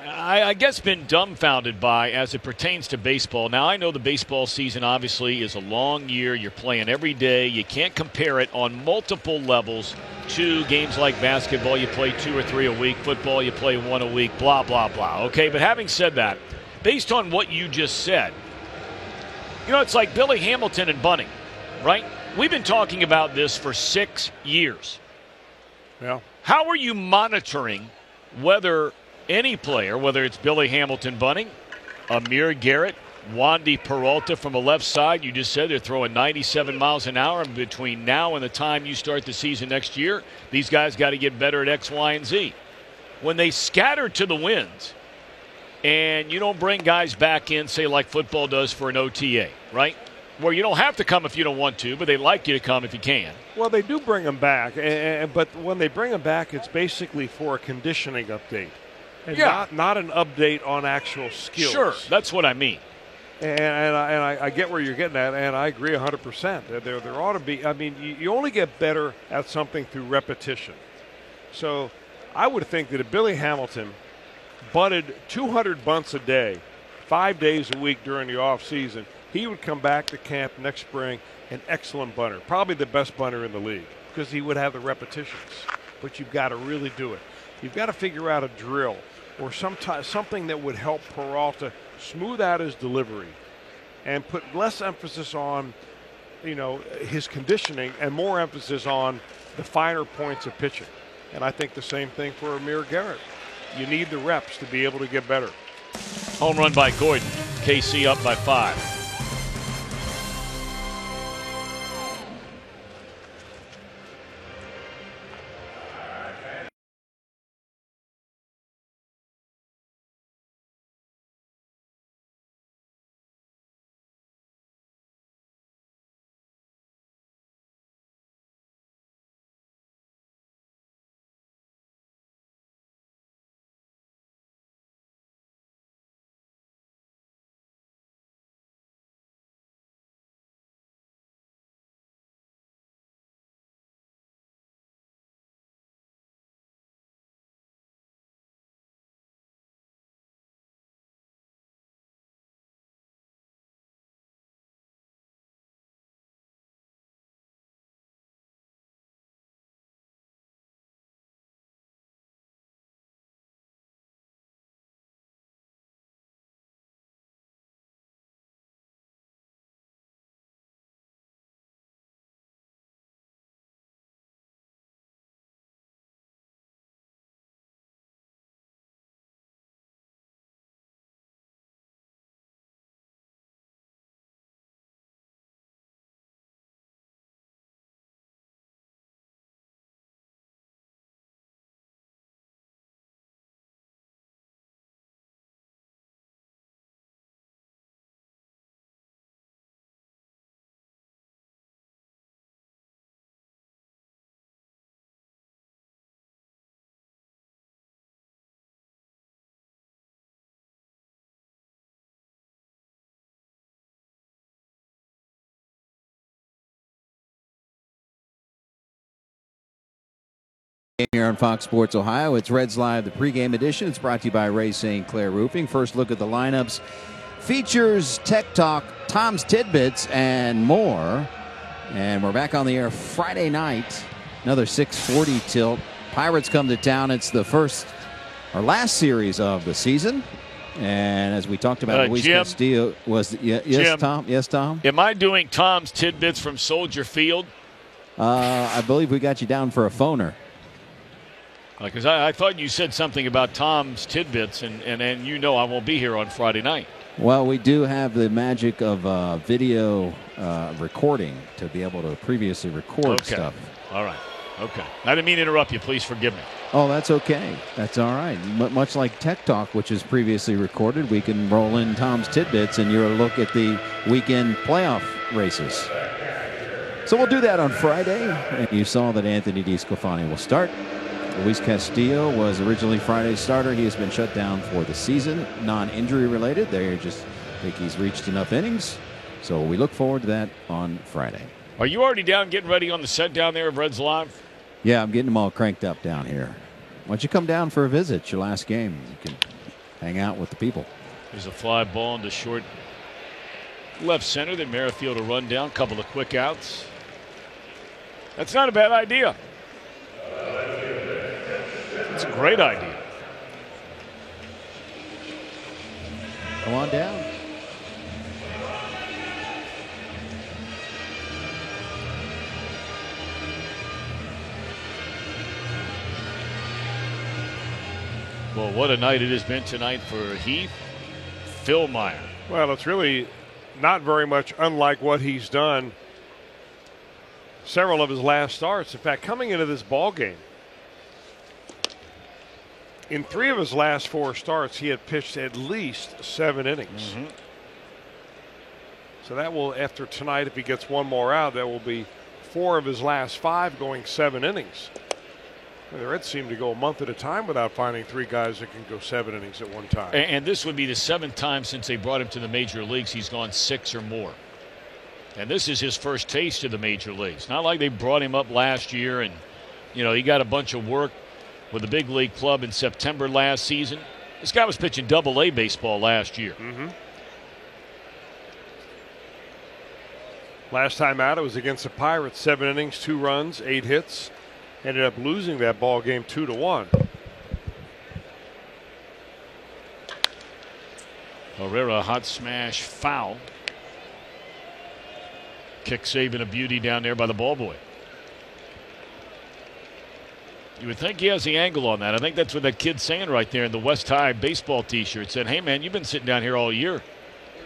I guess been dumbfounded by as it pertains to baseball. Now, I know the baseball season obviously is a long year. You're playing every day. You can't compare it on multiple levels to games like basketball. You play 2 or 3 a week. Football, you play 1 a week, blah, blah, blah. Okay, but having said that, based on what you just said, you know, it's like Billy Hamilton and bunting, right? We've been talking about this for 6 years. Yeah. How are you monitoring whether any player, whether it's Billy Hamilton bunting, Amir Garrett, Wandy Peralta from the left side, you just said they're throwing 97 miles an hour, and between now and the time you start the season next year, these guys got to get better at X, Y, and Z. When they scatter to the winds and you don't bring guys back in, say like football does for an OTA, right? Where you don't have to come if you don't want to, but they'd like you to come if you can. Well, they do bring them back, but when they bring them back, it's basically for a conditioning update. And not an update on actual skills. Sure, that's what I mean. And I get where you're getting at, and I agree 100%. There ought to be, I mean, you only get better at something through repetition. So I would think that if Billy Hamilton bunted 200 bunts a day 5 days a week during the off season, he would come back to camp next spring an excellent bunter, probably the best bunter in the league, because he would have the repetitions. But you've got to really do it. You've got to figure out a drill or something that would help Peralta smooth out his delivery and put less emphasis on, his conditioning and more emphasis on the finer points of pitching. And I think the same thing for Amir Garrett. You need the reps to be able to get better. Home run by Gordon. KC up by 5. Here on Fox Sports Ohio, it's Reds Live, the pregame edition. It's brought to you by Ray St. Clair Roofing. First look at the lineups. Features Tech Talk, Tom's Tidbits, and more. And we're back on the air Friday night. Another 6:40 tilt. Pirates come to town. It's the first or last series of the season. And as we talked about, Luis Castillo was yes, Jim, Tom. Yes, Tom. Am I doing Tom's Tidbits from Soldier Field? I believe we got you down for a phoner. Because I thought you said something about Tom's Tidbits, and I won't be here on Friday night. Well, we do have the magic of video recording to be able to previously record stuff. All right. Okay. I didn't mean to interrupt you. Please forgive me. Oh, that's okay. That's all right. Much like Tech Talk, which is previously recorded, we can roll in Tom's Tidbits and your look at the weekend playoff races. So we'll do that on Friday. And you saw that Anthony DeSclafani will start. Luis Castillo was originally Friday's starter. He has been shut down for the season, non-injury related. They just think he's reached enough innings. So we look forward to that on Friday. Are you already down getting ready on the set down there of Reds Live? Yeah, I'm getting them all cranked up down here. Why don't you come down for a visit? It's your last game. You can hang out with the people. There's a fly ball into short left center that Merrifield will run down. Couple of quick outs. That's not a bad idea. It's a great idea. Come on down. Well, what a night it has been tonight for Heath. Phil Meyer. Well, it's really not very much unlike what he's done several of his last starts. In fact, coming into this ball game, in 3 of his last 4 starts, he had pitched at least 7 innings. Mm-hmm. So that will, after tonight, if he gets one more out, that will be 4 of his last 5 going 7 innings. The Reds seem to go a month at a time without finding 3 guys that can go 7 innings at one time. And this would be the 7th time since they brought him to the major leagues he's gone 6 or more. And this is his first taste of the major leagues. Not like they brought him up last year and, he got a bunch of work with the big league club in September last season. This guy was pitching Double-A baseball last year. Mm-hmm. Last time out, it was against the Pirates. 7 innings, 2 runs, 8 hits. Ended up losing that ball game 2-1. Herrera, hot smash, foul. Kick saving a beauty down there by the ball boy. You would think he has the angle on that. I think that's what that kid's saying right there in the West High baseball T-shirt. Said, hey, man, you've been sitting down here all year.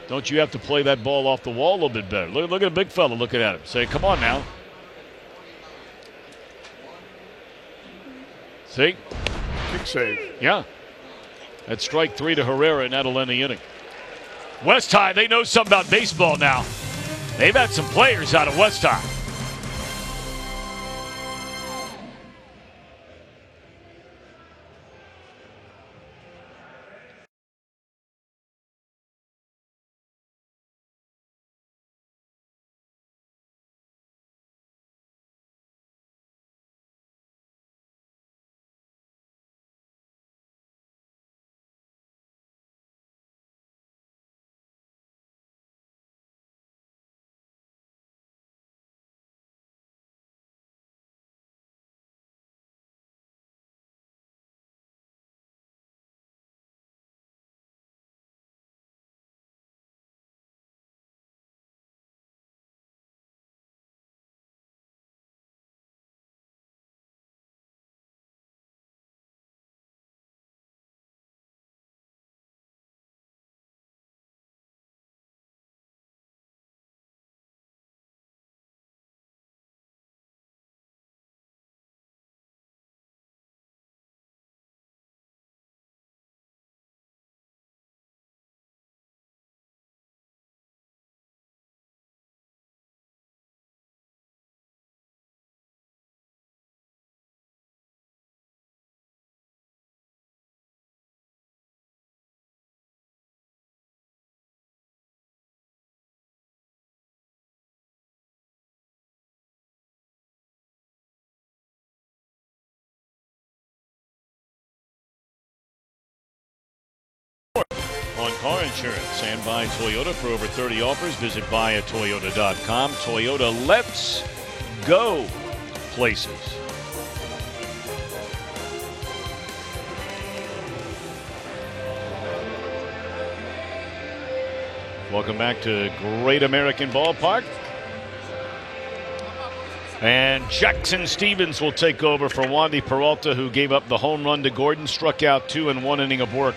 Don't you have to play that ball off the wall a little bit better? Look at a big fella looking at him. Say, come on now. See? Kick save. Yeah. That's strike 3 to Herrera, and that'll end the inning. West High, they know something about baseball now. They've had some players out of West High. On car insurance and by Toyota. For over 30 offers, visit buyatoyota.com. Toyota, let's go places. Welcome back to Great American Ballpark. And Jackson Stevens will take over for Wandy Peralta, who gave up the home run to Gordon, struck out 2 in 1 inning of work.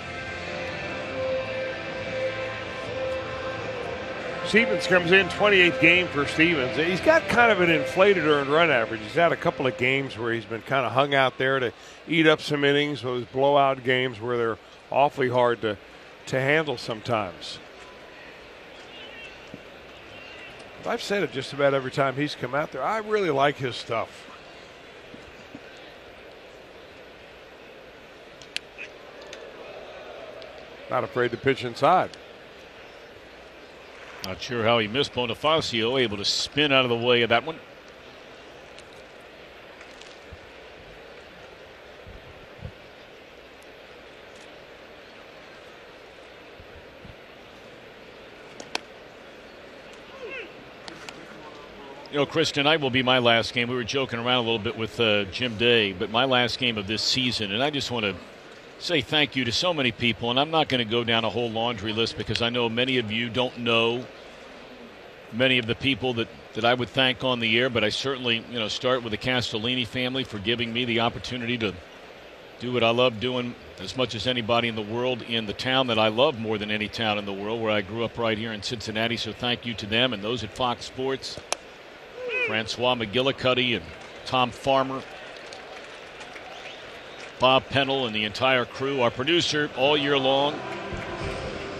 Stevens comes in, 28th game for Stevens. He's got kind of an inflated earned run average. He's had a couple of games where he's been kind of hung out there to eat up some innings, those blowout games where they're awfully hard to handle sometimes. I've said it just about every time he's come out there. I really like his stuff. Not afraid to pitch inside. Not sure how he missed Bonifacio, able to spin out of the way of that one. You know, Chris, tonight will be my last game. We were joking around a little bit with Jim Day, but my last game of this season. And I just want to say thank you to so many people. And I'm not going to go down a whole laundry list because I know many of you don't know many of the people that I would thank on the air. But I certainly, start with the Castellini family for giving me the opportunity to do what I love doing as much as anybody in the world in the town that I love more than any town in the world, where I grew up right here in Cincinnati. So thank you to them and those at Fox Sports. Francois McGillicuddy and Tom Farmer, Bob Pennell and the entire crew. Our producer all year long,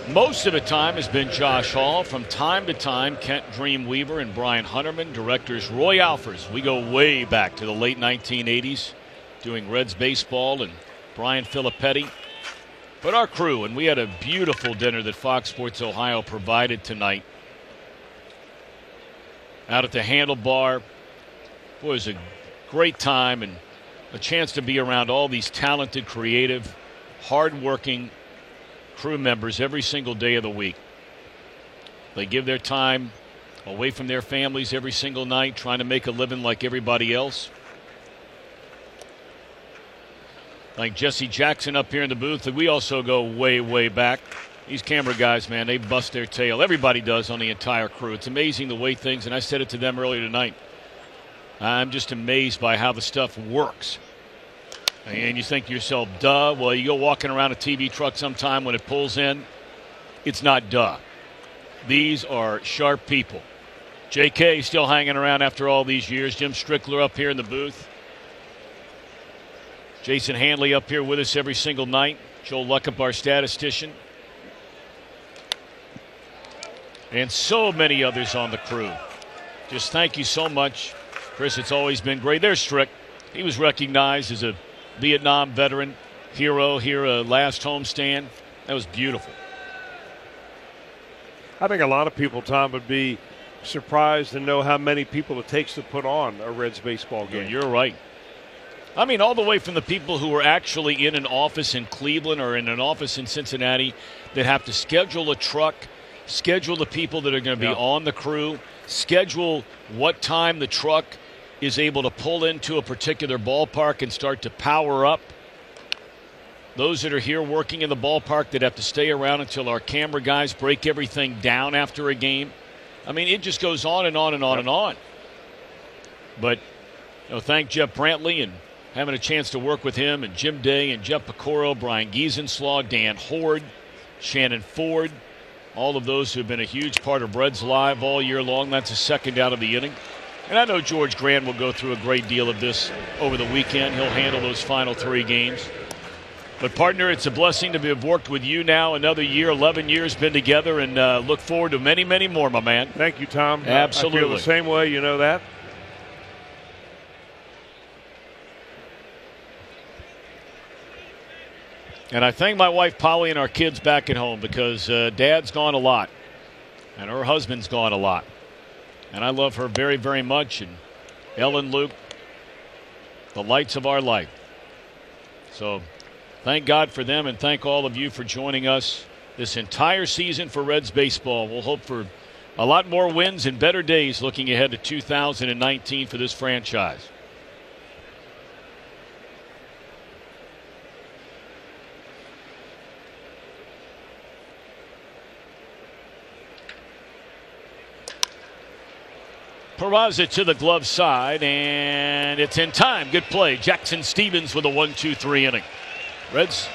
most of the time, has been Josh Hall. From time to time, Kent Dreamweaver and Brian Hunterman. Directors Roy Alfers. We go way back to the late 1980s doing Reds baseball, and Brian Filippetti. But our crew, and we had a beautiful dinner that Fox Sports Ohio provided tonight out at the Handlebar. Boy, it was a great time and a chance to be around all these talented, creative, hardworking, crew members every single day of the week. They give their time away from their families every single night, trying to make a living like everybody else. Like Jesse Jackson up here in the booth, we also go way, way back. These camera guys, man, they bust their tail. Everybody does on the entire crew. It's amazing the way things, and I said it to them earlier tonight, I'm just amazed by how the stuff works. And you think to yourself, duh. Well, you go walking around a TV truck sometime when it pulls in, it's not duh. These are sharp people. JK still hanging around after all these years. Jim Strickler up here in the booth. Jason Hanley up here with us every single night. Joel Luckup, our statistician. And so many others on the crew. Just thank you so much. Chris, it's always been great. There's Strick. He was recognized as a Vietnam veteran hero here, last homestand. That was beautiful. I think a lot of people, Tom, would be surprised to know how many people it takes to put on a Reds baseball game. You're right. I mean, all the way from the people who are actually in an office in Cleveland or in an office in Cincinnati that have to schedule a truck, schedule the people that are going to be on the crew, schedule what time the truck is able to pull into a particular ballpark and start to power up. Those that are here working in the ballpark that have to stay around until our camera guys break everything down after a game. I mean, it just goes on and on and on and on. But, thank Jeff Brantley and having a chance to work with him and Jim Day and Jeff Pecoro, Brian Giesenslaw, Dan Horde, Shannon Ford, all of those who have been a huge part of Reds Live all year long. That's a second out of the inning. And I know George Grant will go through a great deal of this over the weekend. He'll handle those final 3 games. But, partner, it's a blessing to have worked with you now another year, 11 years been together, and look forward to many, many more, my man. Thank you, Tom. Absolutely. I feel the same way, you know that. And I thank my wife, Polly, and our kids back at home because Dad's gone a lot, and her husband's gone a lot. And I love her very, very much. And Ellen, Luke, the lights of our life. So thank God for them, and thank all of you for joining us this entire season for Reds baseball. We'll hope for a lot more wins and better days looking ahead to 2019 for this franchise. Peraza to the glove side, and it's in time. Good play. Jackson Stevens with a 1-2-3 inning. Reds.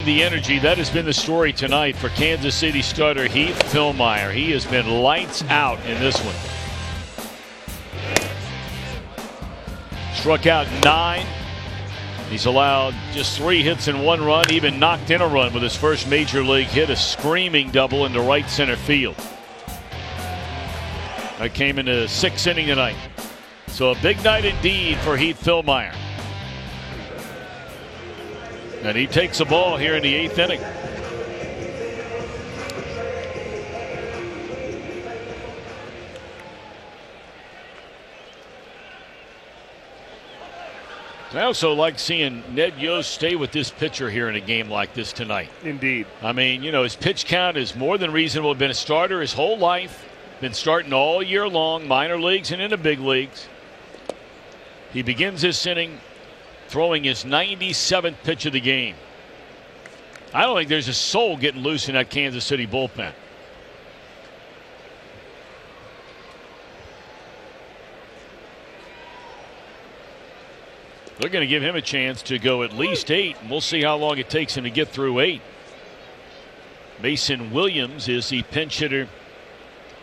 The energy, that has been the story tonight for Kansas City starter Heath Fillmyer. He has been lights out in this one. Struck out 9. He's allowed just 3 hits and 1 run, even knocked in a run with his first major league hit, a screaming double into right center field. That came in the 6th inning tonight. So a big night indeed for Heath Fillmyer. And he takes the ball here in the 8th inning. I also like seeing Ned Yost stay with this pitcher here in a game like this tonight. Indeed. I mean, you know, his pitch count is more than reasonable. Been a starter his whole life. Been starting all year long, minor leagues and in the big leagues. He begins this inning throwing his 97th pitch of the game. I don't think there's a soul getting loose in that Kansas City bullpen. They're going to give him a chance to go at least 8, and we'll see how long it takes him to get through 8. Mason Williams is the pinch hitter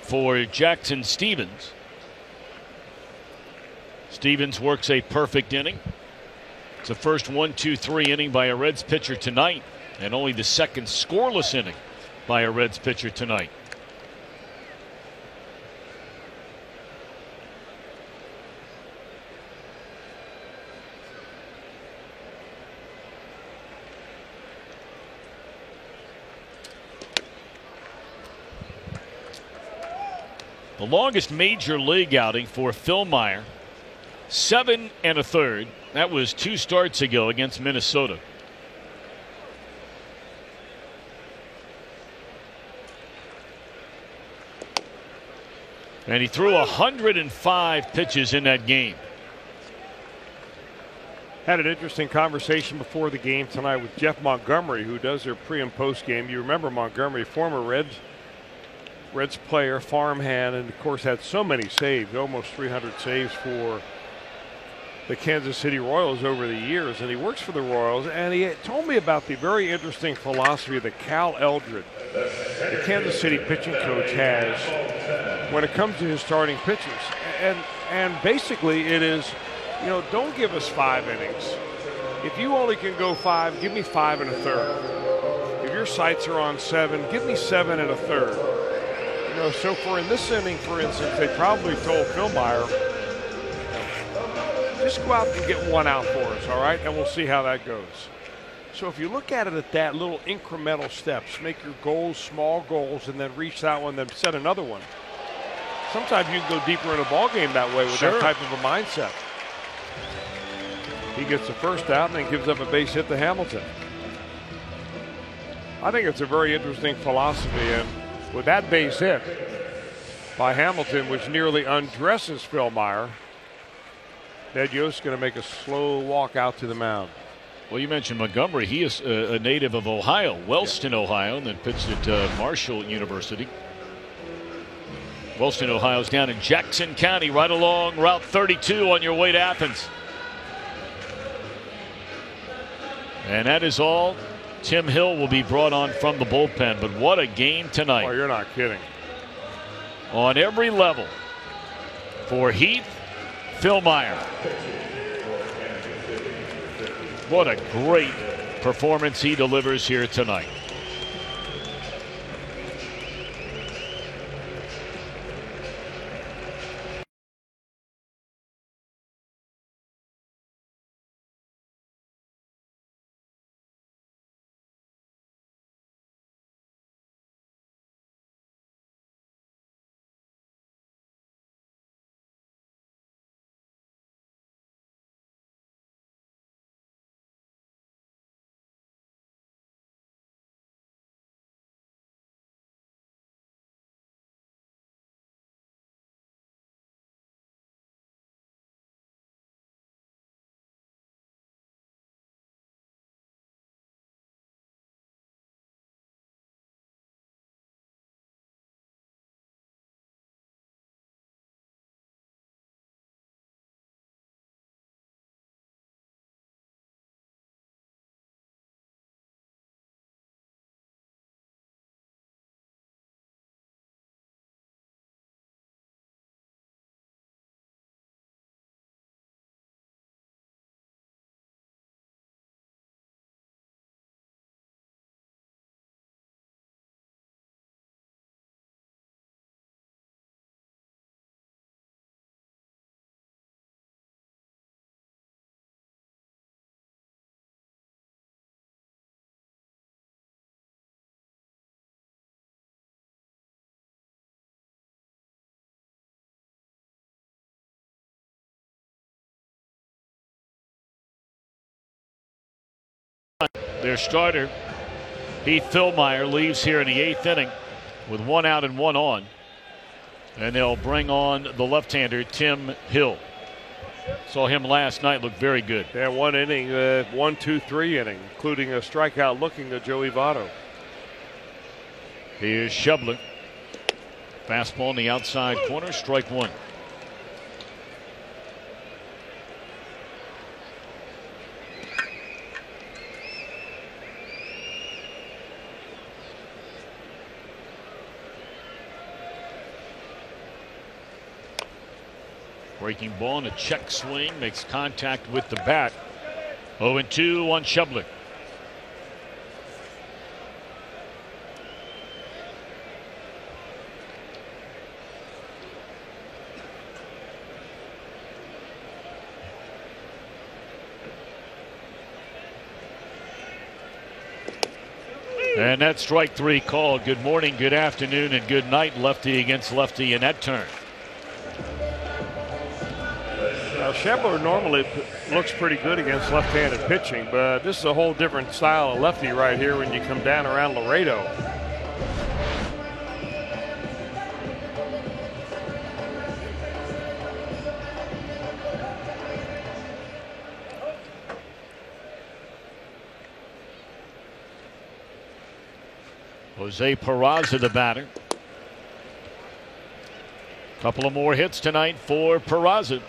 for Jackson Stevens. Stevens works a perfect inning. It's the first 1-2-3 inning by a Reds pitcher tonight, and only the second scoreless inning by a Reds pitcher tonight. The longest major league outing for Fillmyer, 7 1/3. That was 2 starts ago against Minnesota. And he threw 105 pitches in that game. Had an interesting conversation before the game tonight with Jeff Montgomery, who does their pre and post game. You remember Montgomery, former Reds player, farmhand, and of course had so many saves, almost 300 saves for the Kansas City Royals over the years, and he works for the Royals, and he told me about the very interesting philosophy that Cal Eldred, the Kansas City pitching coach, has when it comes to his starting pitchers. And basically it is, you know, don't give us 5 innings. If you only can go 5, give me 5 1/3. If your sights are on 7, give me 7 1/3. You know, so for in this inning, for instance, they probably told Fillmyer, just go out and get 1 out for us, all right? And we'll see how that goes. So if you look at it at that, little incremental steps, make your goals small goals, and then reach that one, then set another one. Sometimes you can go deeper in a ball game that way with that type of a mindset. He gets the first out and then gives up a base hit to Hamilton. I think it's a very interesting philosophy, and with that base hit by Hamilton, which nearly undresses Fillmyer, Ned Yost going to make a slow walk out to the mound. Well, you mentioned Montgomery. He is a native of Ohio, Wellston, Ohio, and then pitched at Marshall University. Wellston, Ohio is down in Jackson County, right along Route 32 on your way to Athens. And that is all. Tim Hill will be brought on from the bullpen, but what a game tonight. Oh, you're not kidding. On every level for Heath Fillmyer. What a great performance he delivers here tonight. Their starter, Heath Philmeyer, leaves here in the 8th inning with 1 out and 1 on. And they'll bring on the left-hander, Tim Hill. Saw him last night, looked very good. Yeah, 1 inning, 1-2-3 inning, including a strikeout looking at Joey Votto. Here's Schebler. Fastball in the outside corner, strike 1. Breaking ball and a check swing, makes contact with the bat. 0-2 on Schebler. And that's strike 3 called. Good morning, good afternoon, and good night, lefty against lefty in that turn. Now, Schebler normally looks pretty good against left-handed pitching, but this is a whole different style of lefty right here when you come down around Laredo. Jose Peraza, the batter. Couple of more hits tonight for Peraza.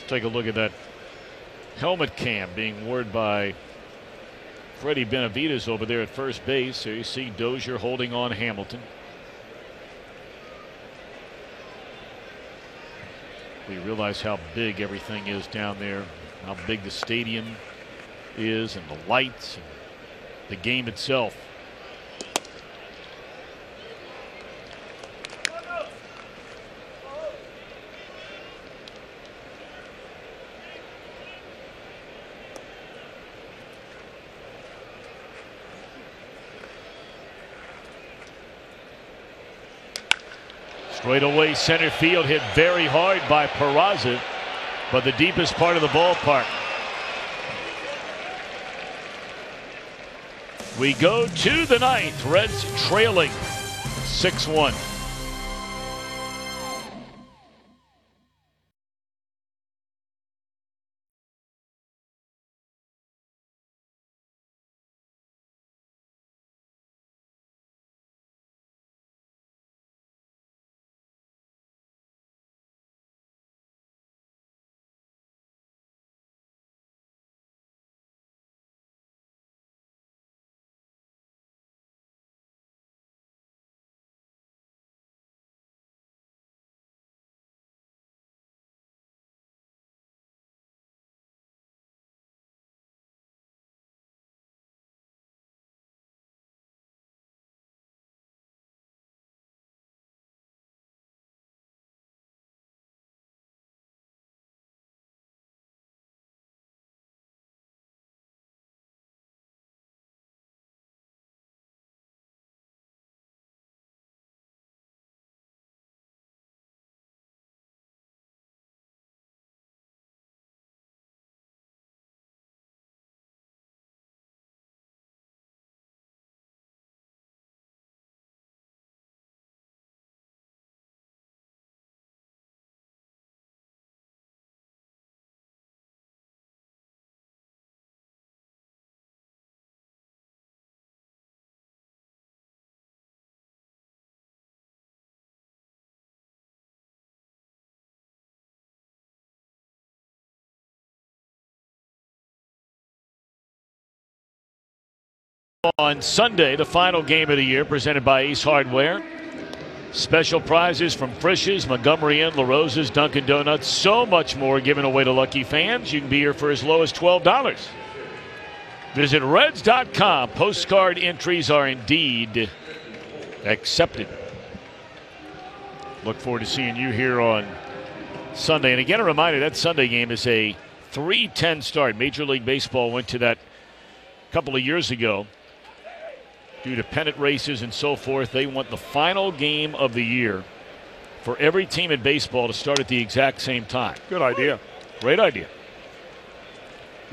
Take a look at that helmet cam being worn by Freddie Benavides over there at first base. So you see Dozier holding on Hamilton. We realize how big everything is down there, how big the stadium is, and the lights, and the game itself. Straight away center field, hit very hard by Peraza, but the deepest part of the ballpark. We go to the 9th. Reds trailing 6-1. On Sunday, the final game of the year, presented by Ace Hardware. Special prizes from Frisch's, Montgomery Inn, La Rosa's, Dunkin' Donuts, so much more given away to lucky fans. You can be here for as low as $12. Visit Reds.com. Postcard entries are indeed accepted. Look forward to seeing you here on Sunday. And again, a reminder, that Sunday game is a 3:10 start. Major League Baseball went to that a couple of years ago. Due to pennant races and so forth, they want the final game of the year for every team in baseball to start at the exact same time. Good idea. Great idea.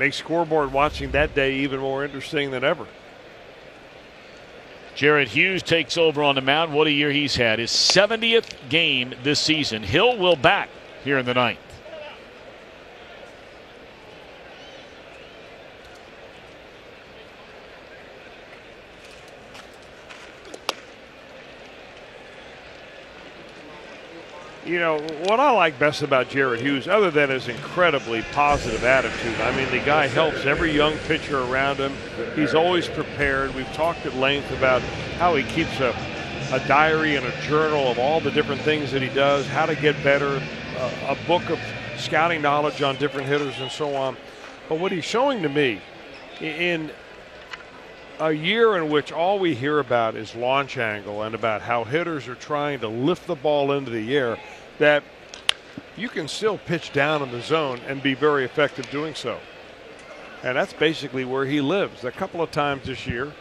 Makes scoreboard watching that day even more interesting than ever. Jared Hughes takes over on the mound. What a year he's had. His 70th game this season. Hill will bat here in the ninth. You know, what I like best about Jared Hughes, other than his incredibly positive attitude, I mean, the guy helps every young pitcher around him. He's always prepared. We've talked at length about how he keeps a diary and a journal of all the different things that he does, how to get better, a book of scouting knowledge on different hitters and so on. But what he's showing to me, in a year in which all we hear about is launch angle and about how hitters are trying to lift the ball into the air, that you can still pitch down in the zone and be very effective doing so. And that's basically where he lives. A couple of times this year,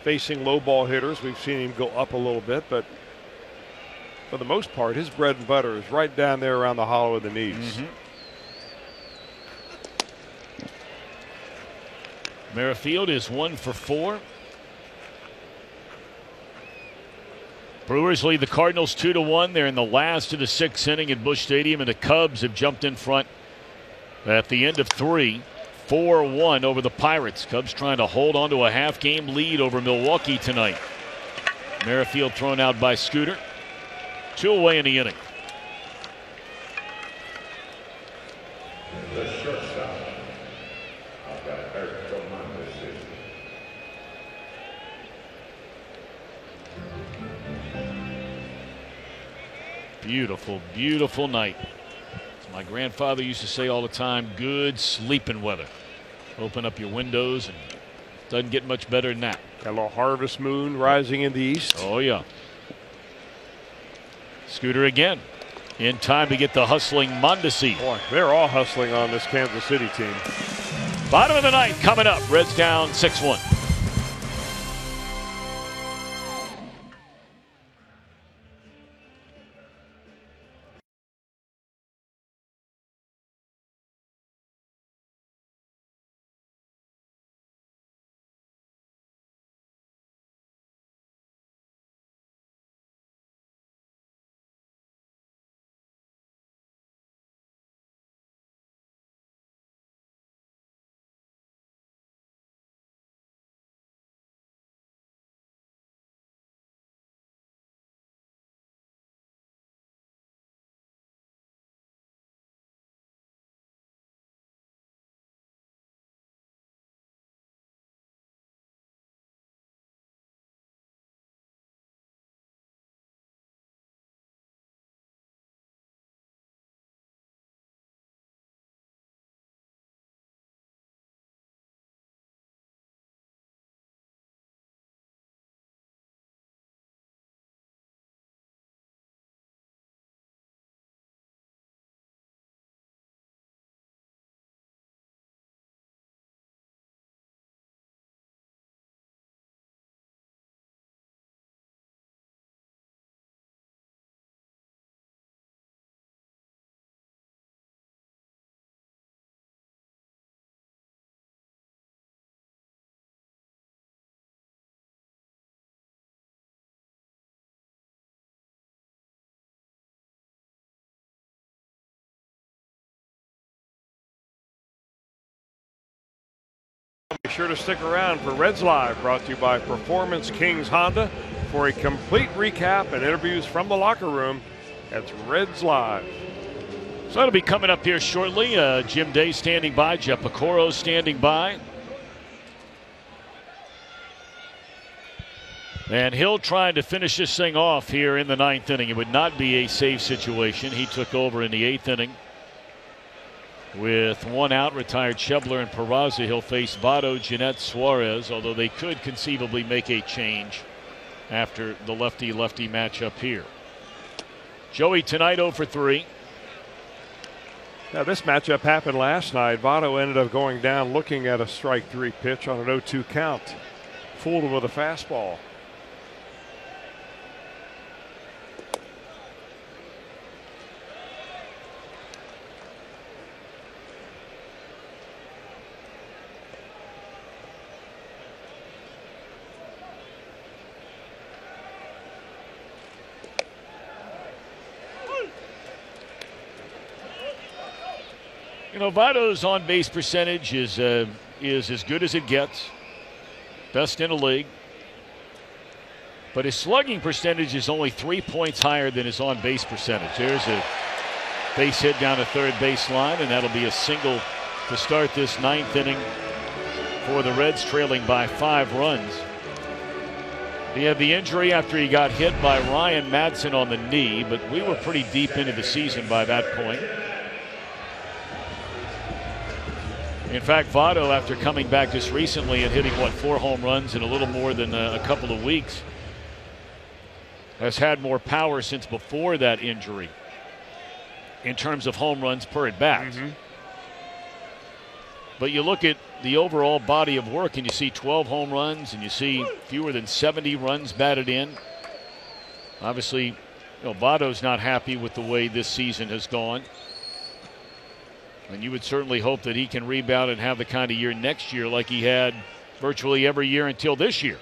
facing low ball hitters, we've seen him go up a little bit, but for the most part, his bread and butter is right down there around the hollow of the knees. Mm-hmm. Merrifield is 1 for 4. Brewers lead the Cardinals 2-1. They're in the last of the 6th inning at Busch Stadium, and the Cubs have jumped in front at the end of 3, 4-1 over the Pirates. Cubs trying to hold on to a half-game lead over Milwaukee tonight. Merrifield thrown out by Scooter. 2 away in the inning. The shortstop. I've got Eric Montes. Beautiful, beautiful night. As my grandfather used to say all the time, good sleeping weather. Open up your windows and it doesn't get much better than that. Got a little harvest moon rising in the east. Oh, yeah. Scooter again. In time to get the hustling Mondesi. Boy, they're all hustling on this Kansas City team. Bottom of the ninth coming up. Reds down 6-1. Be sure to stick around for Reds Live, brought to you by Performance Kings Honda, for a complete recap and interviews from the locker room. That's Reds Live. So that'll be coming up here shortly. Jim Day standing by. Jeff Piccoro standing by. And Hill trying to finish this thing off here in the 9th inning. It would not be a safe situation. He took over in the 8th inning. With 1 out, retired Schebler and Peraza. He'll face Votto, Jeanette, Suarez, although they could conceivably make a change after the lefty-lefty matchup here. Joey tonight 0 for 3. Now, this matchup happened last night. Votto ended up going down looking at a strike 3 pitch on an 0-2 count. Fooled him with a fastball. You know, Votto's on-base percentage is as good as it gets. Best in the league. But his slugging percentage is only 3 points higher than his on-base percentage. There's a base hit down the third baseline, and that'll be a single to start this 9th inning for the Reds, trailing by 5 runs. He had the injury after he got hit by Ryan Madson on the knee, but we were pretty deep into the season by that point. In fact, Votto, after coming back just recently and hitting, 4 home runs in a little more than a couple of weeks, has had more power since before that injury in terms of home runs per at bat. But you look at the overall body of work and you see 12 home runs and you see fewer than 70 runs batted in. Obviously, Votto's not happy with the way this season has gone. And you would certainly hope that he can rebound and have the kind of year next year like he had virtually every year until this year.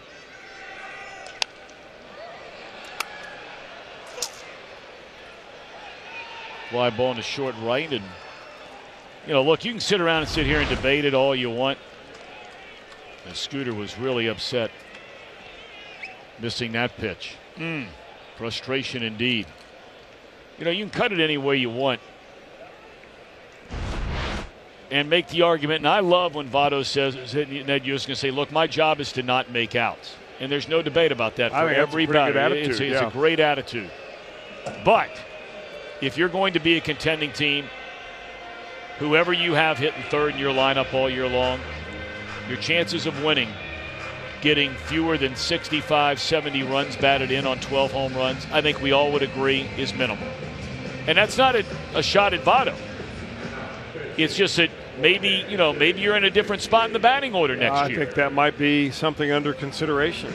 Fly ball in the short right. And, look, you can sit around and sit here and debate it all you want. And Scooter was really upset missing that pitch. Frustration indeed. You can cut it any way you want and make the argument, and I love when Votto says, Ned Yost going to say, look, my job is to not make outs. And there's no debate about that for everybody. It's a great attitude. But if you're going to be a contending team, whoever you have hitting third in your lineup all year long, your chances of winning, getting fewer than 65, 70 runs batted in on 12 home runs, I think we all would agree is minimal. And that's not a shot at Votto. It's just that maybe you're in a different spot in the batting order next year. I think that might be something under consideration.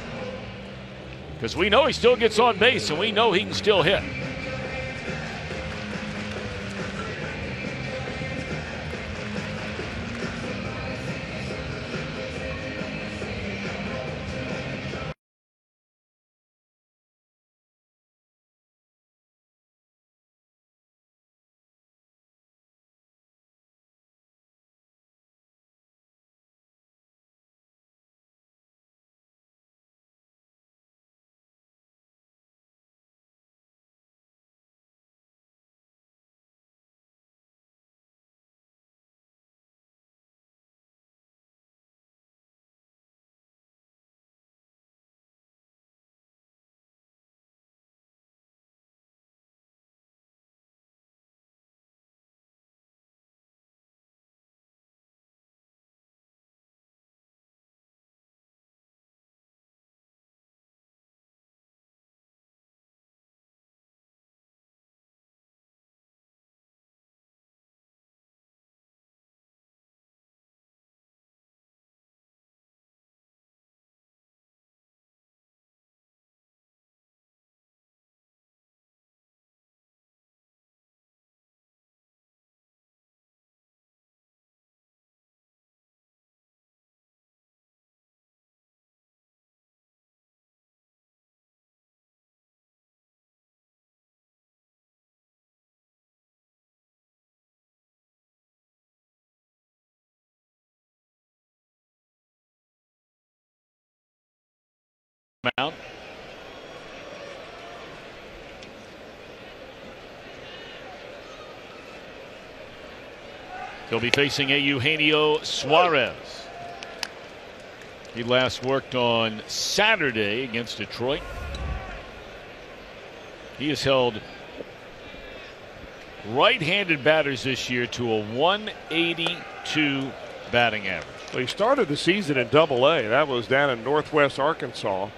Because we know he still gets on base, and we know he can still hit. Out. He'll be facing Eugenio Suarez. He last worked on Saturday against Detroit. He has held right-handed batters this year to a 182 batting average. Well, he started the season in Double-A. That was down in Northwest Arkansas.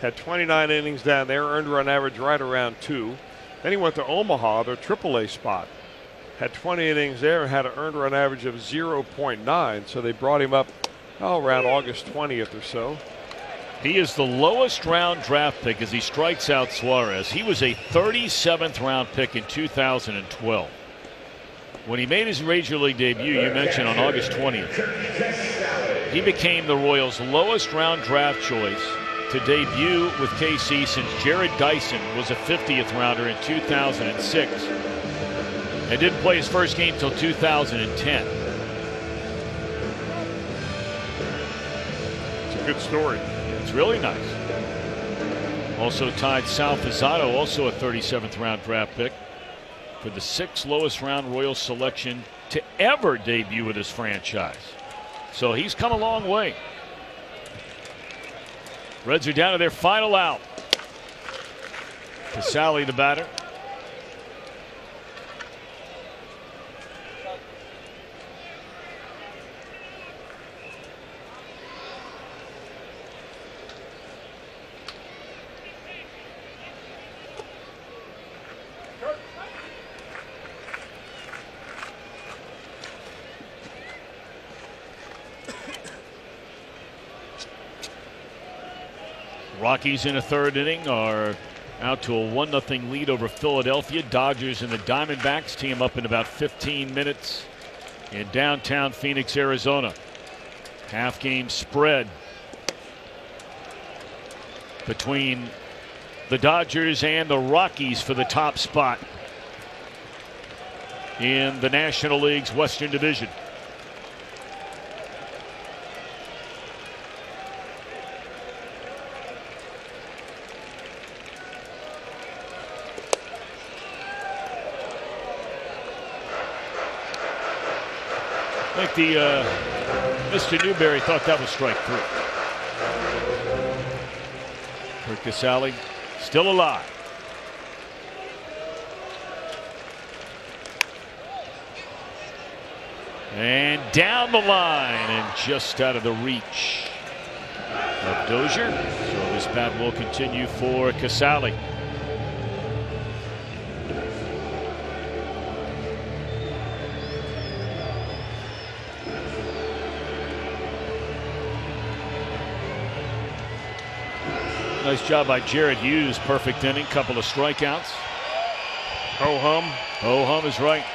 Had 29 innings down there, earned run average right around 2. Then he went to Omaha, their Triple-A spot. had 20 innings there and had an earned run average of 0.9. So they brought him up around August 20th or so. He is the lowest round draft pick as he strikes out Suarez. He was a 37th round pick in 2012. When he made his Major League debut, you mentioned on August 20th, he became the Royals' lowest round draft choice to debut with KC since Jared Dyson was a 50th rounder in 2006 and didn't play his first game till 2010. It's a good story. It's really nice. Also tied Sal Pizzato, also a 37th round draft pick, for the 6th lowest round Royals selection to ever debut with his franchise. So he's come a long way. Reds are down to their final out. Casali, the batter. Rockies in a third inning are out to a 1-0 lead over Philadelphia. Dodgers and the Diamondbacks team up in about 15 minutes in downtown Phoenix, Arizona. Half game spread between the Dodgers and the Rockies for the top spot in the National League's Western Division. I think the Mr. Newberry thought that was strike 3. Kurt Casali still alive. And down the line and just out of the reach of Dozier. So this bat will continue for Casali. Nice job by Jared Hughes. Perfect inning. Couple of strikeouts. Ho hum. Ho hum is right.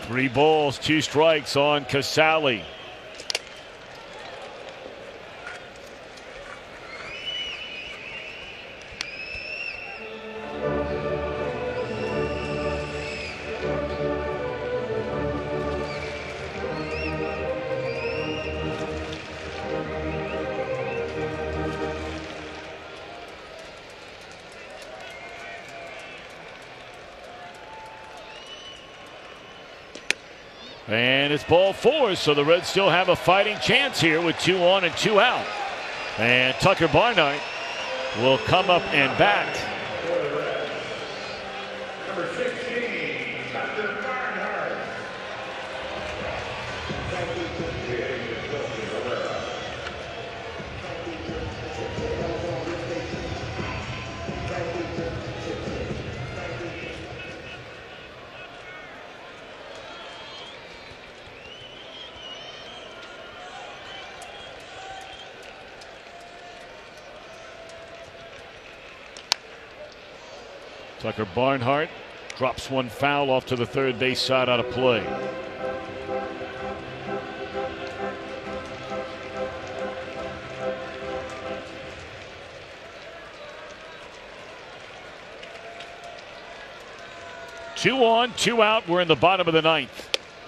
Three balls, 2 strikes on Casali. And it's ball 4, so the Reds still have a fighting chance here with 2 on and 2 out. And Tucker Barnhart will come up and bat. Number 16, Tucker Barnhart. Tucker Barnhart drops one foul off to the third base side out of play. Two on, 2 out. We're in the bottom of the 9th.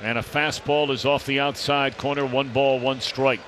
And a fastball is off the outside corner. 1 ball, 1 strike.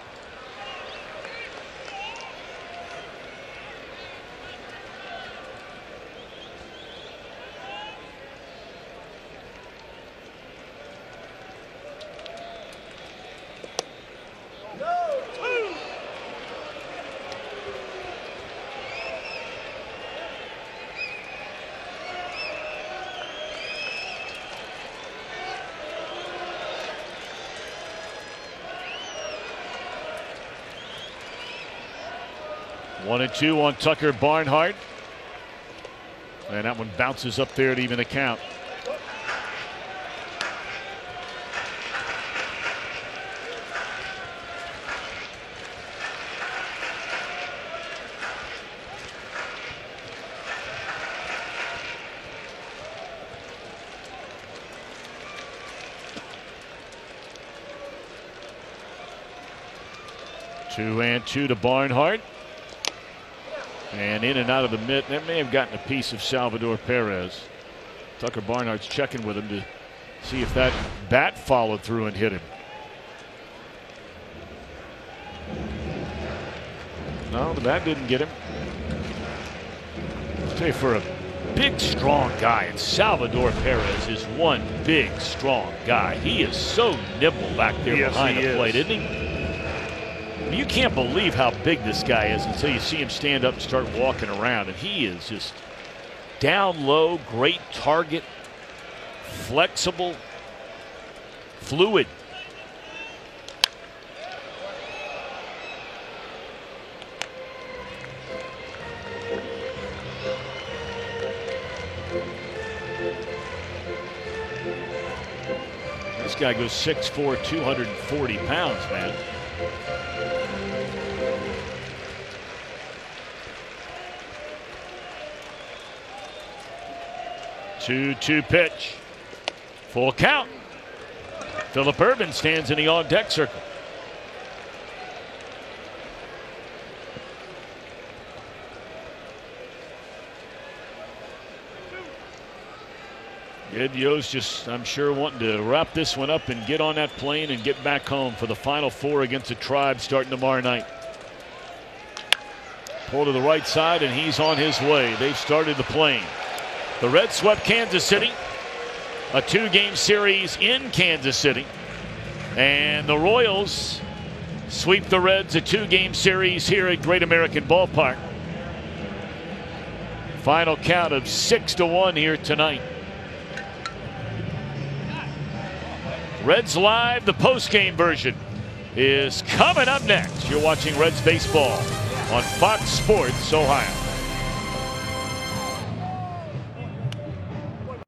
1-2 on Tucker Barnhart. And that one bounces up there to even the count. Two and two to Barnhart. And in and out of the mitt. That may have gotten a piece of Salvador Perez. Tucker Barnhart's checking with him to see if that bat followed through and hit him. No, the bat didn't get him. I'll tell you, for a big, strong guy, and Salvador Perez is one big, strong guy. He is so nimble back there behind the plate, isn't he? You can't believe how big this guy is until you see him stand up and start walking around. And he is just down low, great target, flexible, fluid. This guy goes 6'4", 240 pounds, man. 2-2 pitch. Full count. Phillip Ervin stands in the on-deck circle. Ed Yost just, I'm sure, wanting to wrap this one up and get on that plane and get back home for the Final Four against the Tribe starting tomorrow night. Pull to the right side, and he's on his way. They've started the plane. The Reds swept Kansas City, a 2-game series in Kansas City. And the Royals sweep the Reds, a 2-game series here at Great American Ballpark. Final count of 6-1 here tonight. Reds Live, the post-game version, is coming up next. You're watching Reds Baseball on Fox Sports Ohio.